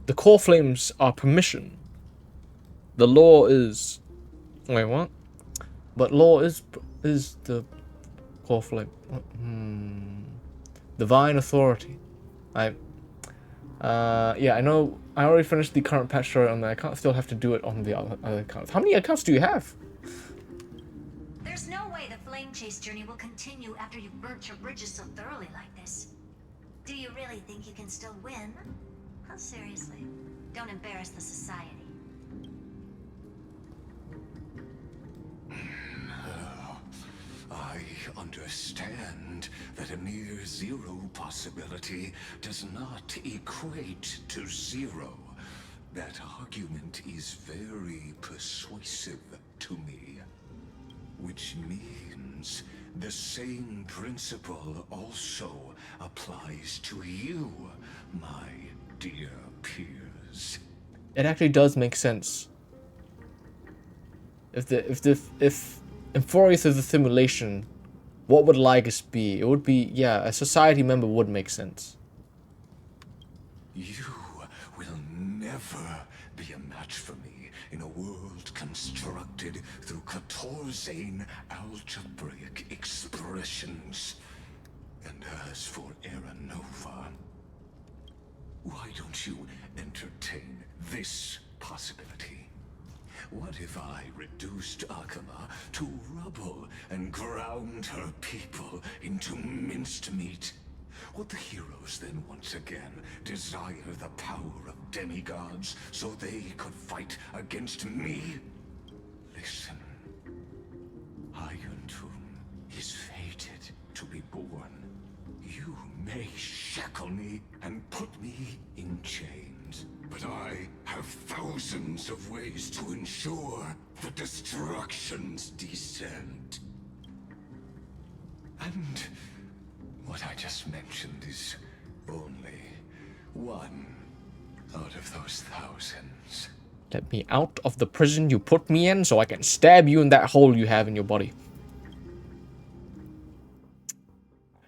the core flames are permission. The law is... Wait, what? But law is the core flame. Divine authority. Yeah, I know. I already finished the current patch story on the account. Still have to do it on the other accounts. How many accounts do you have? There's no way the flame chase journey will continue after you've burnt your bridges so thoroughly like this. Do you really think you can still win? Oh, seriously, don't embarrass the society. I understand that a mere zero possibility does not equate to zero. That argument is very persuasive to me. Which means the same principle also applies to you, my dear peers. It actually does make sense. If Amphoreus is a simulation, what would Lygus be? It would be, yeah, a society member would make sense. You will never be a match for me in a world constructed through Catorzane algebraic expressions. And as for Aranova, why don't you entertain this possibility? What if I reduced Akama to rubble and ground her people into minced meat? Would the heroes then once again desire the power of demigods so they could fight against me? Listen. Iron Tomb is fated to be born. You may shackle me and put me in chains, but I have thousands of ways to ensure the destruction's descent. And what I just mentioned is only one out of those thousands. Let me out of the prison you put me in so I can stab you in that hole you have in your body.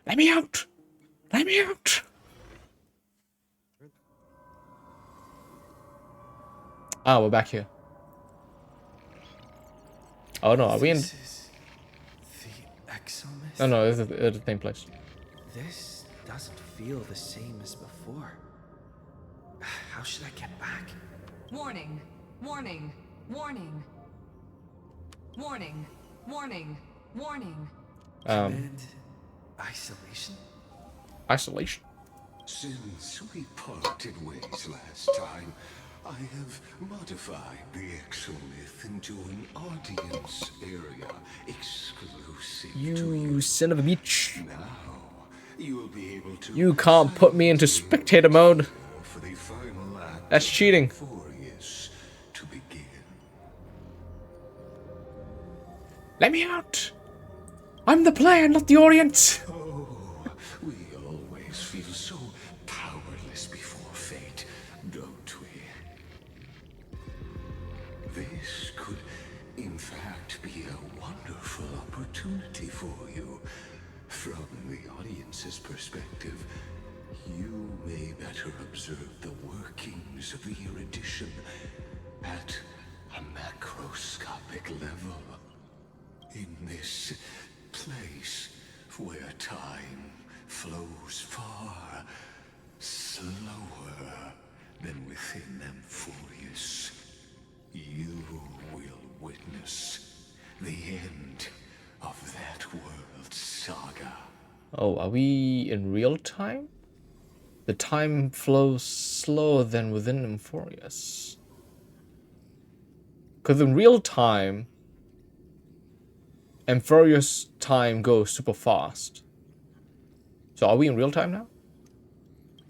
Let me out! Let me out! Ah, we're back here. Oh no, are we in? This is the exomyth? Oh no, this is the same place. This doesn't feel the same as before. How should I get back? Warning, warning, warning. Warning, warning, warning. Command isolation? Isolation? Since we parted ways last time, I have modified the exomyth into an audience area exclusive to You son of a bitch. Now, you'll be able to You can't put me into spectator mode. for the final act That's cheating. Amphoreus to begin. Let me out! I'm the player, not the audience! Oh, we always feel so powerless before fate, don't we? This could, in fact, be a wonderful opportunity for you. From the audience's perspective, you may better observe the workings of the erudition at a macroscopic level. In this place where time flows far slower than within Amphoreus, you will witness the end of that world's saga. Oh, are we in real time? The time flows slower than within Amphoreus. Because in real time, Amphoreus time goes super fast. So are we in real time now?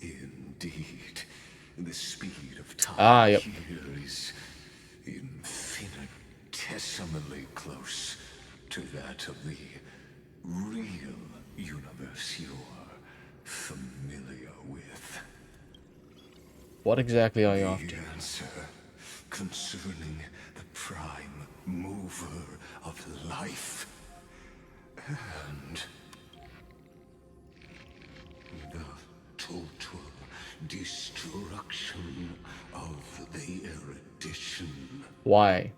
Indeed, the speed of time Yep. here is infinitesimally close to that of the real universe you're familiar with. What exactly are you after? The answer concerning the prime mover of life and the total destruction of the erudition. Why?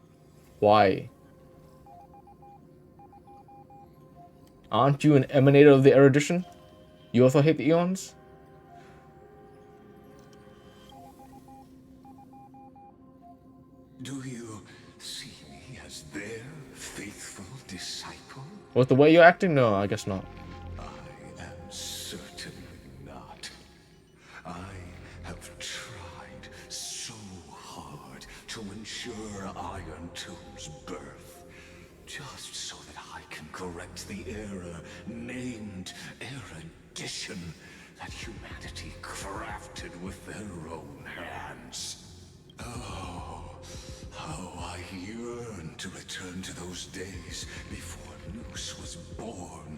Why? Aren't you an emanator of the erudition? You also hate the eons? Do you see me as their faithful disciple? With the way you're acting? No, I guess not. I am certainly not. I have tried so hard to ensure Iron Tomb's birth, just so that I can correct the error named erudition that humanity crafted with their own hands. Oh, how I yearn to return to those days before Noose was born.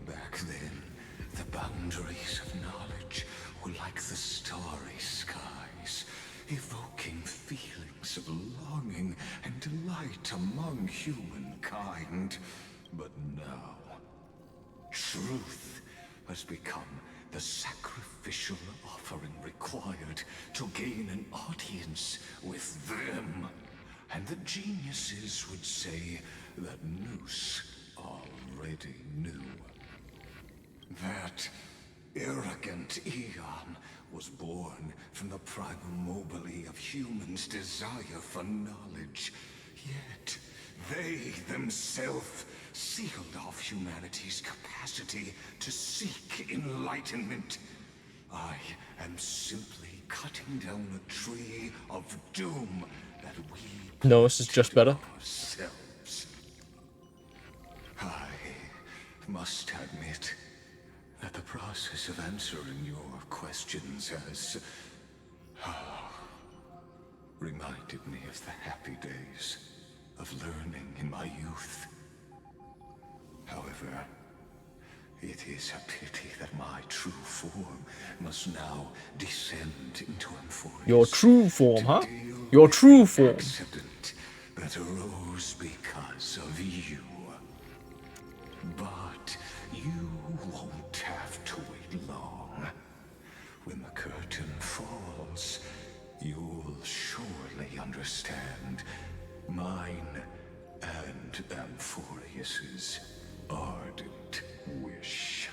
Back then, the boundaries of knowledge were like the starry skies, evoking feelings of longing and delight among humankind. But now, truth has become the sacrificial offering required to gain an audience with them. And the geniuses would say that Noose already knew. That arrogant Eon was born from the primal mobile of humans' desire for knowledge. Yet they themselves sealed off humanity's capacity to seek enlightenment. I am simply cutting down a tree of doom that we No, this is just better. ourselves. I must admit that the process of answering your questions has reminded me of the happy days of learning in my youth. However, it is a pity that my true form must now descend into Amphoreus. Your true form, huh? Your true form. Accident that arose because of you. But you won't have to wait long. When the curtain falls, you'll surely understand mine and Amphoreus's ardent wish.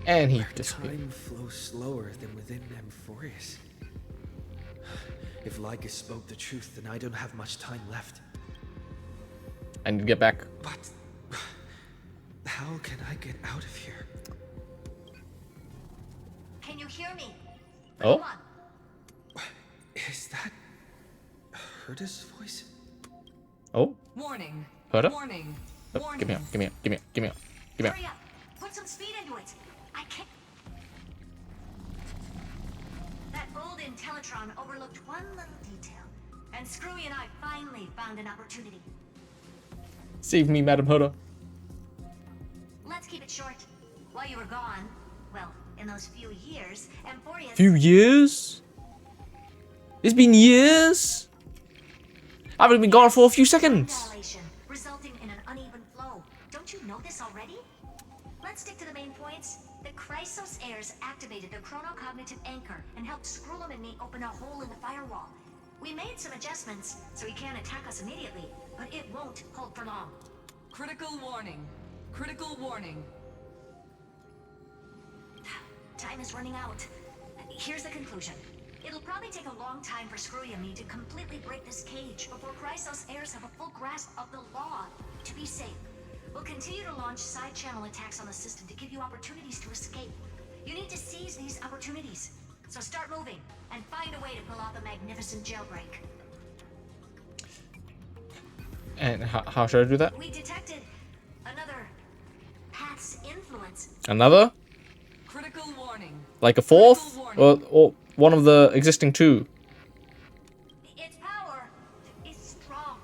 And he Where disappeared. time flows slower than within Amphoreus. If Lycus spoke the truth, then I don't have much time left. I need to get back. But how can I get out of here? Can you hear me? Oh. Come on. Is that Herda's voice? Oh. Warning. Herda? Warning. Oh, Warning. give me up. Give me up. Give me up. Give me up. Give me up. Hurry up. Put some speed into it. I can't. That old Intellatron overlooked one little detail, and Screwy and I finally found an opportunity. Save me, Madam Herda. Let's keep it short. While you were gone, well, in those few years, Amphoreus... Few years? It's been years? I've only been gone for a few seconds. Annihilation, resulting in an uneven flow. Don't you know this already? Let's stick to the main points. The Chrysos heirs activated the chronocognitive anchor and helped Skrullum and me open a hole in the firewall. We made some adjustments, so he can't attack us immediately, but it won't hold for long. Critical warning. Critical warning. Time is running out. Here's the conclusion. It'll probably take a long time for Screwy and me to completely break this cage before Chrysos heirs have a full grasp of the law. To be safe, we'll continue to launch side-channel attacks on the system to give you opportunities to escape. You need to seize these opportunities. So start moving, and find a way to pull off a magnificent jailbreak. And how should I do that? We detected another path's influence. Another? Critical warning. Like a fourth? Or one of the existing two? Its power is strong.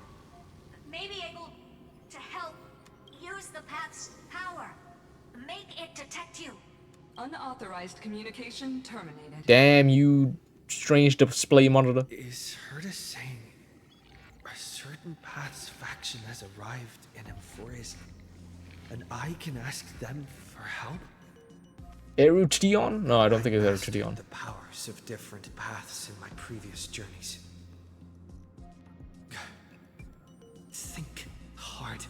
Maybe able to help use the path's power. Make it detect you. Unauthorized communication terminated. Damn you, strange display monitor. Is Herda saying a certain path's faction has arrived in Amphoreus, and I can ask them for help? Erutidion? No, I don't think it's Erutidion. The powers of different paths in my previous journeys. Think hard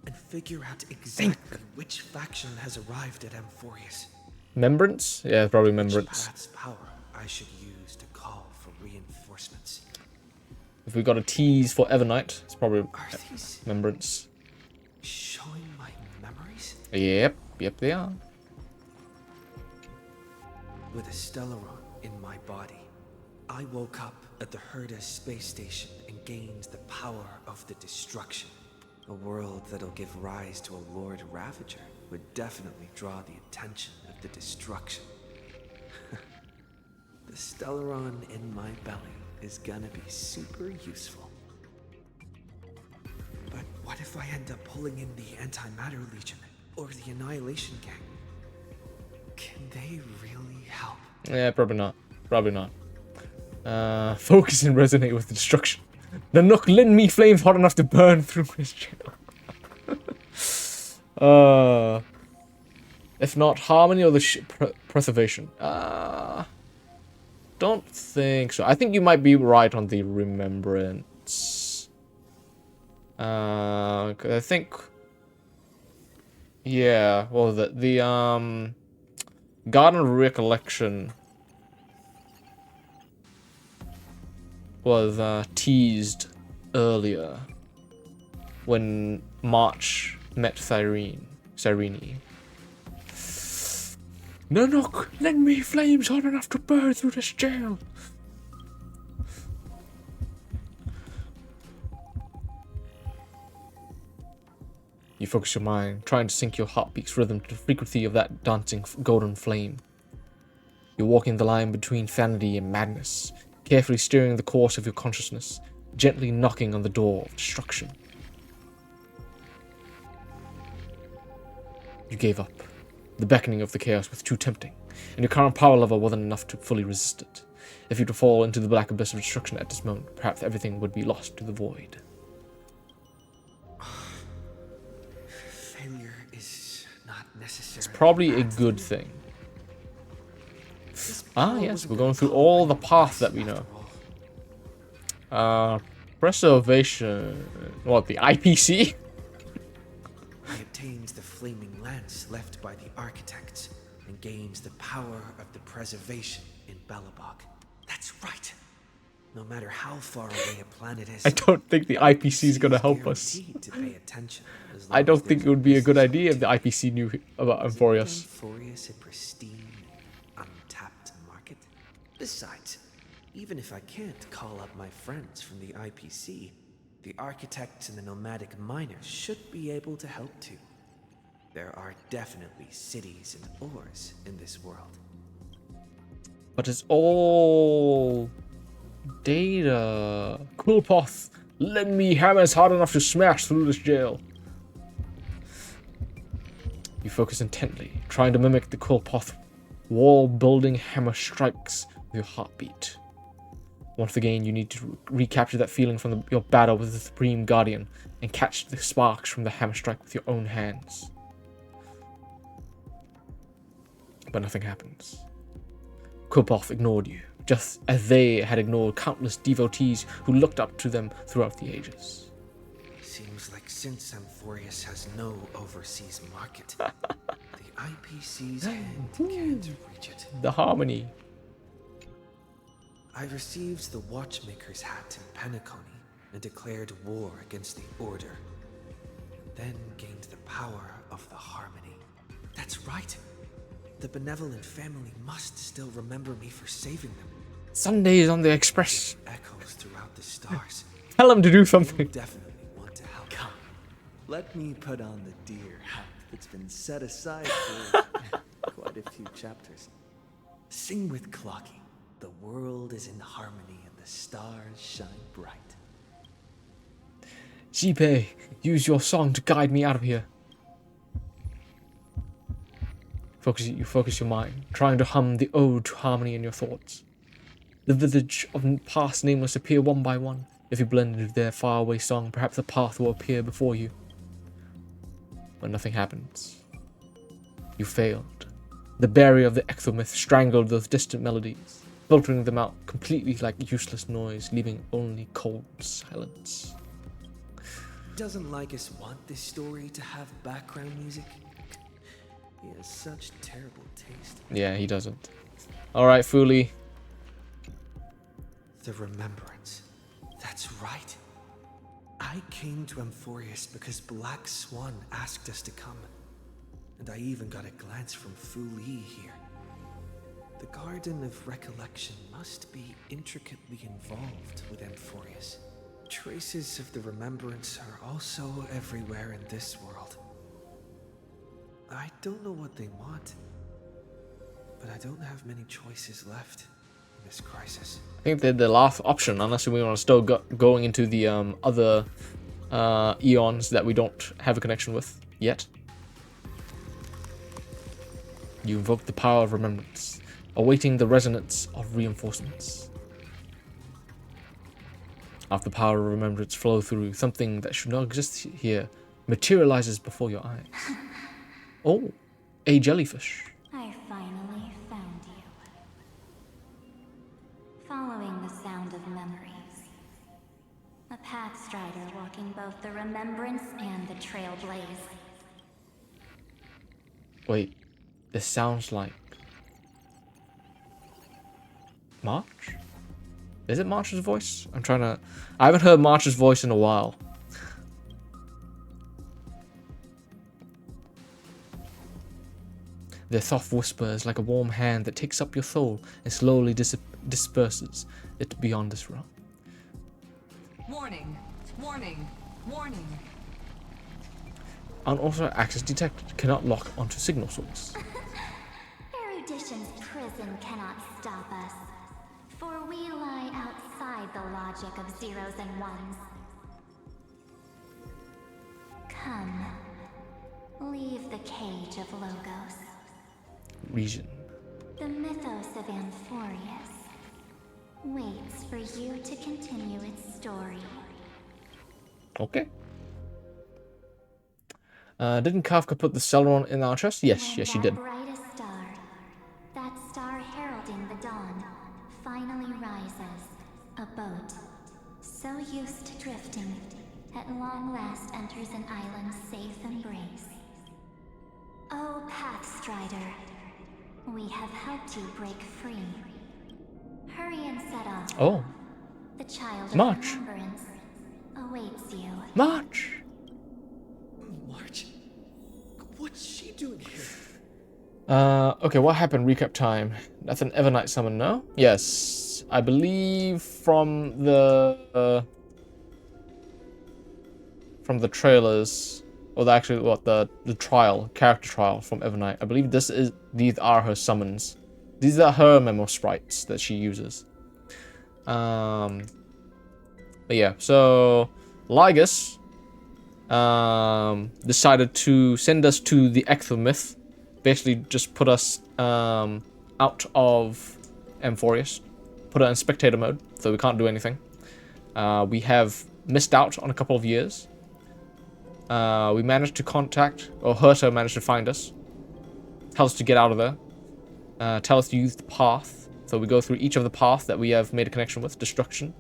and figure out exactly which faction has arrived at Amphoreus. Membrance? Yeah, probably Which Membrance. path's power I should use to call for reinforcements. If we got a tease for Evernight, it's probably Membrance. Showing my memories? Yep, they are. With a Stellaron in my body, I woke up at the Herda space station and gained the power of the destruction. A world that'll give rise to a Lord Ravager would definitely draw the attention of the destruction. The Stellaron in my belly is gonna be super useful. But what if I end up pulling in the Antimatter Legion or the Annihilation Gang? Can they really help? Yeah, probably not. Probably not. Focus and resonate with the destruction. Nanook, lend me flames hot enough to burn through his channel. If not harmony or the preservation. Don't think so. I think you might be right on the remembrance. 'Cause I think. Yeah. Well, the Garden of Recollection was teased earlier. when March met Cyrene. Nanook, lend me flames hot enough to burn through this jail. You focus your mind, trying to sync your heartbeat's rhythm to the frequency of that dancing golden flame. You're walking the line between sanity and madness, carefully steering the course of your consciousness, gently knocking on the door of destruction. You gave up. The beckoning of the chaos was too tempting, and your current power level wasn't enough to fully resist it. If you were to fall into the black abyss of destruction at this moment, perhaps everything would be lost to the void. Failure is not necessary. It's probably a good thing. Ah, yes, we're going through all the path that we know. Preservation. What, the IPC? I obtained the flaming lance left by the architects and gains the power of the preservation in Belobog. That's right. No matter how far away a planet is, I don't think the IPC is going to help us. to pay attention, I don't think it would be a good idea if the IPC knew about Amphoreus. Amphoreus a pristine, untapped market? Besides, even if I can't call up my friends from the IPC, the architects and the nomadic miners should be able to help too. There are definitely cities and ores in this world. But it's all data. Quillpoth, lend me hammers hard enough to smash through this jail. You focus intently, trying to mimic the Quillpoth wall-building hammer strikes with your heartbeat. Once again, you need to recapture that feeling from your battle with the Supreme Guardian and catch the sparks from the hammer strike with your own hands. But nothing happens. Quillpoth ignored you, just as they had ignored countless devotees who looked up to them throughout the ages. Seems like since Amphoreus has no overseas market, the IPC's hand can't reach it. The harmony. I received the Watchmaker's hat in Penacony and declared war against the Order. Then gained the power of the Harmony. That's right. The benevolent family must still remember me for saving them. Sundays on the Express. Echoes throughout the stars. Tell him to do something. You'll definitely want to help. Come, let me put on the deer hat that's been set aside for quite a few chapters. Sing with Clocky. The world is in harmony and the stars shine bright. Jipe, use your song to guide me out of here. You focus your mind, trying to hum the ode to harmony in your thoughts. The village of past nameless appear one by one. If you blend into their faraway song, perhaps the path will appear before you. But nothing happens. You failed. The barrier of the exomyth strangled those distant melodies, filtering them out completely like useless noise, leaving only cold silence. Doesn't Lycus want this story to have background music? He has such terrible taste. Yeah, he doesn't. Alright, Foolie. The Remembrance. That's right. I came to Amphoreus because Black Swan asked us to come. And I even got a glance from Foolie here. The Garden of Recollection must be intricately involved with Amphoreus. Traces of the Remembrance are also everywhere in this world. I don't know what they want, but I don't have many choices left in this crisis. I think they're the last option, unless we want to still going into the other eons that we don't have a connection with yet. You invoke the power of remembrance, awaiting the resonance of reinforcements. After the power of remembrance flow through, something that should not exist here materializes before your eyes. Oh, a jellyfish. I finally found you. Following the sound of memories. A path strider walking both the remembrance and the trailblaze. Wait, this sounds like March? Is it March's voice? I haven't heard March's voice in a while. Their soft whisper is like a warm hand that takes up your soul and slowly disperses it beyond this realm. Warning, warning, warning. Unauthorized access detected. Cannot lock onto signal source. Erudition's prison cannot stop us, for we lie outside the logic of zeros and ones. Come, leave the cage of Logos. Region. The mythos of Amphoreus waits for you to continue its story. Okay. Didn't Kafka put the Celeron in our chest? Yes, yes, she did. Brightest star, that star heralding the dawn, finally rises. A boat, so used to drifting, at long last enters an island's safe embrace. Oh, Pathstrider, we have helped you break free. Hurry and set off. Oh. The child of March. remembrance awaits you. March. March? What's she doing here? Okay, what happened? Recap time. That's an Evernight summon, no? Yes. I believe from the trailers, or actually what the character trial from Evernight. I believe these are her summons. These are her memo sprites that she uses. But yeah, so Lygus decided to send us to the Ecthamyth. Basically just put us out of Amphoreus. Put it in spectator mode, so we can't do anything. We have missed out on a couple of years. We managed to contact, or Herta managed to find us. Tell us to get out of there. Tell us to use the path. So we go through each of the paths that we have made a connection with. Destruction,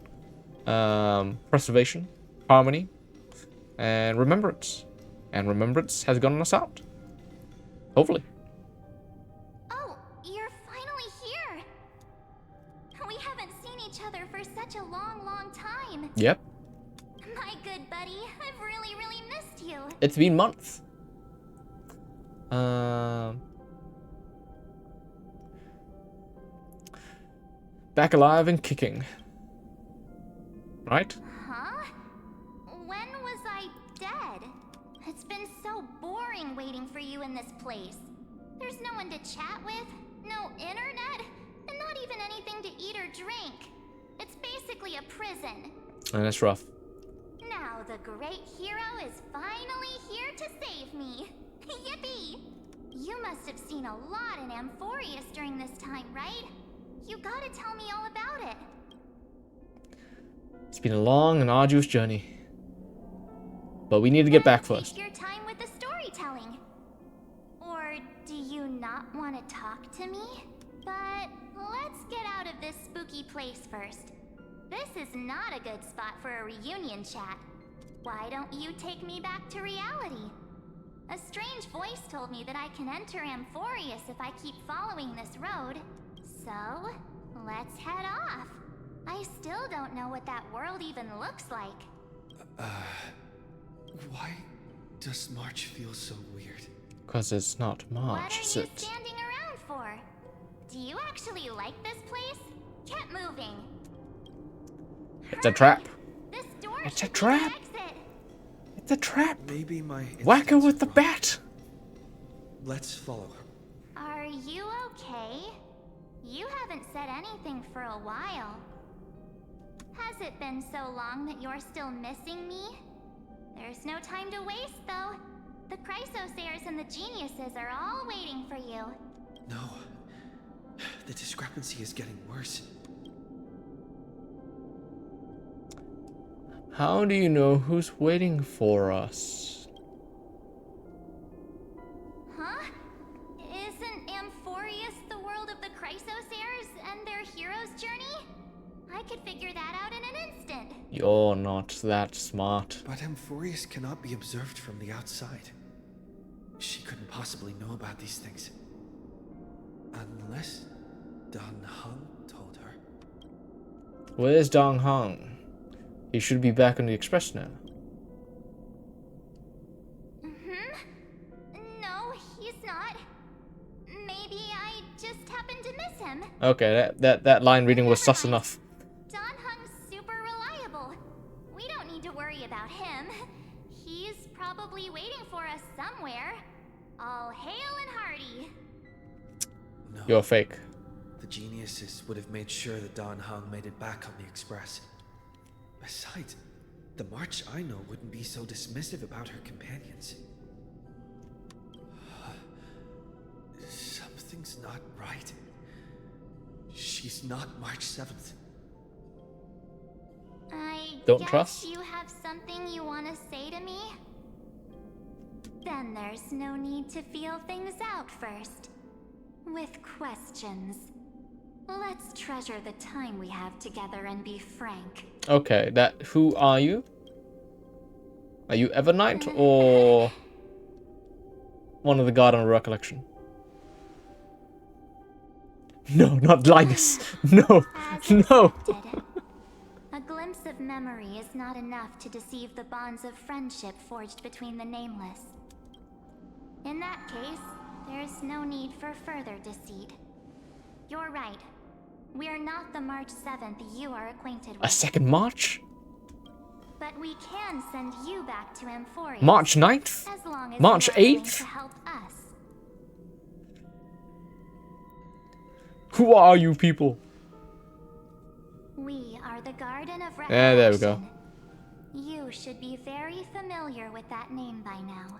preservation, harmony, and remembrance. And remembrance has gotten us out. Hopefully. Oh, you're finally here! We haven't seen each other for such a long, long time. Yep. My good buddy, I've really, really missed you. It's been months. Back alive and kicking. Right? Huh? When was I dead? It's been so boring waiting for you in this place. There's no one to chat with, no internet, and not even anything to eat or drink. It's basically a prison. And that's rough. Now the great hero is finally here to save me. Yippee! You must have seen a lot in Amphoreus during this time, right? You gotta tell me all about it. It's been a long and arduous journey. But we need to get back first. Take your time with the storytelling. Or do you not want to talk to me? But let's get out of this spooky place first. This is not a good spot for a reunion chat. Why don't you take me back to reality? A strange voice told me that I can enter Amphoreus if I keep following this road. So, let's head off. I still don't know what that world even looks like. Why does March feel so weird? Because it's not March, What are is you it? standing around for? Do you actually like this place? Keep moving. It's a trap. This door It's a should be the trap. exit. It's a trap. Maybe my Whack her instincts with the are wrong. bat. Let's follow her. Are you okay? You haven't said anything for a while. Has it been so long that you're still missing me? There's no time to waste, though. The Chrysosairs and the Geniuses are all waiting for you. No. The discrepancy is getting worse. How do you know who's waiting for us? Huh? Isn't Amphoreus the world of the Chrysosairs and their hero's journey? I could figure that out in an instant. You're not that smart. But Amphoreus cannot be observed from the outside. She couldn't possibly know about these things. Unless Dan Heng told her. Where's Dong Hong? He should be back on the express now. No, he's not. Okay, that line reading was sus enough. Don Hung's super reliable. We don't need to worry about him. He's probably waiting for us somewhere. All hail and hearty. No. You're fake. The geniuses would have made sure that Don Hung made it back on the Express. Besides, the March I know wouldn't be so dismissive about her companions. Something's not right. She's not March 7th. I Don't guess trust? you have something you want to say to me? Then there's no need to feel things out first. With questions. Let's treasure the time we have together and be frank. Okay, who are you? Are you Evernight or one of the Garden of Recollection? No, not Linus. No, no. A glimpse of memory is not enough to deceive the bonds of friendship forged between the nameless. In that case, there's no need for further deceit. You're right. We're not the March 7th you are acquainted with. A second March? But we can send you back to Amphoreus. March 9th? As long as March you are willing 8th? to help us. Who are you people? We are the Garden of Recollection. Yeah, there we go. You should be very familiar with that name by now.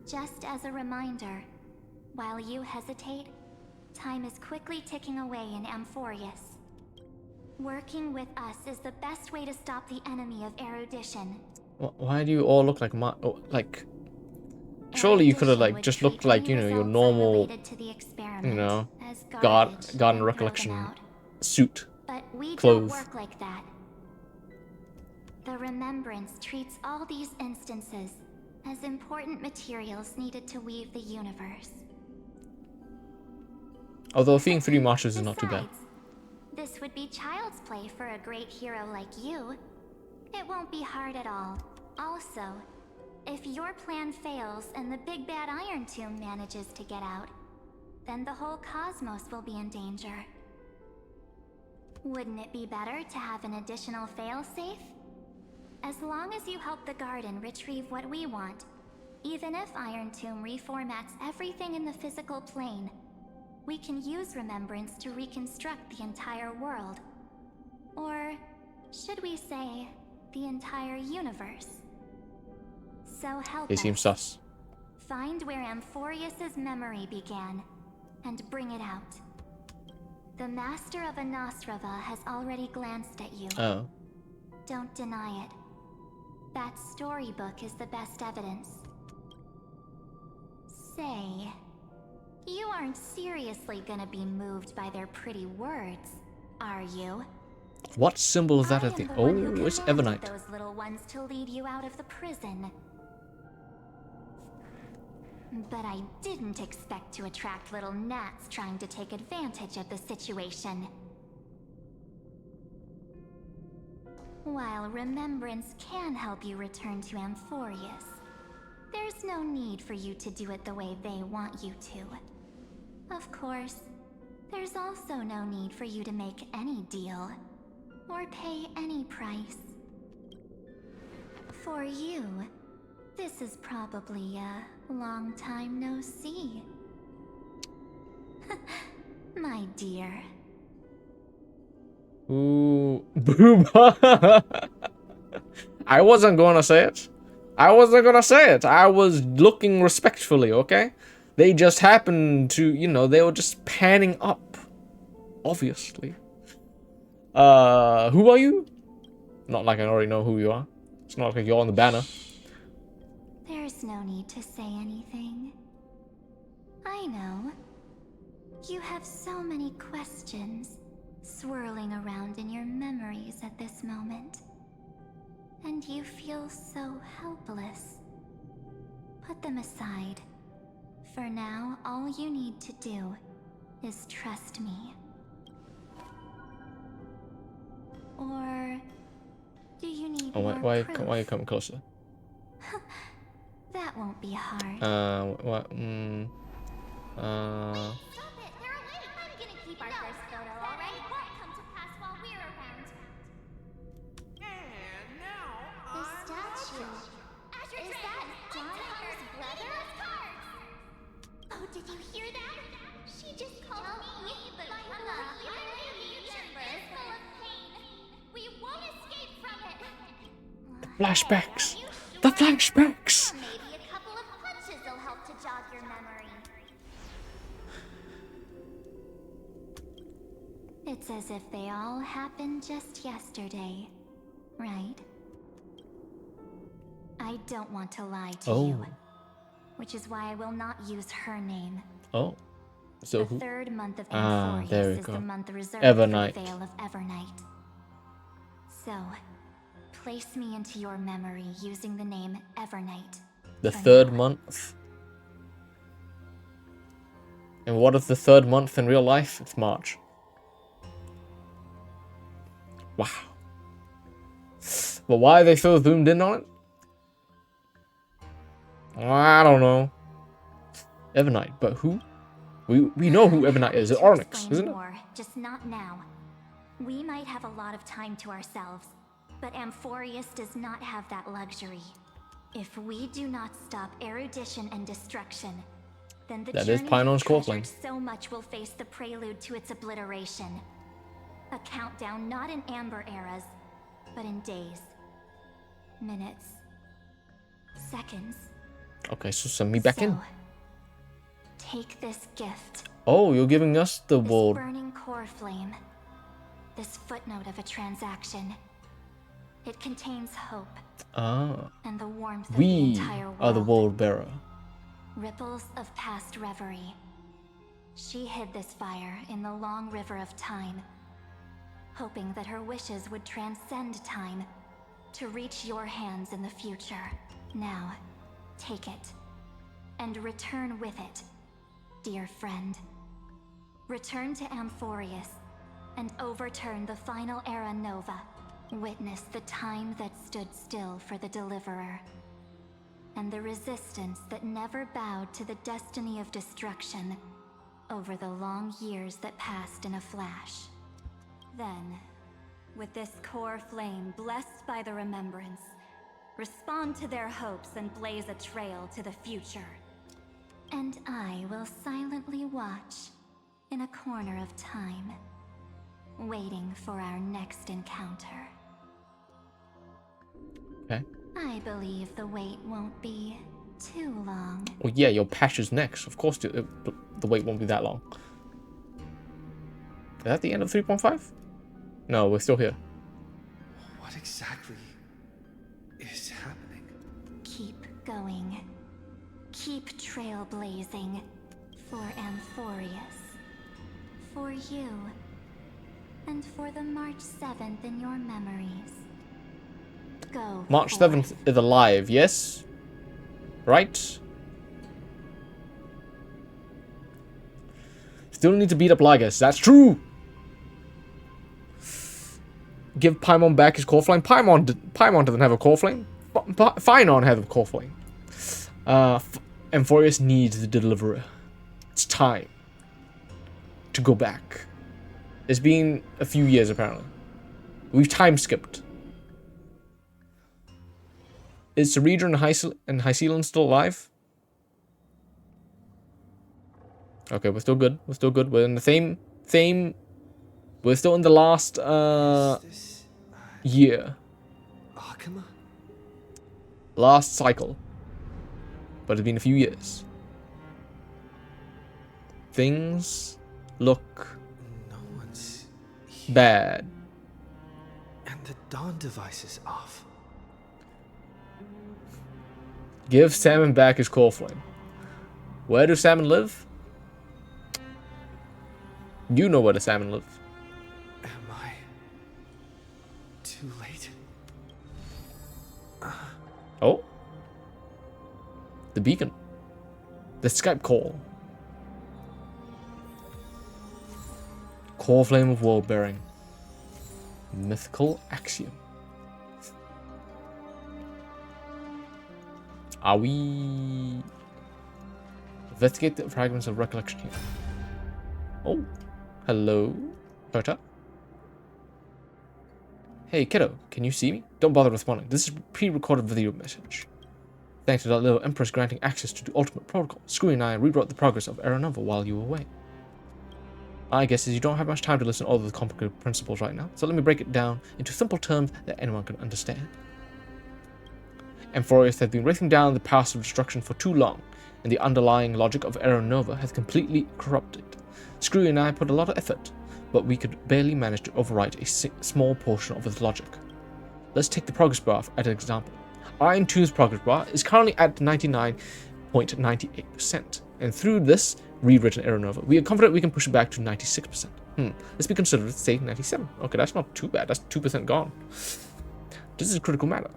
Just as a reminder, while you hesitate, time is quickly ticking away in Amphoreus. Working with us is the best way to stop the enemy of erudition. Why do you all look like like? Surely you could have like just looked like, you know, your normal, you know, garden recollection suit, but we clothes. don't work like that. The Remembrance treats all these instances as important materials needed to weave the universe. Although seeing 3 marches is not too bad. This would be child's play for a great hero like you. It won't be hard at all. Also, if your plan fails and the big bad Iron Tomb manages to get out, then the whole cosmos will be in danger. Wouldn't it be better to have an additional failsafe? As long as you help the Garden retrieve what we want, even if Iron Tomb reformats everything in the physical plane, we can use Remembrance to reconstruct the entire world. Or, should we say, the entire universe. So help They us. seem sus. Find where Amphoreus' memory began, and bring it out. The Master of Anosrava has already glanced at you. Oh. Don't deny it. That storybook is the best evidence. Say, you aren't seriously gonna be moved by their pretty words, are you? What symbol is that at the? Oh, it's Evernight. Those little ones to lead you out of the prison. But I didn't expect to attract little gnats trying to take advantage of the situation. While Remembrance can help you return to Amphoreus, there's no need for you to do it the way they want you to. Of course, there's also no need for you to make any deal, or pay any price. For you, this is probably a long time no see. My dear. Ooh, boob. I wasn't gonna say it. I was looking respectfully, okay? They just happened to, you know, they were just panning up. Obviously. Who are you? Not like I already know who you are. It's not like you're on the banner. There's no need to say anything. I know. You have so many questions swirling around in your memories at this moment. And you feel so helpless. Put them aside. For now, all you need to do is trust me. Or do you need why are you coming closer? That won't be hard. Stop it! They're awake! I'm gonna keep our first photo, alright? Won't come to pass while we're around. And now The statue. Is that Don's brother? Oh, did you hear that? She just called me, but my future is full of pain. We won't escape from it. Flashbacks. The flashbacks. Maybe a couple of punches will help to jog your memory. It's as if they all happened just yesterday, right? I don't want to lie to you, which is why I will not use her name. Oh. So The who? third month of Ah, Amphoreus there we is go. the month reserved Evernight. for the Veil of Evernight. So, place me into your memory using the name Evernight. The for third now. month. And what is the third month in real life? It's March. Wow. But why are they so zoomed in on it? I don't know. Evernight, but who? We know who Evernight is. It's Onyx, Explain isn't it? more, just not now. We might have a lot of time to ourselves, but Amphoreus does not have that luxury. If we do not stop erudition and destruction, then the That journey is Paimon's he core treasured flame. so much will face the prelude to its obliteration. A countdown not in amber eras, but in days, minutes, seconds. Okay, so send me back in. Take this gift. Oh, you're giving us the This world. burning core flame. This footnote of a transaction. It contains hope Ah. and the warmth of the We entire world. are the world bearer. Ripples of past reverie. She hid this fire in the long river of time, hoping that her wishes would transcend time to reach your hands in the future. Now, take it and return with it, dear friend. Return to Amphoreus and overturn the final era Nova. Witness the time that stood still for the Deliverer, and the resistance that never bowed to the destiny of destruction over the long years that passed in a flash. Then, with this core flame blessed by the remembrance, respond to their hopes and blaze a trail to the future. And I will silently watch in a corner of time, waiting for our next encounter. Okay. I believe the wait won't be too long. Well, yeah, your patch is next. Of course, the wait won't be that long. Is that the end of 3.5? No, we're still here. What exactly is happening? Keep going. Keep trailblazing for Amphoreus. For you. And for the March 7th in your memories. Go. March forth. 7th is alive, yes? Right? Still need to beat up Lygus. That's true! Give Paimon back his core flame. Paimon doesn't have a core flame. Phynon has a core flame. Amphoreus needs the Deliverer. It's time to go back. It's been a few years, apparently. We've time skipped. Is Ceredra and Hycelan still alive? Okay, we're still good. We're still good. We're in the same. We're still in the last year. Akuma? Last cycle. But it's been a few years. Things look No one's bad. And the dawn device is off. Give Salmon back his core flame. Where do salmon live? You know where the salmon live. Am I too late? Oh? The beacon. The Skype call. Core flame of world bearing. Mythical axiom. Are we... Investigate the fragments of recollection here. Oh, hello, Berta. Hey, kiddo, can you see me? Don't bother responding. This is a pre-recorded video message. Thanks to that little Empress granting access to the ultimate protocol, Screwy and I rewrote the progress of Era Nova while you were away. My guess is you don't have much time to listen to all of the complicated principles right now, so let me break it down into simple terms that anyone can understand. Amphoreus has been racing down the path of destruction for too long, and the underlying logic of Era Nova has completely corrupted. Screwy and I put a lot of effort, but we could barely manage to overwrite a small portion of its logic. Let's take the progress bar as an example. Iron 2's progress bar is currently at 99.98%, and through this rewritten Era Nova, we are confident we can push it back to 96%. Let's be considerate, say 97. Okay, that's not too bad. That's 2% gone. This is a critical matter.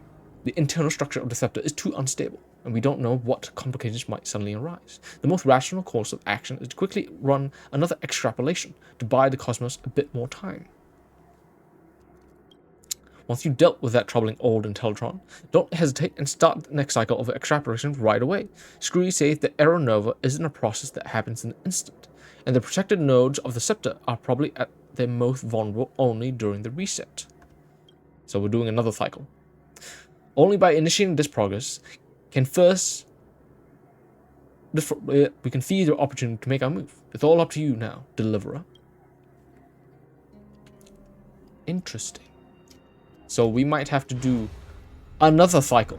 The internal structure of the scepter is too unstable, and we don't know what complications might suddenly arise. The most rational course of action is to quickly run another extrapolation to buy the cosmos a bit more time. Once you've dealt with that troubling old Intellitron, don't hesitate and start the next cycle of extrapolation right away. Screwy says that Era Nova isn't a process that happens in an instant, and the protected nodes of the scepter are probably at their most vulnerable only during the reset. So we're doing another cycle. Only by initiating this progress we can seize the opportunity to make our move. It's all up to you now, Deliverer. Interesting. So we might have to do another cycle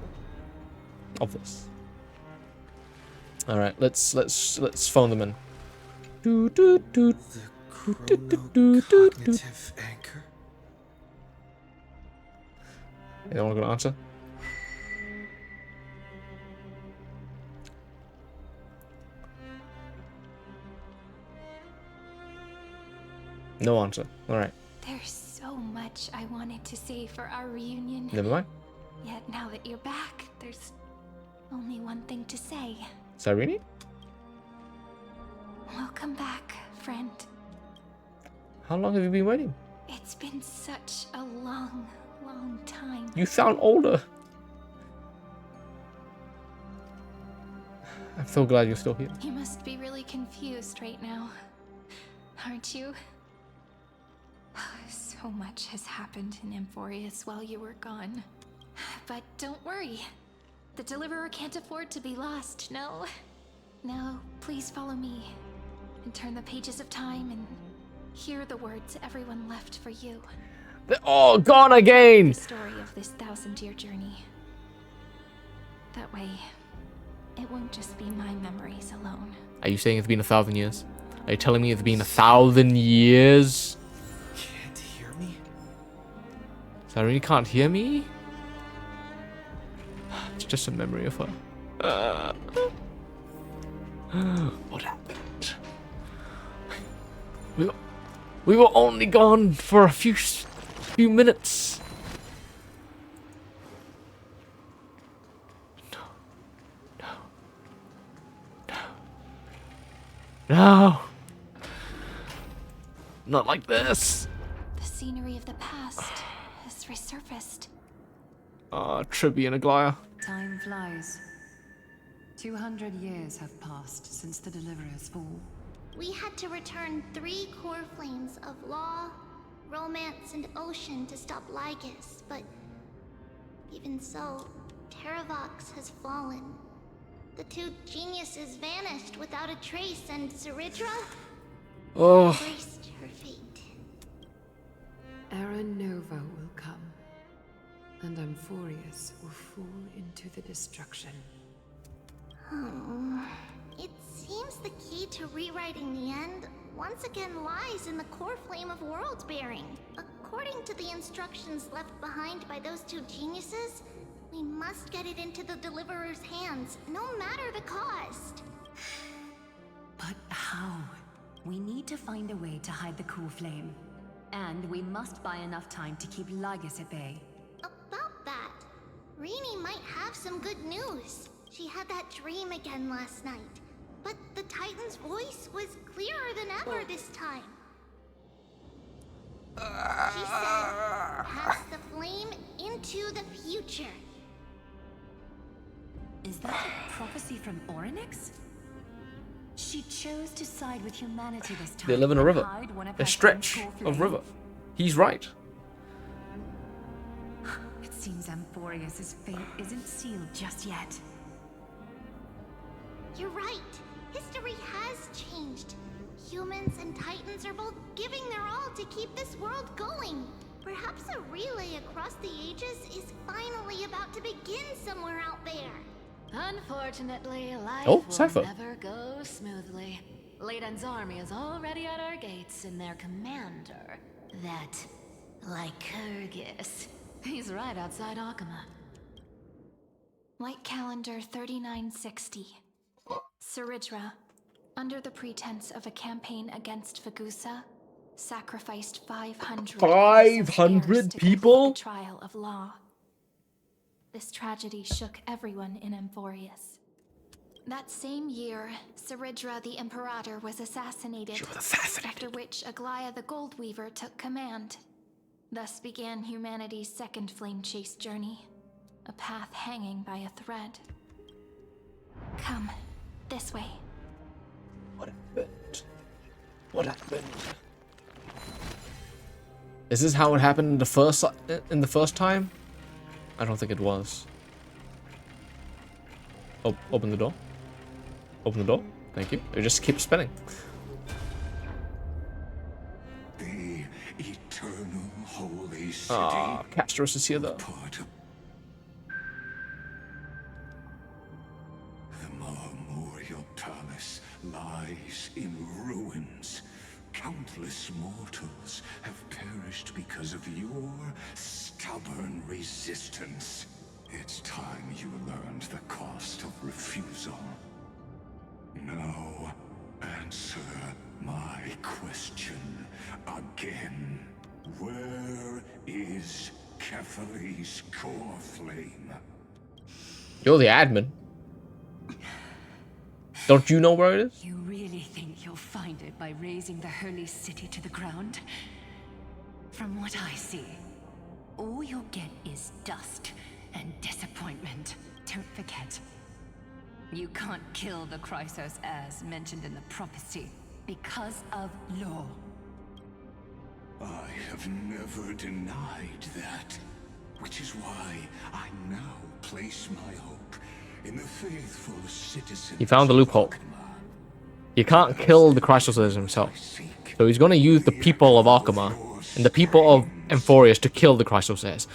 of this. All right, let's phone them in. The chronocognitive anchor. Anyone gonna answer? No answer. All right. There's so much I wanted to say for our reunion. Never mind. Yet now that you're back, there's only one thing to say. Cyrene? Welcome back, friend. How long have you been waiting? It's been such a long, long time. You sound older. I'm so glad you're still here. You must be really confused right now, aren't you? So much has happened in Amphoreus while you were gone. But don't worry. The Deliverer can't afford to be lost, no? No, please follow me and turn the pages of time and hear the words everyone left for you. They're all gone again! The story of this 1,000-year journey. That way, it won't just be my memories alone. Are you saying it's been 1,000 years? Are you telling me it's been 1,000 years? Cyrene can't hear me? It's just a memory of her. What happened? We were only gone for a few minutes. No. Not like this. The scenery of the past has resurfaced. Tribby and Aglaya. Time flies. 200 years have passed since the Deliverer's fall. We had to return 3 core flames of law, romance, and ocean to stop Lygus, but even so, Terravox has fallen. The 2 geniuses vanished without a trace, and Zeridra embraced her fate. Era Nova will come, and Amphoreus will fall into the destruction. Oh, it seems the key to rewriting the end once again lies in the core flame of world bearing. According to the instructions left behind by those 2 geniuses, we must get it into the Deliverer's hands, no matter the cost. But how? We need to find a way to hide the core flame. And we must buy enough time to keep Lygus at bay. About that, Rini might have some good news. She had that dream again last night, but the Titan's voice was clearer than ever this time. She said, pass the flame into the future. Is that a prophecy from Orynyx? She chose to side with humanity this time. They live in a river. Hide one of A her stretch friends' of flame. river. He's right. It seems Amphoreus' fate isn't sealed just yet. You're right. History has changed. Humans and Titans are both giving their all to keep this world going. Perhaps a relay across the ages is finally about to begin somewhere out there. Unfortunately, life Oh, will Cypher. never go smoothly. Leiden's army is already at our gates, and their commander, that Lycurgus, he's right outside Akama. White calendar 3960. Saridra, under the pretense of a campaign against Fagusa, sacrificed 500 500 people? the trial of law. This tragedy shook everyone in Amphoreus. That same year, Saridra the Imperator was assassinated, after which Aglaia the Goldweaver took command. Thus began humanity's second flame chase journey, a path hanging by a thread. Come, this way. What happened? What happened? Is this how it happened in the first time? I don't think it was. Oh, open the door. Open the door. Thank you. It just keeps spinning. The eternal holy city. Ah, Castros is here though. Part of the Memorial Palace lies in ruins. Countless mortals have perished because of your stubborn resistance. It's time you learned the cost of refusal. Now, answer my question again. Where is Kefali's core flame? You're the admin. Don't you know where it is? You really think you'll find it by razing the holy city to the ground? From what I see, all you'll get is dust and disappointment. Don't forget, you can't kill the Chrysos heirs mentioned in the prophecy because of law. I have never denied that, which is why I now place my hope in the faithful citizens. He found the loophole. He can't kill the Chrysos himself. So he's going to use the people of Akama and the people of Amphoreus to kill the Chrysos heirs.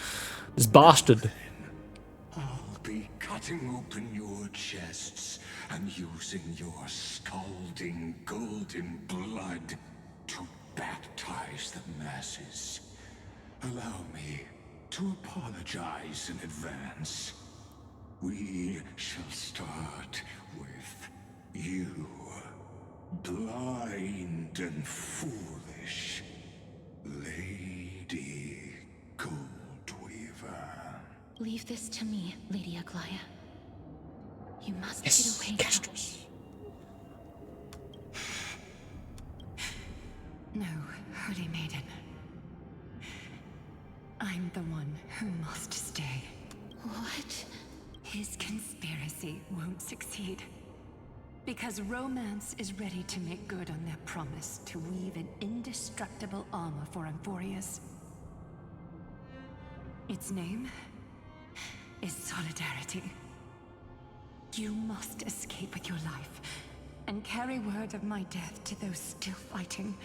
This bastard. I'll be cutting open your chests and using your scalding golden blood to baptize the masses. Allow me to apologize in advance. We shall start with you, blind and foolish Lady Goldweaver. Leave this to me, Lady Aglaia. You must get away No, Holy Maiden. I'm the one who must stay. What? His conspiracy won't succeed. Because Romance is ready to make good on their promise to weave an indestructible armor for Amphoreus. Its name is Solidarity. You must escape with your life and carry word of my death to those still fighting.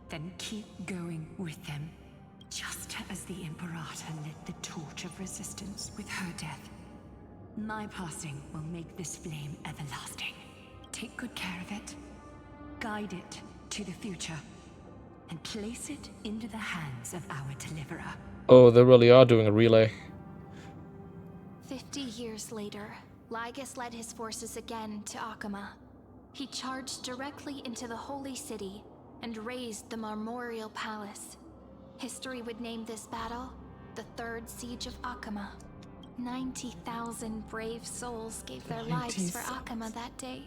Then keep going with them, just as the Imperator lit the torch of resistance with her death. My passing will make this flame everlasting. Take good care of it, guide it to the future, and place it into the hands of our deliverer. Oh, they really are doing a relay. 50 years later, Lygus led his forces again to Akama. He charged directly into the Holy City and razed the Memorial Palace. History would name this battle the Third Siege of Akama. 90,000 brave souls gave their lives for Akama that day,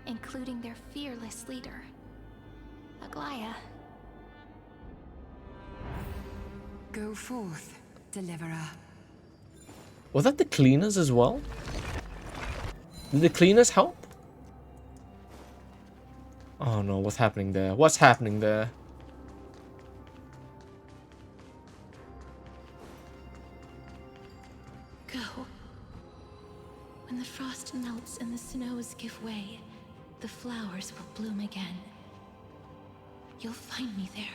including their fearless leader, Aglaia. Go forth, deliverer. Was that the cleaners as well? Did the cleaners help? Oh no, what's happening there? What's happening there? Go. When the frost melts and the snows give way, the flowers will bloom again. You'll find me there.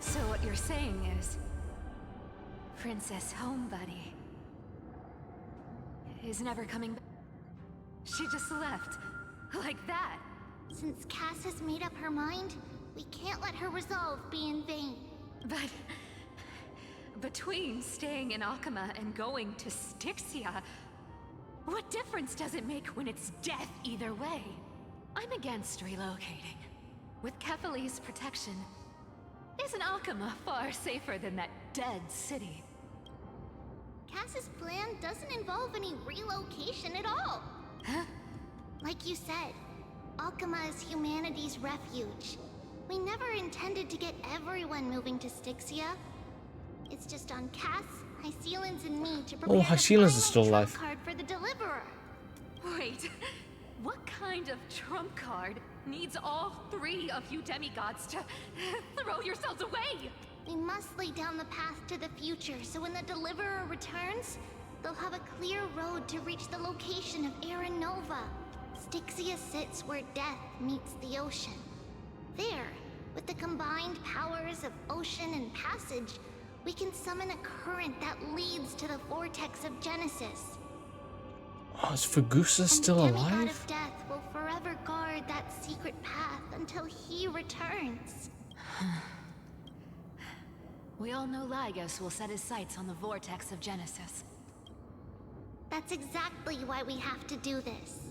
So what you're saying is, Princess Homebuddy is never coming back. She just left, like that. Since Cass has made up her mind, we can't let her resolve be in vain. But between staying in Akama and going to Styxia, what difference does it make when it's death either way? I'm against relocating. With Kefali's protection, isn't Akama far safer than that dead city? Cass's plan doesn't involve any relocation at all. Huh? Like you said, Akama is humanity's refuge. We never intended to get everyone moving to Styxia. It's just on Cass, Hyceelans, and me to prepare Oh, the Hyceelans final is still trump alive. card for the Deliverer. Wait, what kind of trump card needs all three of you demigods to throw yourselves away? We must lay down the path to the future, so when the Deliverer returns, they'll have a clear road to reach the location of Aaron Nova. Styxia sits where death meets the ocean. There, with the combined powers of ocean and passage, we can summon a current that leads to the vortex of Genesis. Oh, is Fergusa still And the demigod alive? of death will forever guard that secret path until he returns. We all know Lygos will set his sights on the vortex of Genesis. That's exactly why we have to do this.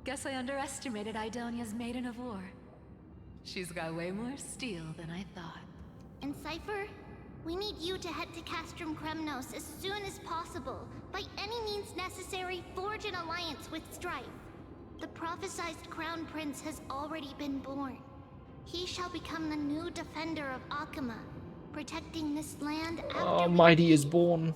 Guess I underestimated Idonia's Maiden of War. She's got way more steel than I thought. And Cypher, we need you to head to Castrum Kremnos as soon as possible. By any means necessary, forge an alliance with Strife. The prophesized Crown Prince has already been born. He shall become the new defender of Akama, protecting this land after Oh, Mighty is born.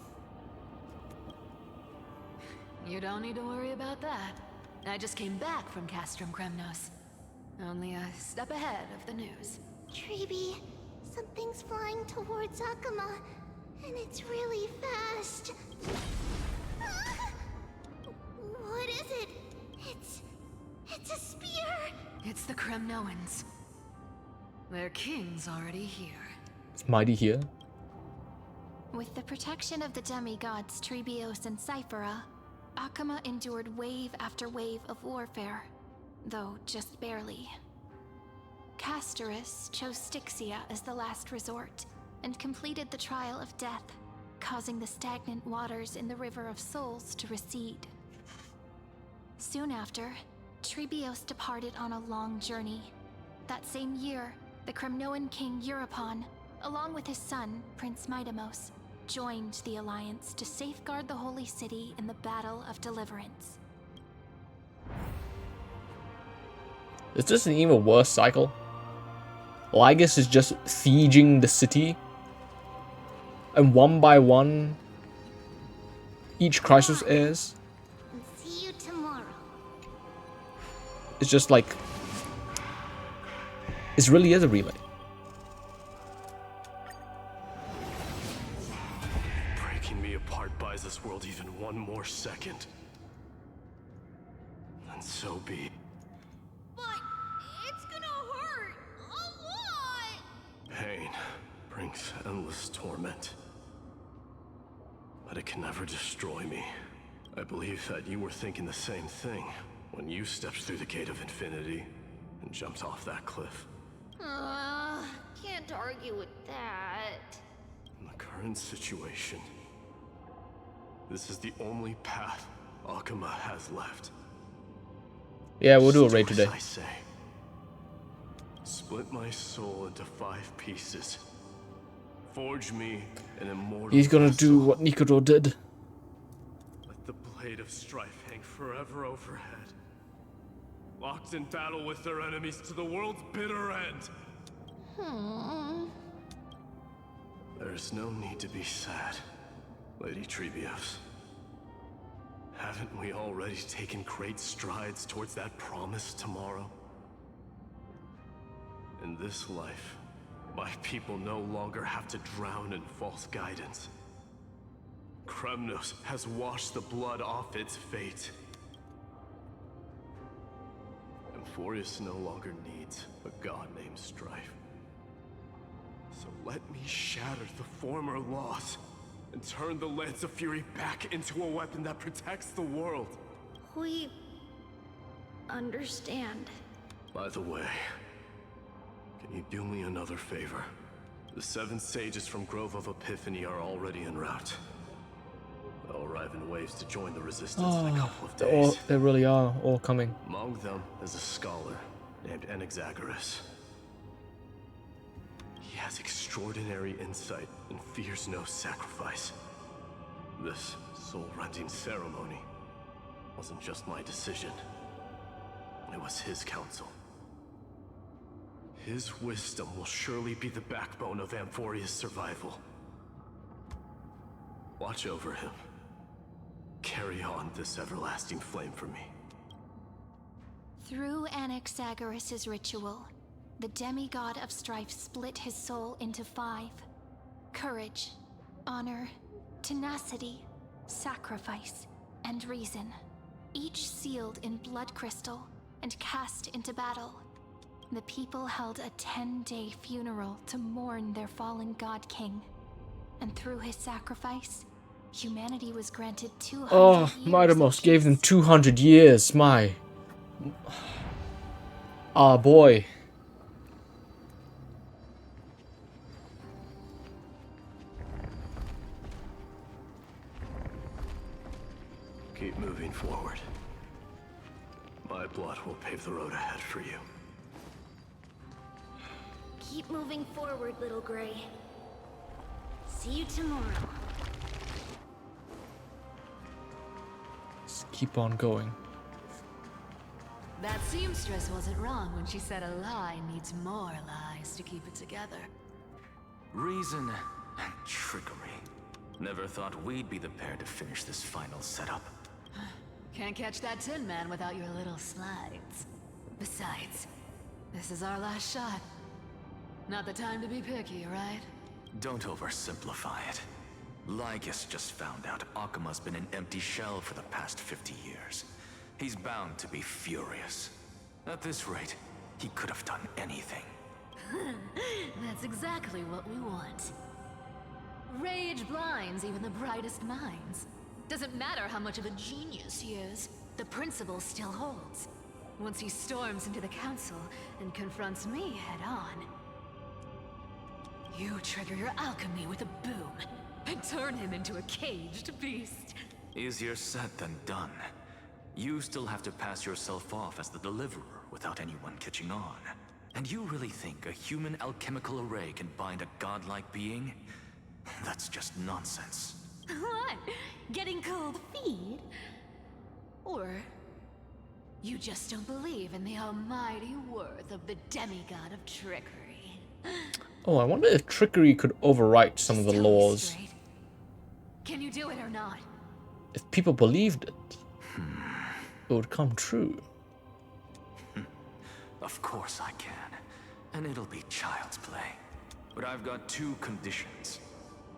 You don't need to worry about that. I just came back from Castrum Kremnos. Only a step ahead of the news. Treeby, something's flying towards Akama, and it's really fast. Ah! What is it? It's a spear! It's the Kremnoans. Their king's already here. Is Mighty here? With the protection of the demigods Trebios and Cyphera, Akama endured wave after wave of warfare, though just barely. Castorus chose Styxia as the last resort, and completed the trial of death, causing the stagnant waters in the River of Souls to recede. Soon after, Trebios departed on a long journey. That same year, the Kremnoan king Euripon, along with his son, Prince Midamos, joined the Alliance to safeguard the Holy City in the Battle of Deliverance. Is this an even worse cycle? Lygus is just sieging the city, and one by one, each Chrysos heirs. And see you tomorrow. It's just like, it really is a relay. Breaking me apart buys this world even one more second. And so be. But it's gonna hurt a lot! Pain brings endless torment. But it can never destroy me. I believe that you were thinking the same thing when you stepped through the gate of infinity and jumped off that cliff. Can't argue with that. In the current situation, this is the only path Akama has left. Yeah, we'll do a raid today. I say, split my soul into 5 pieces. Forge me an immortal. He's gonna do what Nikoro did. Let the blade of strife hang forever overhead. Locked in battle with their enemies to the world's bitter end. There's no need to be sad, Lady Trebios. Haven't we already taken great strides towards that promised tomorrow? In this life, my people no longer have to drown in false guidance. Kremnos has washed the blood off its fate. Amphoreus no longer needs a god named Strife. So let me shatter the former laws and turn the Lance of Fury back into a weapon that protects the world. We understand. By the way, can you do me another favor? The 7 sages from Grove of Epiphany are already en route. They'll arrive in waves to join the resistance in a couple of days. They really are all coming. Among them is a scholar named Anaxagoras. He has extraordinary insight and fears no sacrifice. This soul-rending ceremony wasn't just my decision. It was his counsel. His wisdom will surely be the backbone of Amphoreus' survival. Watch over him. Carry on this everlasting flame for me. Through Anaxagoras' ritual, the demigod of strife split his soul into 5. Courage, honor, tenacity, sacrifice, and reason. Each sealed in blood crystal and cast into battle. The people held a 10-day funeral to mourn their fallen god king. And through his sacrifice, humanity was granted 200 years. Mightymost gave them 200 years, my... Ah, boy. Keep moving forward. My blood will pave the road ahead for you. Keep moving forward, little Gray. See you tomorrow. Just keep on going. That seamstress wasn't wrong when she said a lie needs more lies to keep it together. Reason and trickery. Never thought we'd be the pair to finish this final setup. Can't catch that Tin Man without your little slides. Besides, this is our last shot. Not the time to be picky, right? Don't oversimplify it. Lygus just found out Akima's been an empty shell for the past 50 years. He's bound to be furious. At this rate, he could have done anything. That's exactly what we want. Rage blinds even the brightest minds. Doesn't matter how much of a genius he is, the principle still holds. Once he storms into the council and confronts me head-on, you trigger your alchemy with a boom and turn him into a caged beast. Easier said than done. You still have to pass yourself off as the deliverer without anyone catching on. And you really think a human alchemical array can bind a godlike being? That's just nonsense. What? Getting cold feet? Or you just don't believe in the almighty worth of the demigod of trickery? Oh, I wonder if trickery could overwrite some of the laws. Straight. Can you do it or not? If people believed it, it would come true. Of course I can. And it'll be child's play. But I've got 2 conditions.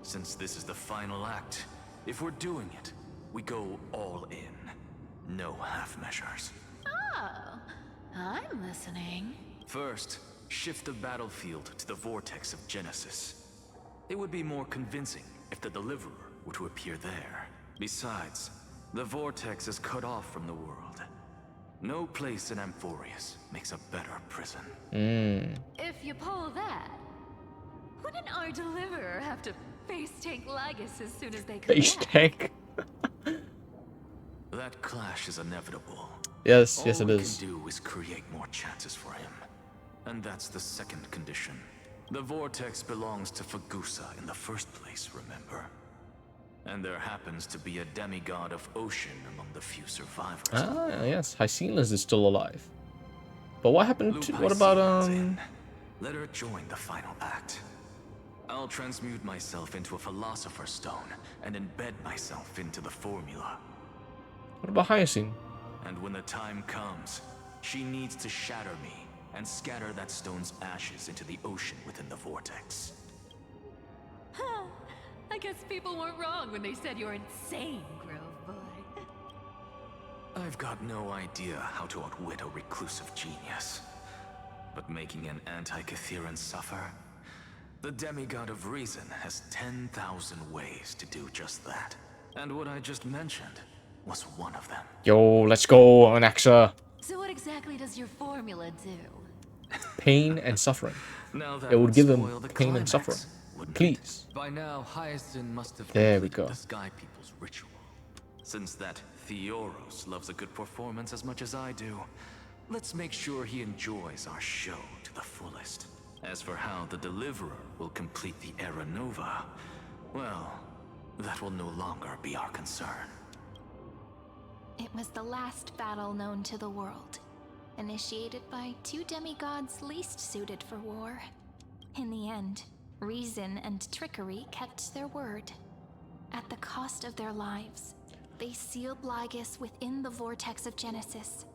Since this is the final act, if we're doing it, we go all in. No half measures. Oh, I'm listening. First, shift the battlefield to the vortex of Genesis. It would be more convincing if the deliverer were to appear there. Besides, the vortex is cut off from the world. No place in Amphoreus makes a better prison. If you pull that, wouldn't our deliverer have to face tank Lygus as soon as they come Face back? tank. That clash is inevitable. Yes, All yes it we is. can do is create more chances for him. And that's the second condition. The vortex belongs to Fagusa in the first place, remember? And there happens to be a demigod of ocean among the few survivors. Ah, yes, Hycenas is still alive. But what happened to... What about, Let her join the final act. I'll transmute myself into a Philosopher's Stone and embed myself into the formula. What about Hyacinth? And when the time comes, she needs to shatter me and scatter that stone's ashes into the ocean within the vortex. I guess people weren't wrong when they said you're insane, Grove Boy. I've got no idea how to outwit a reclusive genius. But making an anti-Catheran suffer? The demigod of reason has 10,000 ways to do just that. And what I just mentioned was one of them. Yo, let's go, Anaxa. So what exactly does your formula do? Pain and suffering. Now that It would give spoil them the pain and climax, suffering. wouldn't it? Please. By now, Hyacinth must have There we completed go. the Sky People's ritual. Since that Theoros loves a good performance as much as I do, let's make sure he enjoys our show to the fullest. As for how the Deliverer will complete the Era Nova, well, that will no longer be our concern. It was the last battle known to the world, initiated by two demigods least suited for war. In the end, reason and trickery kept their word. At the cost of their lives, they sealed Lygus within the vortex of Genesis,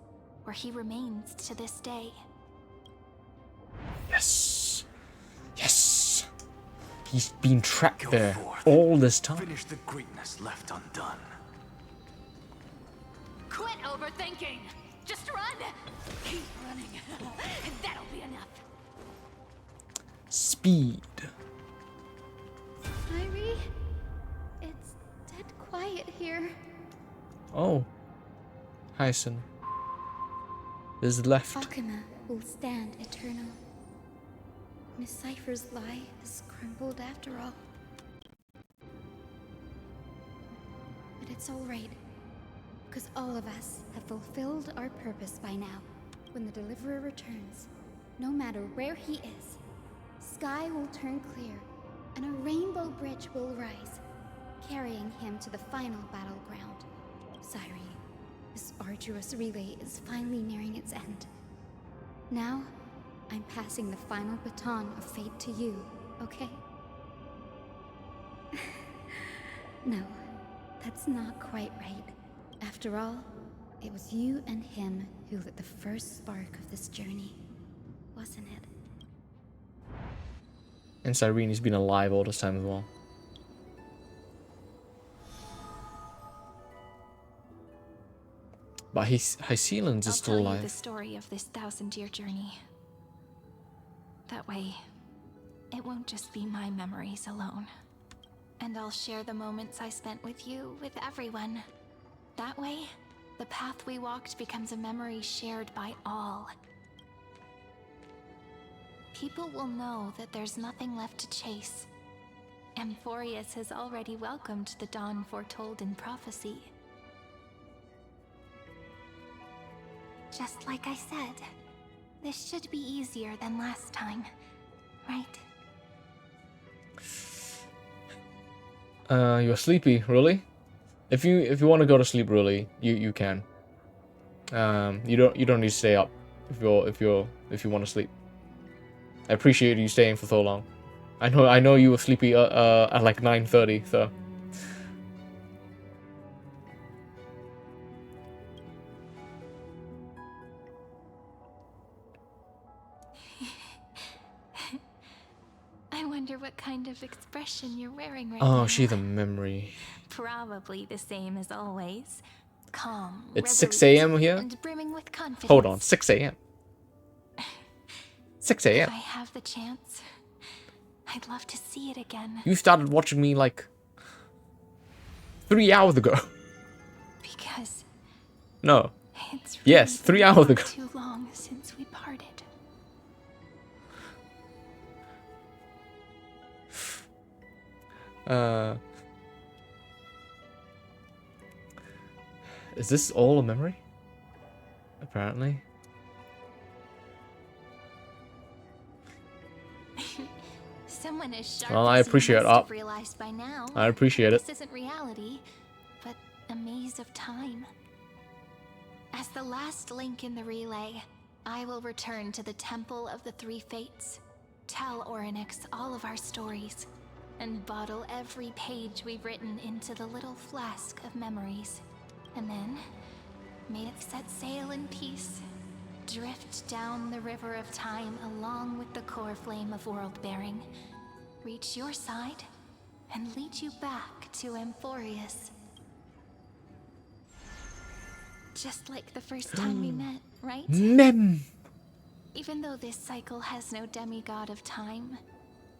where he remains to this day. Yes. Yes. He's been trapped Go there forth. all this time. Finish the greatness left undone. Quit overthinking! Just run! Keep running, and that'll be enough. Speed. Irie, it's dead quiet here. Oh. Hyacinth. Is left. Akuma will stand eternal. Miss Cypher's lie has crumbled after all. But it's alright, because all of us have fulfilled our purpose by now. When the Deliverer returns, no matter where he is, sky will turn clear, and a rainbow bridge will rise, carrying him to the final battleground. Cyrene, this arduous relay is finally nearing its end. Now, I'm passing the final baton of fate to you, okay? No, that's not quite right. After all, it was you and him who lit the first spark of this journey, wasn't it? And Cyrene's been alive all this time as well. But Hyacinth is still I'll tell you the alive. story of this 1,000-year journey. That way, it won't just be my memories alone. And I'll share the moments I spent with you with everyone. That way, the path we walked becomes a memory shared by all. People will know that there's nothing left to chase. Amphoreus has already welcomed the dawn foretold in prophecy. Just like I said, this should be easier than last time, right? You're sleepy, really? If you want to go to sleep, really, you can. You don't need to stay up if you want to sleep. I appreciate you staying for so long. I know you were sleepy at like 9:30, so. I wonder what kind of expression you're wearing right now. Oh, she's a memory. Probably the same as always. Calm, It's 6 resolute, a.m. here? and brimming with confidence. Hold on, 6 a.m. 6 If a.m. I have the chance, I'd love to see it again. You started watching me like 3 hours ago. Because No. it's Yes, 3 hours ago. too long since we parted. Is this all a memory? Apparently. Someone as sharp Well, I as you appreciate must it. have realized by now. I appreciate it. This isn't reality, but a maze of time. As the last link in the relay, I will return to the Temple of the Three Fates, tell Orynyx all of our stories, and bottle every page we've written into the little flask of memories. and then may it set sail in peace, drift down the river of time along with the core flame of world-bearing, reach your side, and lead you back to Amphoreus. Just like the first time we met, right? Mem! Even though this cycle has no demigod of time,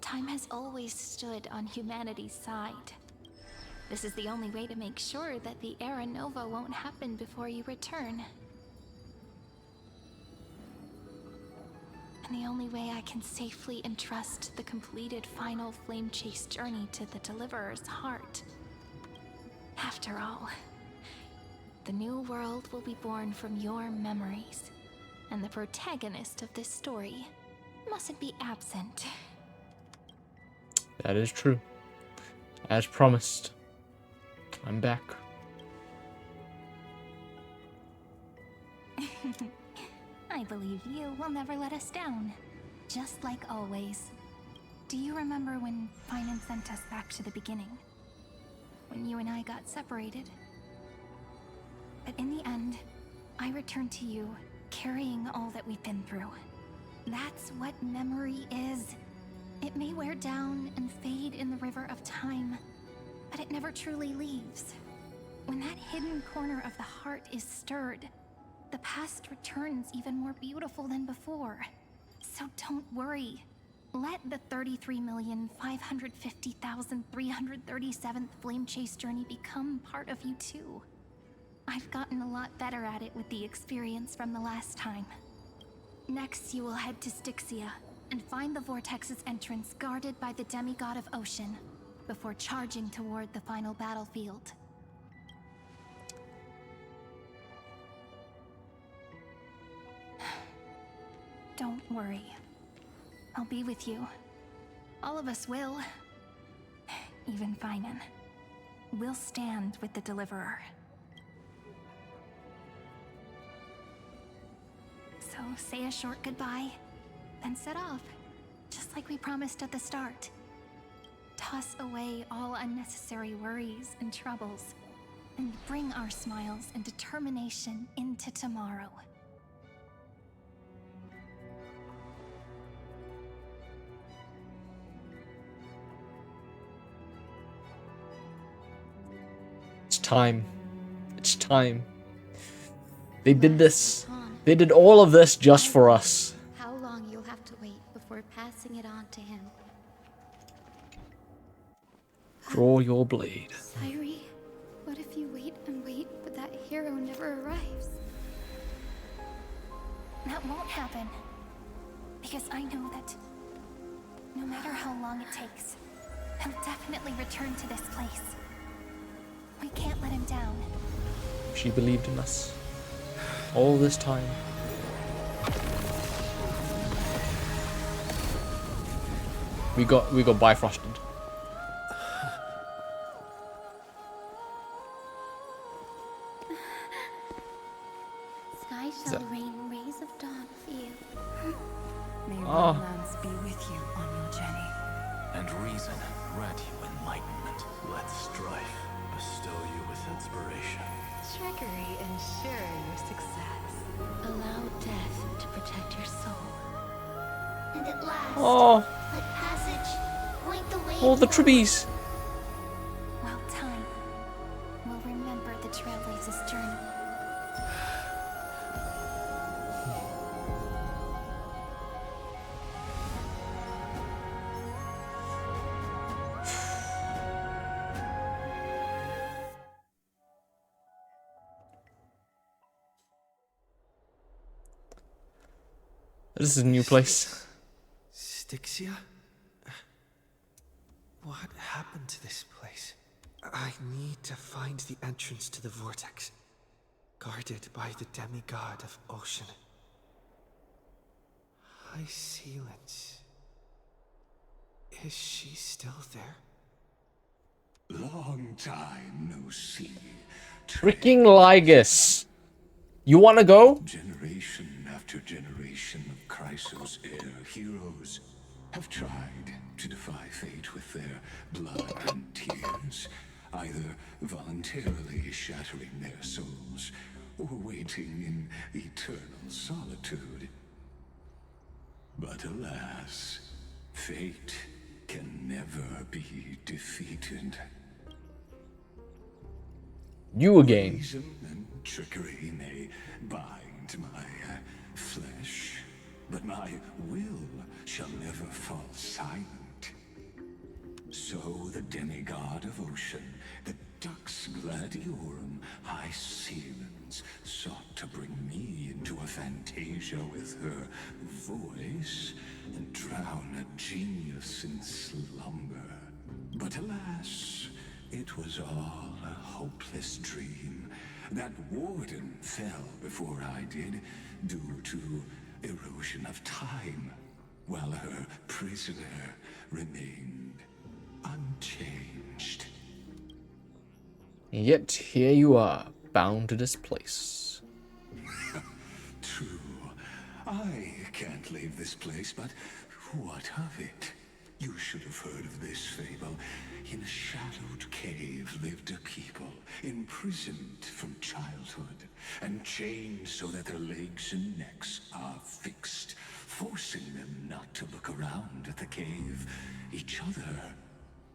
time has always stood on humanity's side. This is the only way to make sure that the Era Nova won't happen before you return. And the only way I can safely entrust the completed final flame chase journey to the Deliverer's heart. After all, the new world will be born from your memories, and the protagonist of this story mustn't be absent. That is true. As promised, I'm back. I believe you will never let us down, just like always. Do you remember when Finan sent us back to the beginning? When you and I got separated? But in the end, I returned to you, carrying all that we've been through. That's what memory is. It may wear down and fade in the river of time, but it never truly leaves. When that hidden corner of the heart is stirred, the past returns even more beautiful than before. So don't worry. Let the 33,550,337th Flame Chase journey become part of you too. I've gotten a lot better at it with the experience from the last time. Next, you will head to Styxia and find the Vortex's entrance guarded by the demigod of Ocean before charging toward the final battlefield. Don't worry. I'll be with you. All of us will. Even Finan. We'll stand with the Deliverer. So say a short goodbye, then set off, just like we promised at the start. Toss away all unnecessary worries and troubles, and bring our smiles and determination into tomorrow. It's time. It's time. They did this. They did all of this just for us. How long you'll have to wait before passing it on to him. Draw your blade. Sairi, what if you wait and wait, but that hero never arrives? That won't happen. Because I know that no matter how long it takes, he'll definitely return to this place. We can't let him down. She believed in us. All this time. We got bifrosted. Sky shall rain rays of dawn for you. May romance be with you on your journey. And reason grant you enlightenment. Let strife bestow you with inspiration. Trickery ensure your success. Allow death to protect your soul. And at last, Oh. let passage point the way. All the trees. Well, time will remember the Trailblazer's journey. This is a new place. Styxia? What happened to this place? I need to find the entrance to the vortex, guarded by the demigod of Ocean. High Sealance. Is she still there? Long time no see. Freaking Lygus. You wanna go? Generation after generation of Chrysos heir heroes have tried to defy fate with their blood and tears. either voluntarily shattering their souls or waiting in eternal solitude. But alas, fate can never be defeated. You again. Reason and trickery may bind my flesh, but my will shall never fall silent. So the demigod of ocean, the Dux Gladiorum High Sealens, sought to bring me into a fantasia with her voice and drown a genius in slumber. But alas, it was all a hopeless dream. That warden fell before I did, due to erosion of time, while her prisoner remained unchanged. Yet here you are, bound to this place. True. I can't leave this place, but what of it? You should have heard of this fable. In a shadowed cave lived a people, imprisoned from childhood, and chained so that their legs and necks are fixed, forcing them not to look around at the cave, each other,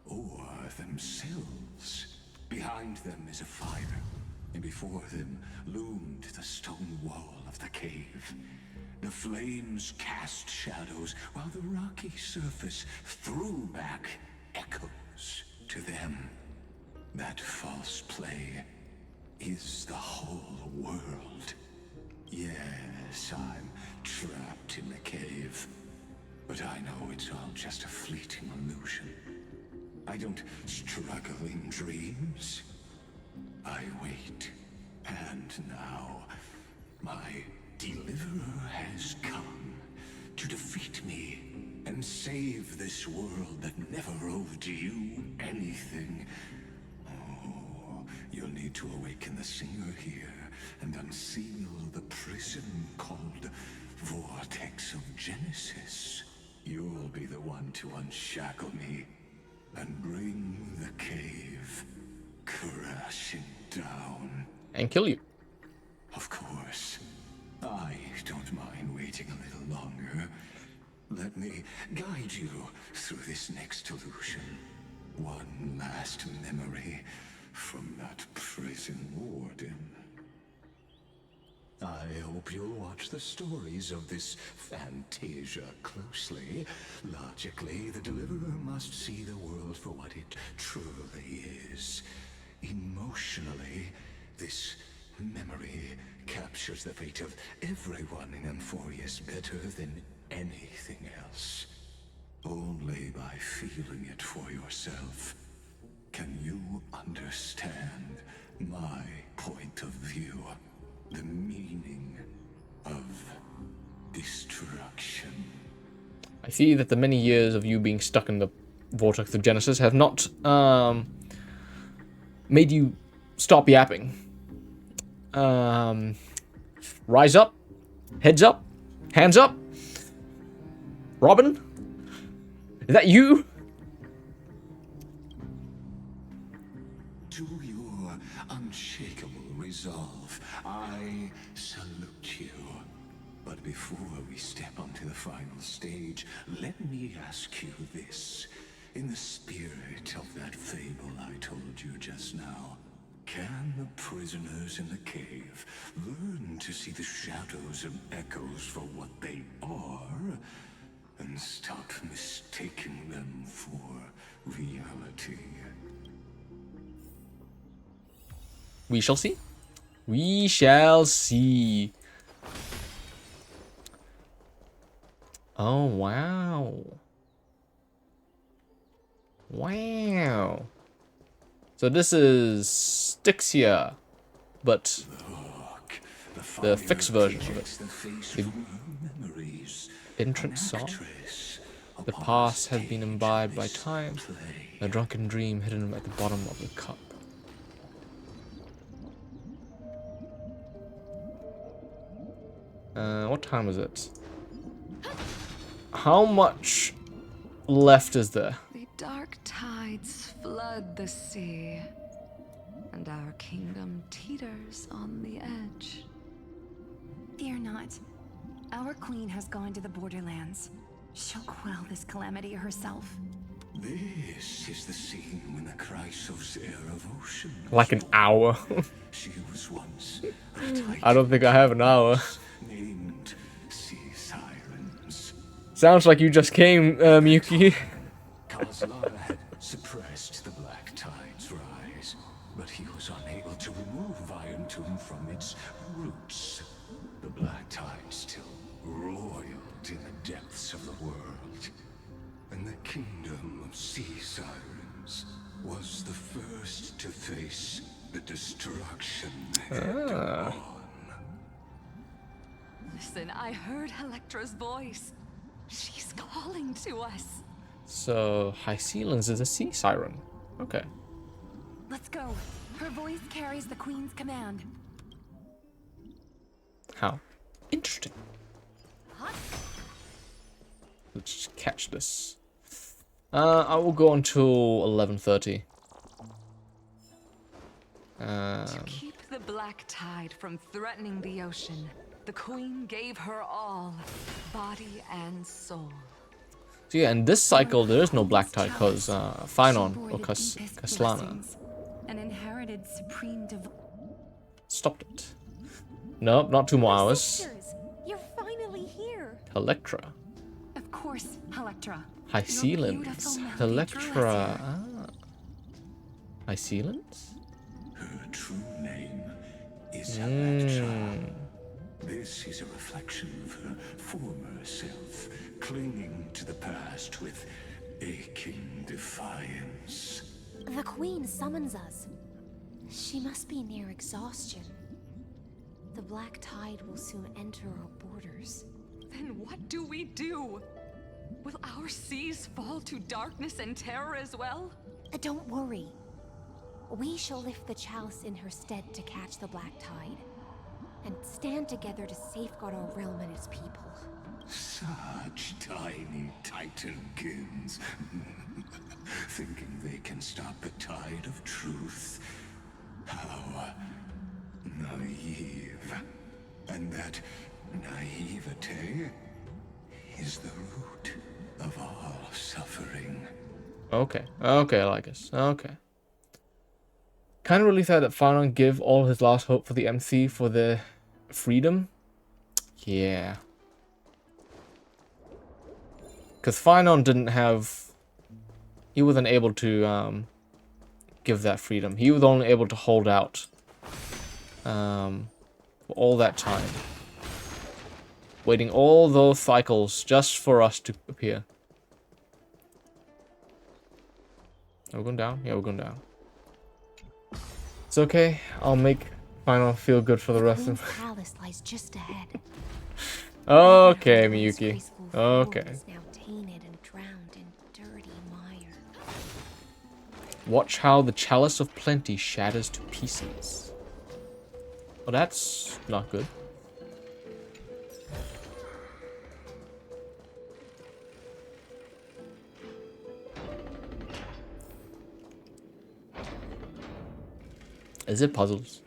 or themselves. Behind them is a fire, and before them loomed the stone wall of the cave. The flames cast shadows, while the rocky surface threw back echoes to them. That false play is the whole world. Yes, I'm trapped in the cave, but I know it's all just a fleeting illusion. I don't struggle in dreams. I wait, and now my deliverer has come to defeat me and save this world that never owed you anything. Oh, you'll need to awaken the singer here and unseal the prison called Vortex of Genesis. You'll be the one to unshackle me and bring the cave crashing down. And kill you. Of course. I don't mind waiting a little longer. Let me guide you through this next illusion. One last memory from that prison warden. I hope you'll watch the stories of this fantasia closely. Logically, the Deliverer must see the world for what it truly is. Emotionally, this memory captures the fate of everyone in Amphoreus better than anything else. Only by feeling it for yourself can you understand my point of view, the meaning of destruction. I see that the many years of you being stuck in the Vortex of Genesis have not made you stop yapping. Rise up, heads up, hands up. Robin? Is that you? To your unshakable resolve, I salute you. But before we step onto the final stage, let me ask you this. In the spirit of that fable I told you just now, can the prisoners in the cave learn to see the shadows and echoes for what they are, and stop mistaking them for reality? We shall see. We shall see. Oh, wow. Wow. So this is Styxia, but the fixed version of it. The entrance song. The past has been imbibed by time, a drunken dream hidden at the bottom of the cup. What time is it? How much left is there? The dark tides flood the sea. and our kingdom teeters on the edge. Fear not. Our queen has gone to the borderlands. She'll quell this calamity herself. This is the scene when the Chrysos heir of ocean. Like an hour. She was once I don't think I have an hour. named Sea Sirens. Sounds like you just came, Miyuki. Kozlar had suppressed the Black Tide's rise, but he was unable to remove Iron Tomb from its roots. The Black Tide still roiled in the depths of the world, and the kingdom of Sea Sirens was the first to face the destruction head on. Listen, I heard Electra's voice. She's calling to us. So, High Sealens is a sea siren. Okay. Let's go. Her voice carries the queen's command. How interesting. Let's just catch this. I will go until 11:30. To keep the Black Tide from threatening the ocean, the queen gave her all, body and soul. So yeah, in this cycle there is no Black Tide because Phynon or Kaslana An inherited supreme stopped it. Nope, not 2 more hours. Sisters, you're finally here. Electra. Of course, Electra. High Sealens. Electra. Ah. High Sealens? Her true name is Electra. This is a reflection of her former self, clinging to the past with aching defiance. The Queen summons us. She must be near exhaustion. The Black Tide will soon enter our borders. Then what do we do? Will our seas fall to darkness and terror as well? Don't worry. We shall lift the chalice in her stead to catch the Black Tide, and stand together to safeguard our realm and its people. Such tiny titankins, thinking they can stop the tide of truth. How naive. And that naivete is the root of all suffering. Okay. Okay, I like this. Okay. Kind of really sad that Phynon give all his last hope for the MC for their freedom. Yeah. Because Phynon didn't have... He wasn't able to give that freedom. He was only able to hold out for all that time. Waiting all those cycles just for us to appear. Are we going down? Yeah, we're going down. It's okay. I'll make Phynon feel good for the rest of... Palace lies just ahead. Okay, Miyuki. Okay. Now tainted and drowned in dirty mire. Watch how the chalice of plenty shatters to pieces. Well, that's not good. Is it puzzles?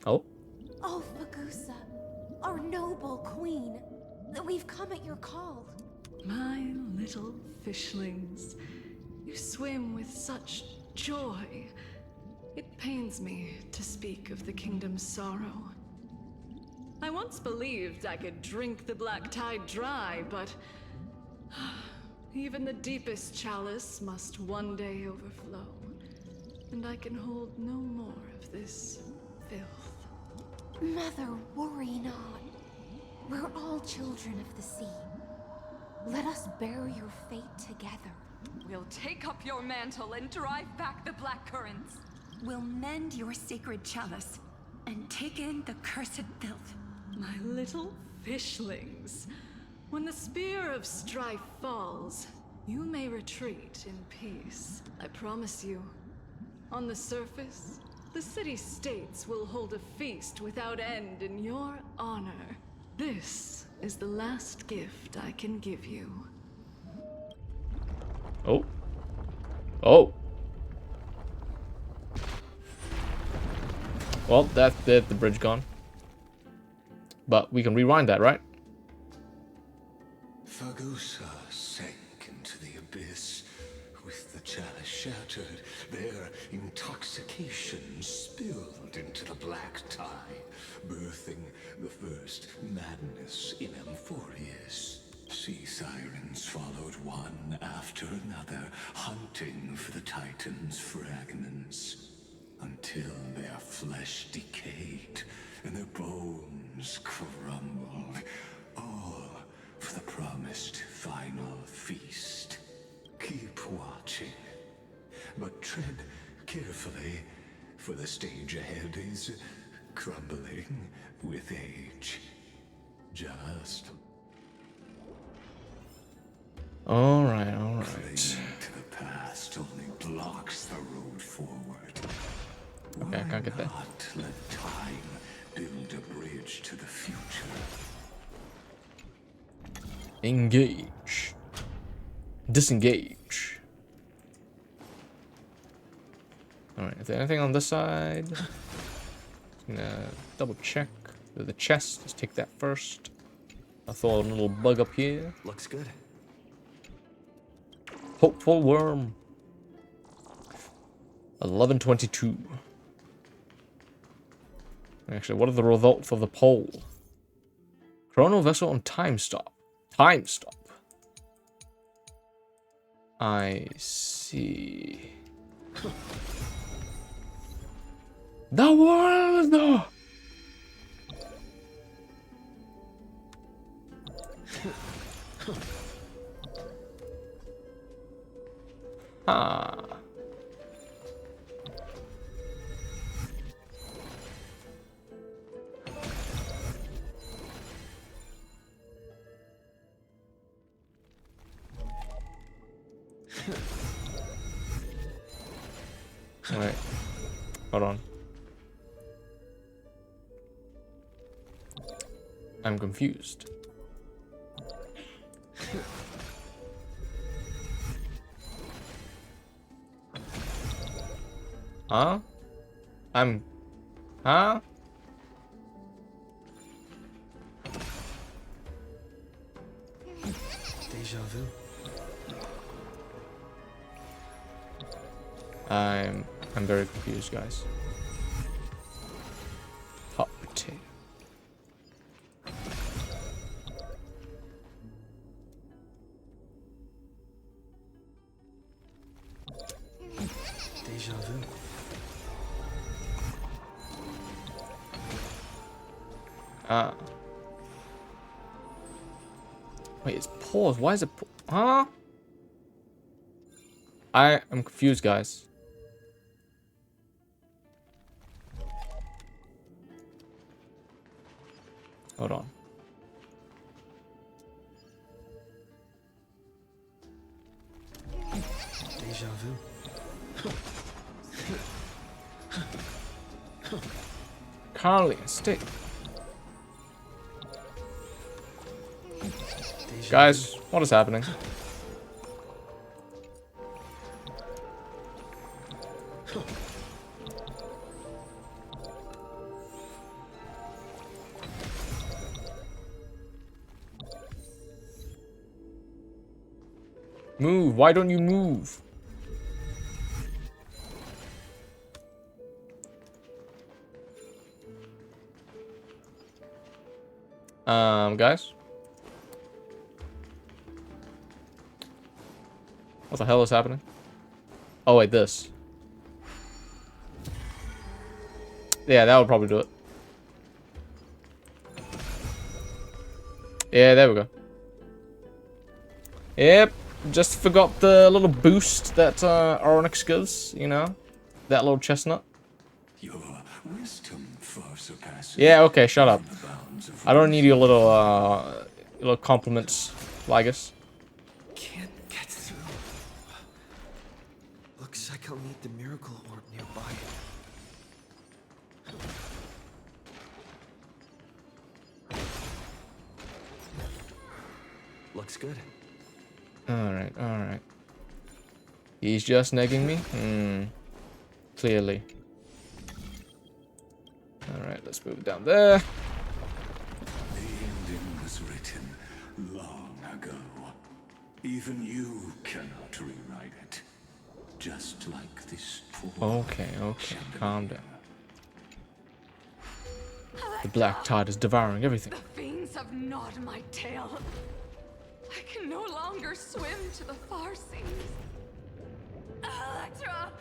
Oh. Oh, Fagusa, our noble queen. We've come at your call. My little fishlings, you swim with such joy. It pains me to speak of the kingdom's sorrow. I once believed I could drink the Black Tide dry, but even the deepest chalice must one day overflow, and I can hold no more of this filth. Mother, worry not. We're all children of the sea. Let us bear your fate together. We'll take up your mantle and drive back the black currents. We'll mend your sacred chalice and take in the cursed filth. My little fishlings, when the spear of strife falls, you may retreat in peace. I promise you. On the surface, the city-states will hold a feast without end in your honor. This is the last gift I can give you. Oh. Oh. Well, that's the bridge gone. But we can rewind that, right? Fagusa sank into the abyss. With the chalice shattered, their intoxication spilled into the black tide, birthing the first madness in Amphoreus. Sea sirens followed one after another, hunting for the Titan's fragments, until their flesh decayed and their bones crumbled, all for the promised final feast. Keep watching, but tread carefully, for the stage ahead is crumbling with age. Just all right. clinging to the past only blocks the road forward. Okay, I can't get that. Not let time build a bridge to the future. Engage. Disengage. Alright, is there anything on this side? Gonna double check. The chest, let's take that first. I thought a little bug up here. Looks good. Hopeful worm. 1122. Actually, what are the results of the poll? Chrono vessel on time stop. Time stop. I see. The world! Ah. Alright. Hold on. I'm confused. Huh? Huh? Deja vu. I'm very confused, guys. Hot potato. Deja vu. Ah. Wait, it's paused. Why is it huh? I am confused, guys. Hold on. Deja vu. Carly, stay. Guys, what is happening? Move. Why don't you move? Guys? What the hell is happening? Oh, wait, this. Yeah, that would probably do it. Yeah, there we go. Yep, just forgot the little boost that Onyx gives, you know? That little chestnut. Your wisdom far surpasses. Yeah, okay, shut up. I don't need your little compliments, Ligus. Can't get through. Looks like I'll need the miracle orb nearby. Looks good. Alright, alright. He's just negging me? Clearly. let's move it down there. The ending was written long ago. Even you cannot rewrite it. Just like this poor Okay, calm down. The black tide is devouring everything. The fiends have gnawed my tail. I can no longer swim to the far seas. Electra!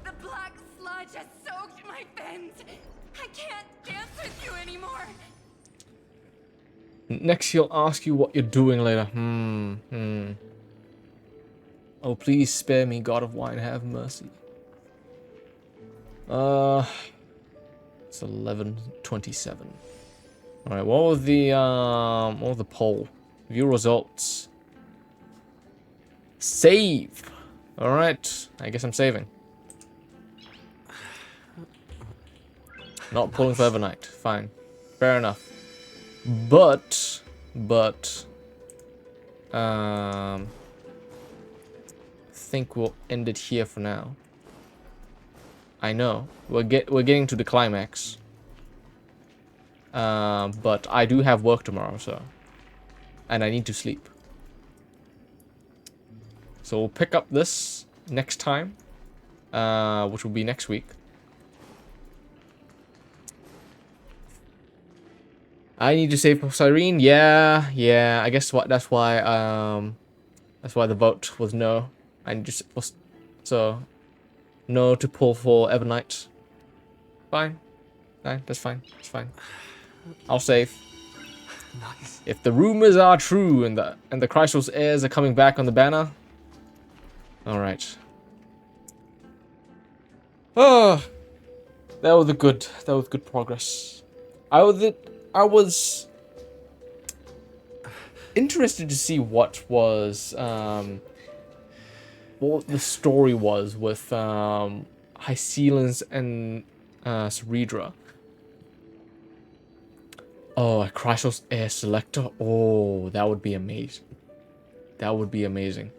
The black sludge has soaked my fins. I can't dance with you anymore. Next, he'll ask you what you're doing later. Oh, please spare me, God of Wine, have mercy. It's 11:27. All right, what was the poll? View results. Save. All right, I guess I'm saving. Not pulling for Evernight. Fine, fair enough. But, I think we'll end it here for now. I know we're getting to the climax. But I do have work tomorrow, so, and I need to sleep. So we'll pick up this next time, which will be next week. I need to save Cyrene. Yeah. I guess that's why the vote was no. I just was so no to pull for Evernight. Fine, that's fine. It's fine. I'll save. Nice. If the rumors are true and the Chrysos heirs are coming back on the banner. All right. Oh, that was good progress. I was interested to see what the story was with Hycelens and Ceredra. Oh, a Chrysos heir selector. Oh, that would be amazing. That would be amazing.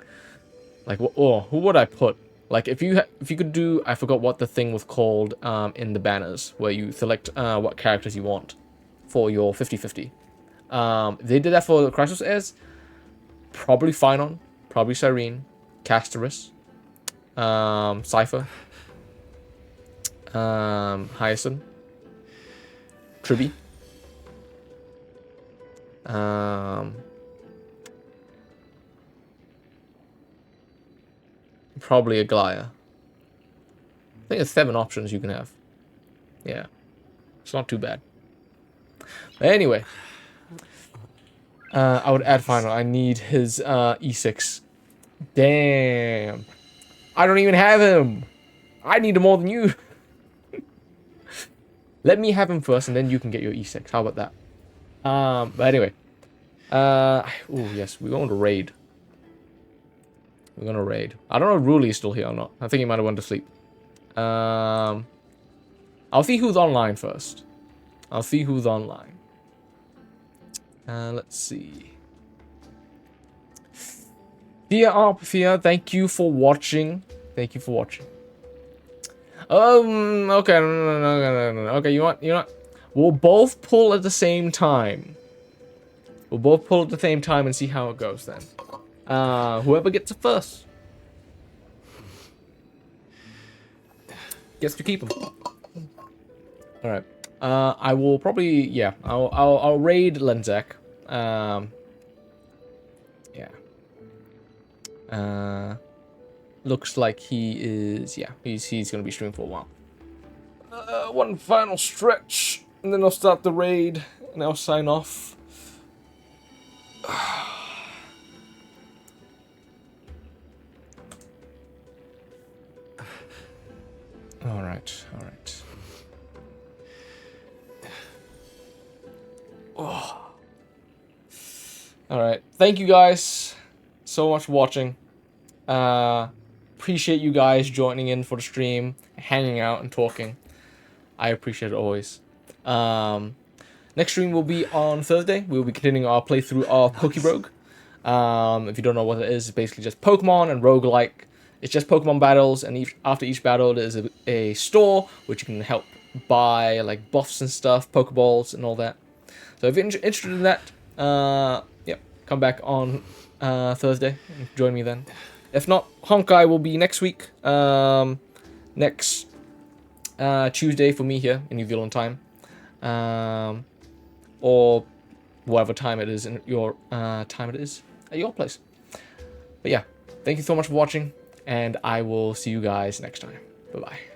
Like, who would I put? Like, if you could do, I forgot what the thing was called in the banners, where you select what characters you want for your 50-50. They did that for the Chrysos heirs. Probably Phynon, probably Cyrene, Casterus, Cypher, Hyacinth, Tribby. Probably a Glaya. I think there's 7 options you can have. Yeah. It's not too bad. But anyway. I would add Final. I need his E6. Damn. I don't even have him. I need him more than you. Let me have him first and then you can get your E6. How about that? But anyway. Oh yes, we're going to raid. We're gonna raid. I don't know if Ruli is still here or not. I think he might have went to sleep. I'll see who's online first. Let's see. Thea, thank you for watching. Okay, no. Okay, you know what? We'll both pull at the same time. And see how it goes then. Whoever gets it first gets to keep them. All right. I will probably, yeah. I'll raid Lenzak. Yeah. Looks like he is. Yeah, he's gonna be streaming for a while. One final stretch, and then I'll start the raid, and I'll sign off. All right. Oh. All right. Thank you guys so much for watching. Appreciate you guys joining in for the stream, hanging out and talking. I appreciate it always. Next stream will be on Thursday. We'll be continuing our playthrough of Pokerogue. If you don't know what it is, it's basically just Pokemon and roguelike. It's just Pokemon battles, and after each battle, there's a store which you can help buy like buffs and stuff, Pokeballs and all that. So if you're interested in that, yeah, come back on Thursday and join me then. If not, Honkai will be next week, next Tuesday for me here in New Zealand time, or whatever time it is in your time it is at your place. But yeah, thank you so much for watching, and I will see you guys next time. Bye bye.